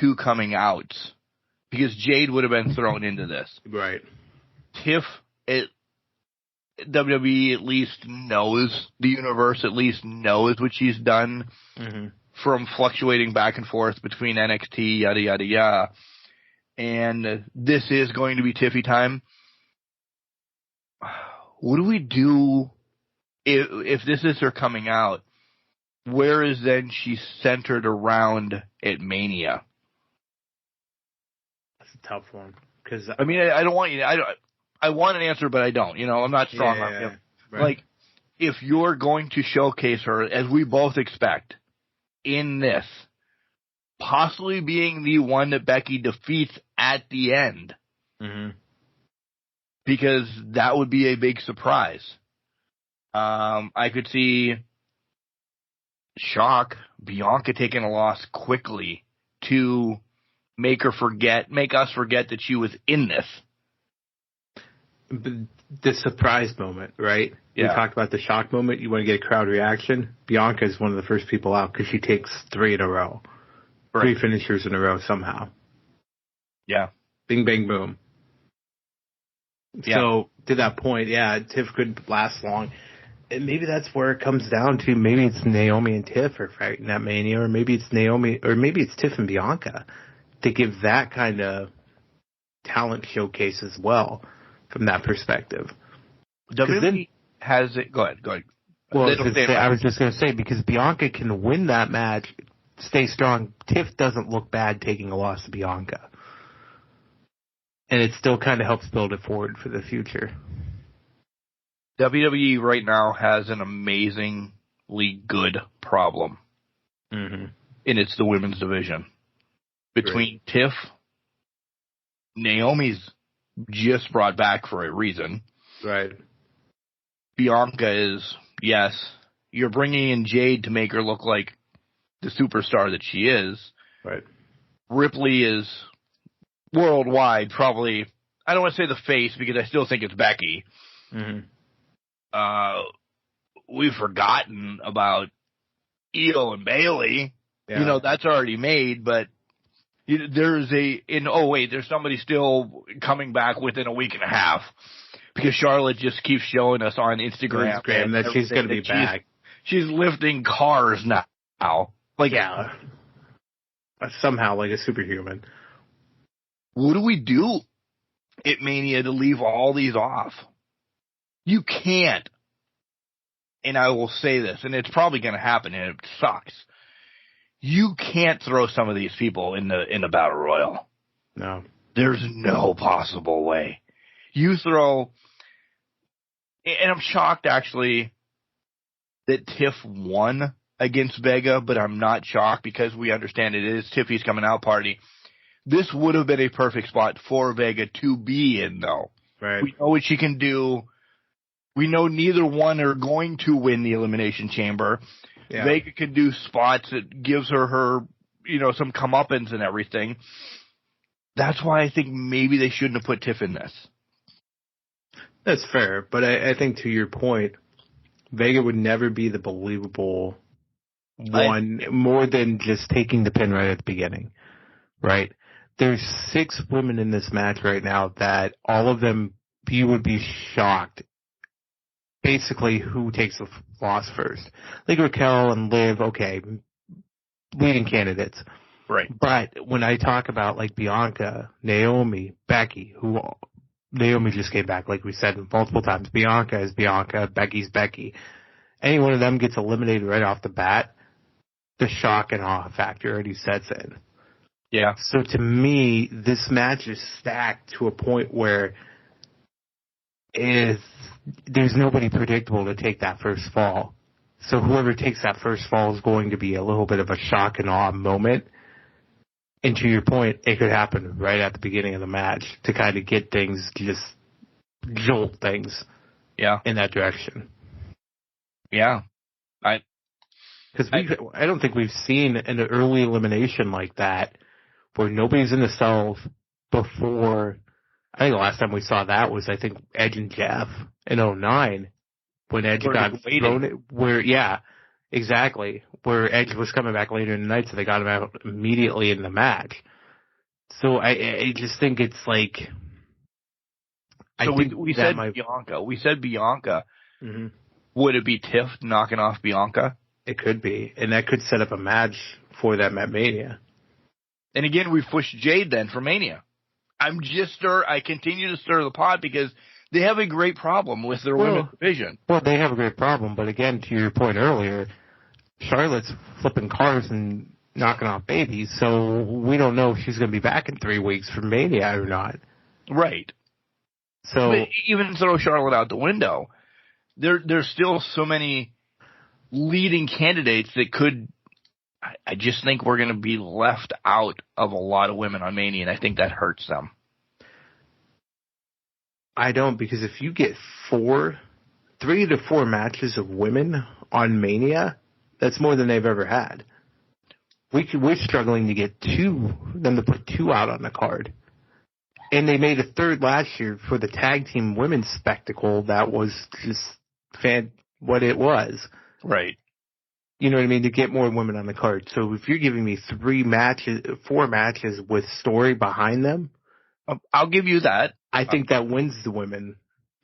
two coming outs. Because Jade would have been thrown into this. Right. Tiff, WWE at least knows, the universe at least knows what she's done from fluctuating back and forth between NXT, yada, yada, yada. And this is going to be Tiffy time. What do we do if this is her coming out? Where is then she centered around at Mania? That's a tough one. Cause I mean, I don't want you. I want an answer, but I don't. You know, I'm not strong on it. Right. Like, if you're going to showcase her, as we both expect, in this, possibly being the one that Becky defeats at the end, because that would be a big surprise. I could see Bianca taking a loss quickly to make us forget that she was in this. The surprise moment, right? Yeah. We talked about the shock moment. You want to get a crowd reaction. Bianca is one of the first people out because she takes 3 in a row. Right. 3 finishers in a row somehow. Yeah. Bing, bang, boom. Yeah. So, to that point, Tiff could last long. And maybe that's where it comes down to. Maybe it's Naomi and Tiff are fighting at Mania, or maybe it's Tiff and Bianca to give that kind of talent showcase as well from that perspective. WWE has it. Go ahead. Well, I was just going to say, because Bianca can win that match, stay strong. Tiff doesn't look bad taking a loss to Bianca. And it still kind of helps build it forward for the future. WWE right now has an amazingly good problem. And it's the women's division. Between Tiff, Naomi's just brought back for a reason. Right. Bianca is, yes, you're bringing in Jade to make her look like the superstar that she is. Right. Ripley is worldwide probably, I don't want to say the face because I still think it's Becky. We've forgotten about Io and Bayley. Yeah. That's already made, but there's somebody still coming back within a week and a half because Charlotte just keeps showing us on Instagram that she's going to be back. She's lifting cars now. Somehow like a superhuman. What do we do at Mania to leave all these off? You can't. And I will say this, and it's probably going to happen, and it sucks. You can't throw some of these people in the Battle Royal. No. There's no possible way. You throw, and I'm shocked actually that Tiff won against Vega, but I'm not shocked because we understand it is Tiffy's coming out party. This would have been a perfect spot for Vega to be in, though. Right. We know what she can do. We know neither one are going to win the Elimination Chamber. Yeah. Vega can do spots that gives her some comeuppance and everything. That's why I think maybe they shouldn't have put Tiff in this. That's fair, but I think to your point, Vega would never be the believable one more than just taking the pin right at the beginning, right? There's 6 women in this match right now that all of them, you would be shocked basically who takes the loss first. Like Raquel and Liv, okay, leading candidates. Right. But when I talk about like Bianca, Naomi, Becky, Naomi just came back, like we said multiple times. Bianca is Bianca, Becky's Becky. Any one of them gets eliminated right off the bat, the shock and awe factor already sets in. Yeah. So to me, this match is stacked to a point where there's nobody predictable to take that first fall. So whoever takes that first fall is going to be a little bit of a shock and awe moment. And to your point, it could happen right at the beginning of the match to kind of get things, just jolt things in that direction. Yeah. Because I don't think we've seen an early elimination like that where nobody's in the cells before. I think the last time we saw that was, I think, Edge and Jeff in 2009 when Edge got thrown. Exactly. Where Edge was coming back later in the night, so they got him out immediately in the match. So I just think it's like. We said Bianca. We said Bianca. Mm-hmm. Would it be Tiff knocking off Bianca? It could be, and that could set up a match for them at Mania. And again, we pushed Jade then for Mania. I continue to stir the pot because they have a great problem with their women's division. Well, they have a great problem, but again, to your point earlier, Charlotte's flipping cars and knocking off babies, so we don't know if she's going to be back in 3 weeks for Mania or not. Right. So but even throw Charlotte out the window. there's still so many leading candidates that could. I just think we're going to be left out of a lot of women on Mania, and I think that hurts them. I don't, because if you get 3 to 4 matches of women on Mania, that's more than they've ever had. We're struggling to get them to put 2 out on the card. And they made a 3rd last year for the tag team women's spectacle that was just what it was. Right. You know what I mean? To get more women on the card. So if you're giving me 4 matches with story behind them, I'll give you that. I think that wins the women.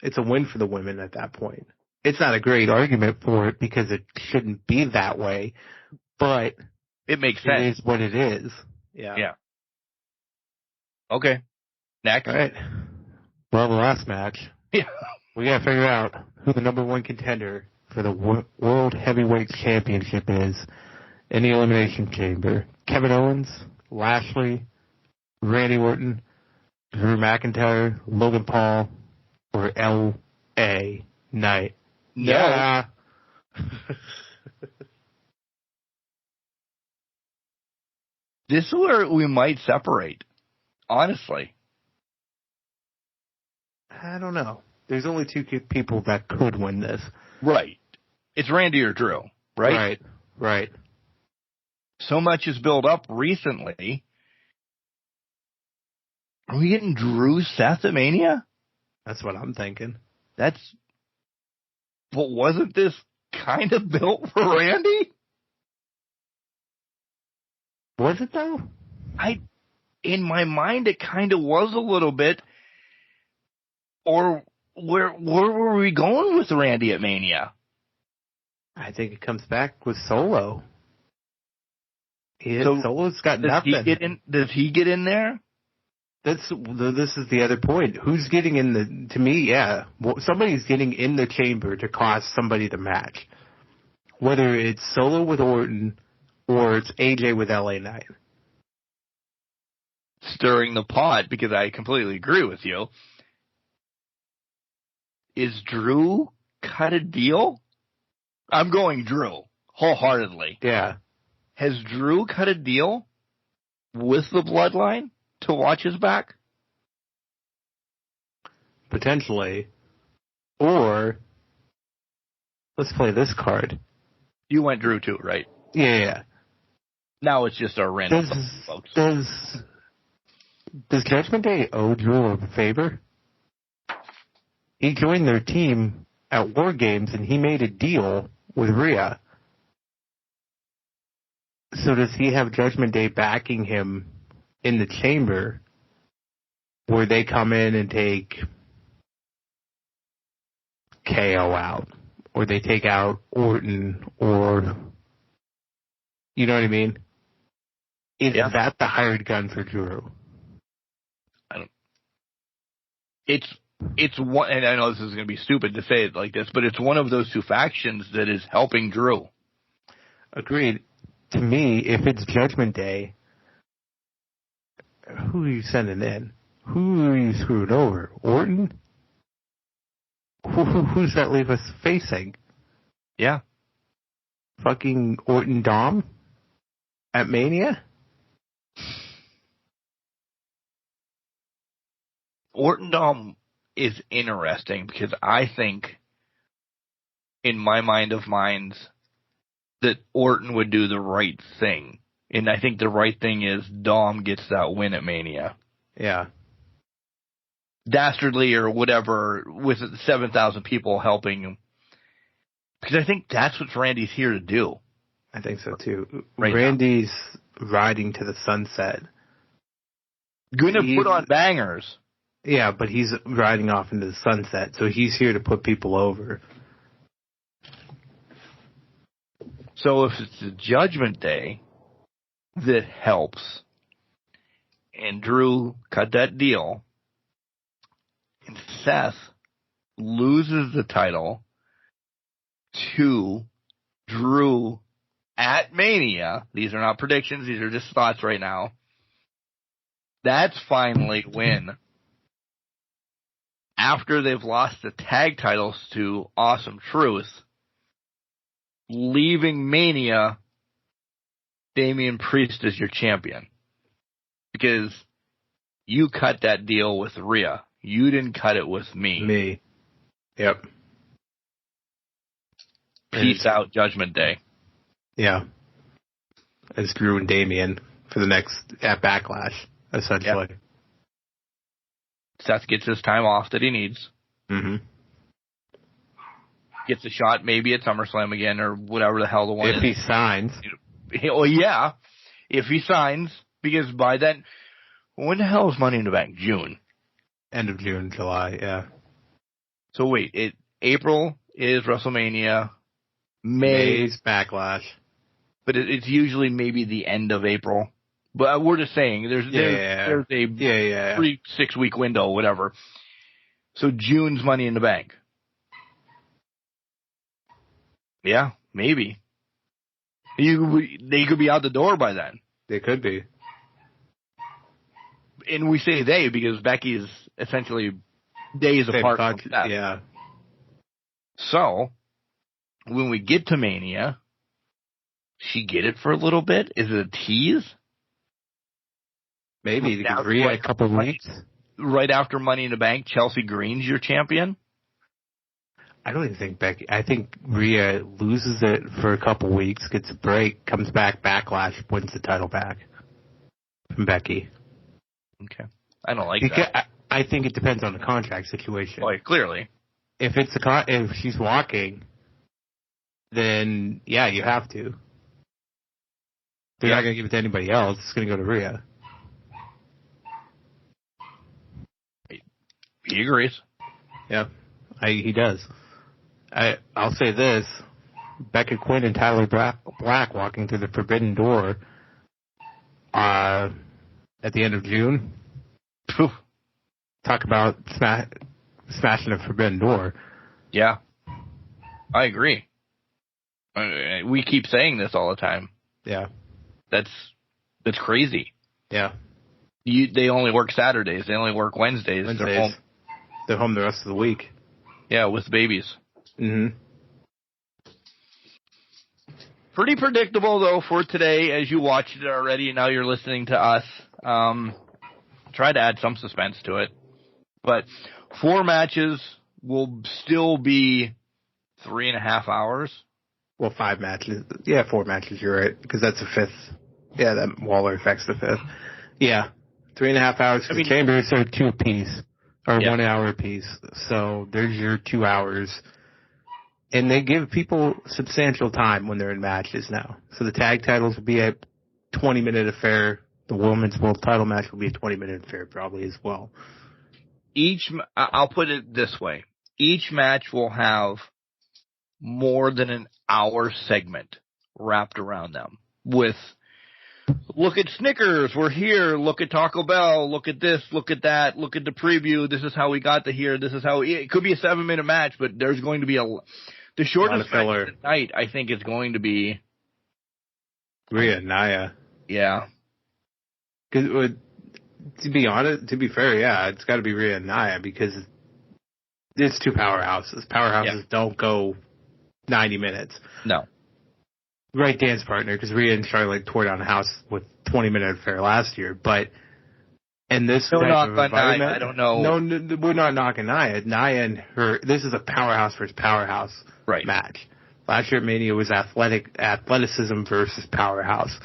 It's a win for the women at that point. It's not a great argument for it because it shouldn't be that way, but it makes sense. It is what it is. Yeah. Okay. Next. All right. Well, the last match. Yeah. We got to figure out who the number 1 contender for the World Heavyweight Championship is in the Elimination Chamber. Kevin Owens, Lashley, Randy Orton, Drew McIntyre, Logan Paul, or L.A. Knight. No. Yeah. This is where we might separate, honestly. I don't know. There's only 2 people that could win this. Right. It's Randy or Drew, right? Right. So much is built up recently. Are we getting Drew Seth at Mania? That's what I'm thinking. But wasn't this kind of built for Randy? Was it though? In my mind, it kind of was a little bit. Or where were we going with Randy at Mania? I think it comes back with Solo. Solo's got nothing. Does he get in there? This is the other point. Who's getting in to me, yeah. Well, somebody's getting in the chamber to cost somebody the match. Whether it's Solo with Orton or it's AJ with LA Knight. Stirring the pot, because I completely agree with you. Is Drew cut a deal? I'm going Drew, wholeheartedly. Yeah. Has Drew cut a deal with the Bloodline to watch his back? Potentially. Or, let's play this card. You went Drew too, right? Yeah. Now it's just our random folks. Does Judgment Day owe Drew a favor? He joined their team at War Games and he made a deal with Rhea. So does he have Judgment Day backing him in the chamber where they come in and take KO out? Or they take out Orton, or, you know what I mean? Is that the hired gun for Drew? It's one, and I know this is going to be stupid to say it like this, but it's one of those 2 factions that is helping Drew. Agreed. To me, if it's Judgment Day, who are you sending in? Who are you screwing over? Orton? Who's that leave us facing? Yeah. Fucking Orton Dom? At Mania? Orton Dom is interesting because I think, in my mind of minds, that Orton would do the right thing. And I think the right thing is Dom gets that win at Mania. Yeah. Dastardly or whatever, with 7,000 people helping him. Because I think that's what Randy's here to do. I think so too. Right Randy's riding to the sunset. Gonna put on bangers. Yeah, but he's riding off into the sunset, so he's here to put people over. So if it's the Judgment Day that helps, and Drew cut that deal, and Seth loses the title to Drew at Mania, these are not predictions, these are just thoughts right now, that's finally when after they've lost the tag titles to Awesome Truth, leaving Mania, Damian Priest is your champion. Because you cut that deal with Rhea. You didn't cut it with me. Me. Yep. Peace out, Judgment Day. Yeah. It's Drew and Damian for the next at Backlash, essentially. Yep. Seth gets his time off that he needs. Mm-hmm. Gets a shot maybe at SummerSlam again or whatever the hell the one is. If he signs. Well, yeah. If he signs, because by then, when the hell is Money in the Bank? June. End of June, July, yeah. So wait, April is WrestleMania. May's Backlash. But it's usually maybe the end of April. But we're just saying, there's a 3-6 week window, whatever. So June's Money in the Bank. Yeah, maybe. They could be out the door by then. They could be. And we say they because Becky is essentially days apart from that. Yeah. So, when we get to Mania, she get it for a little bit? Is it a tease? Maybe. You could Rhea a couple of weeks. Right after Money in the Bank, Chelsea Green's your champion? I don't even think Becky. I think Rhea loses it for a couple weeks, gets a break, comes back, Backlash, wins the title back from Becky. Okay. I don't like that. I think it depends on the contract situation. Like, clearly. If it's if she's walking, then yeah, you have to. They're not going to give it to anybody else. It's going to go to Rhea. He agrees. Yeah, he does. I'll say this. Becca Quinn and Tyler Black walking through the Forbidden Door at the end of June. Phew. Talk about smashing a Forbidden Door. Yeah. I agree. We keep saying this all the time. Yeah. That's crazy. Yeah. They only work Saturdays. They only work Wednesdays. They're home the rest of the week. Yeah, with babies. Mm-hmm. Pretty predictable, though, for today, as you watched it already. Now you're listening to us. Try to add some suspense to it. But 4 matches will still be 3.5 hours. Well, 5 matches. Yeah, 4 matches, you're right. Because that's a 5th. Yeah, that Waller affects the 5th. Yeah. 3.5 hours. The chambers are 2 apiece. Or 1 hour apiece. So there's your 2 hours. And they give people substantial time when they're in matches now. So the tag titles will be a 20-minute affair. The women's world title match will be a 20-minute affair probably as well. I'll put it this way. Each match will have more than an hour segment wrapped around them with, look at Snickers, we're here, look at Taco Bell, look at this, look at that, look at the preview, this is how we got to here, this is how, it could be a 7-minute match, but there's going to be the shortest match of the night, I think, is going to be Rhea and Nia. Yeah. Because, to be honest, to be fair, yeah, it's got to be Rhea and Nia because it's 2 powerhouses. Powerhouses don't go 90 minutes. No. Right dance partner, because Rhea and Charlotte tore down the house with 20-minute affair last year, but in this type of environment, I don't know. No, we're not knocking Nia. Nia and her, this is a powerhouse versus powerhouse match. Last year at Mania was athleticism versus powerhouse.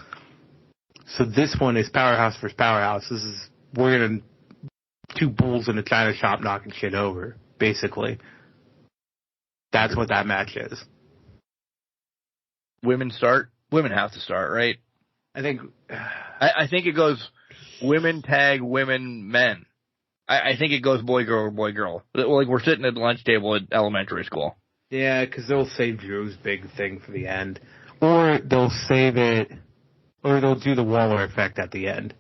So this one is powerhouse versus powerhouse. We're in 2 bulls in a china shop knocking shit over, basically. That's what that match is. Women have to start, right? I think it goes women tag, women, men. I think it goes boy, girl, boy, girl. Like we're sitting at the lunch table at elementary school. Yeah, because they'll save Drew's big thing for the end. Or they'll save it, or they'll do the Waller effect at the end.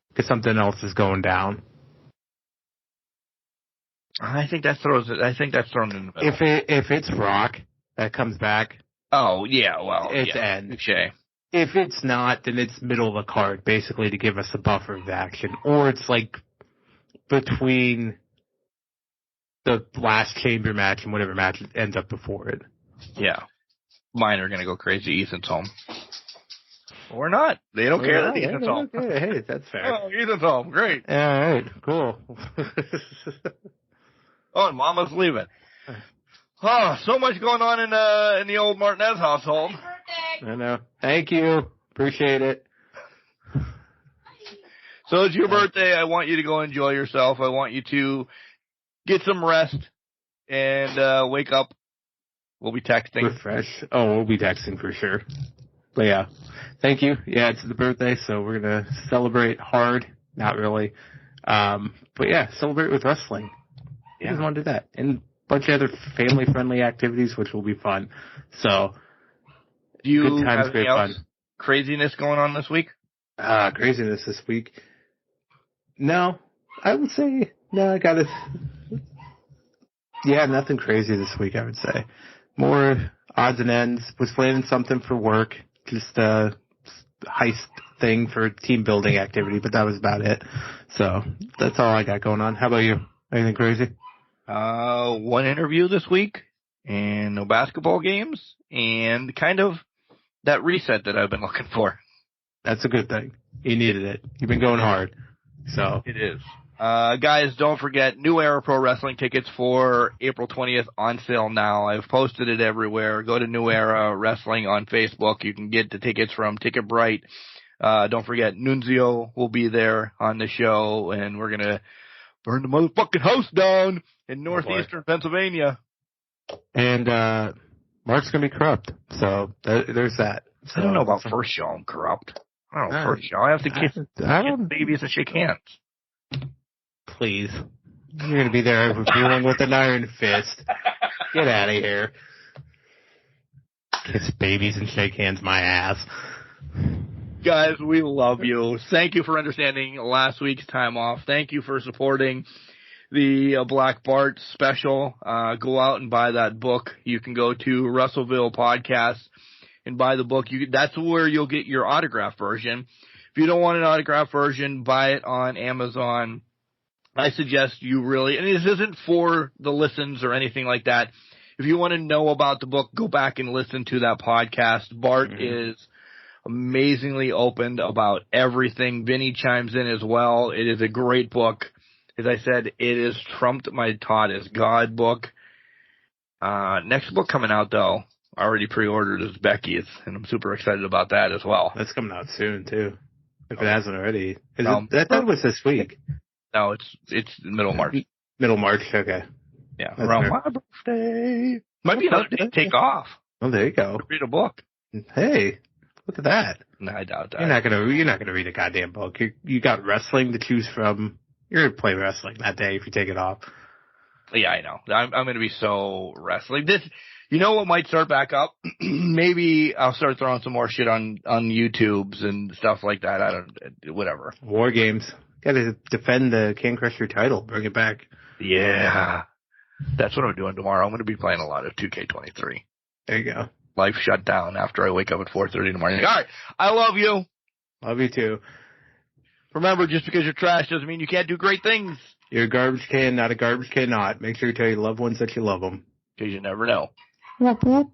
Because something else is going down. I think that's thrown in the middle. If it's Rock that comes back. Oh, yeah, well, it's end. Touché. If it's not, then it's middle of the card, basically, to give us a buffer of action. Or it's like between the last chamber match and whatever match ends up before it. Yeah. Mine are going to go crazy. Ethan's home. Or not. They don't care that Ethan's home. Okay. Hey, that's fair. Oh, Ethan's home. Great. All right. Cool. Oh, and Mama's leaving. Oh, so much going on in the old Martinez household. I know. Thank you. Appreciate it. So it's your birthday. I want you to go enjoy yourself. I want you to get some rest and wake up. We'll be texting. Refresh. Oh, we'll be texting for sure. But yeah, thank you. Yeah, it's the birthday, so we're going to celebrate hard. Not really. But yeah, celebrate with wrestling. You just want to do that. And a bunch of other family-friendly activities, which will be fun. So, do you good times, have great any fun. Craziness going on this week? Craziness this week. No, I would say, no, I got it. Yeah, nothing crazy this week, I would say. More odds and ends. Was planning something for work. Just a heist thing for team building activity, but that was about it. So that's all I got going on. How about you? Anything crazy? One interview this week and no basketball games and kind of that reset that I've been looking for. That's a good thing. You needed it. You've been going hard. So it is. Guys, don't forget, New Era Pro Wrestling tickets for April 20th on sale now. I've posted it everywhere. Go to New Era Wrestling on Facebook. You can get the tickets from Ticketbrite. Don't forget, Nunzio will be there on the show, and we're going to burn the motherfucking house down in northeastern Pennsylvania. And Mark's going to be corrupt. So there's that. So, I don't know about first show I'm corrupt. I don't know first show. I have to kiss babies and shake hands. Please. You're going to be there dealing with an iron fist. Get out of here. Kiss babies and shake hands, my ass. Guys, we love you. Thank you for understanding last week's time off. Thank you for supporting the Black Bart special. Go out and buy that book. You can go to Russellville Podcast and buy the book. That's where you'll get your autograph version. If you don't want an autograph version, buy it on Amazon. I suggest you really, and this isn't for the listens or anything like that. If you want to know about the book, go back and listen to that podcast. Bart is amazingly open about everything. Vinny chimes in as well. It is a great book. As I said, it is trumped my Todd is God book. Next book coming out, though, I already pre-ordered, is Becky's, and I'm super excited about that as well. That's coming out soon, too. If it hasn't already. I thought it was this week. No, it's middle of March. Middle March, okay. Yeah, around my birthday. Might be another day to take off. Oh, there you go. Read a book. Hey, look at that. No, I doubt that. You're not gonna read a goddamn book. You got wrestling to choose from. You're gonna play wrestling that day if you take it off. Yeah, I know. I'm gonna be so wrestling. You know what might start back up? Maybe I'll start throwing some more shit on YouTubes and stuff like that. Whatever. War games. Got to defend the Can Crusher title. Bring it back. Yeah. That's what I'm doing tomorrow. I'm going to be playing a lot of 2K23. There you go. Life shut down after I wake up at 4:30 in the morning. All right. I love you. Love you too. Remember, just because you're trash doesn't mean you can't do great things. You're a garbage can, not a garbage can not. Make sure you tell your loved ones that you love them. Because you never know. Whoop, whoop.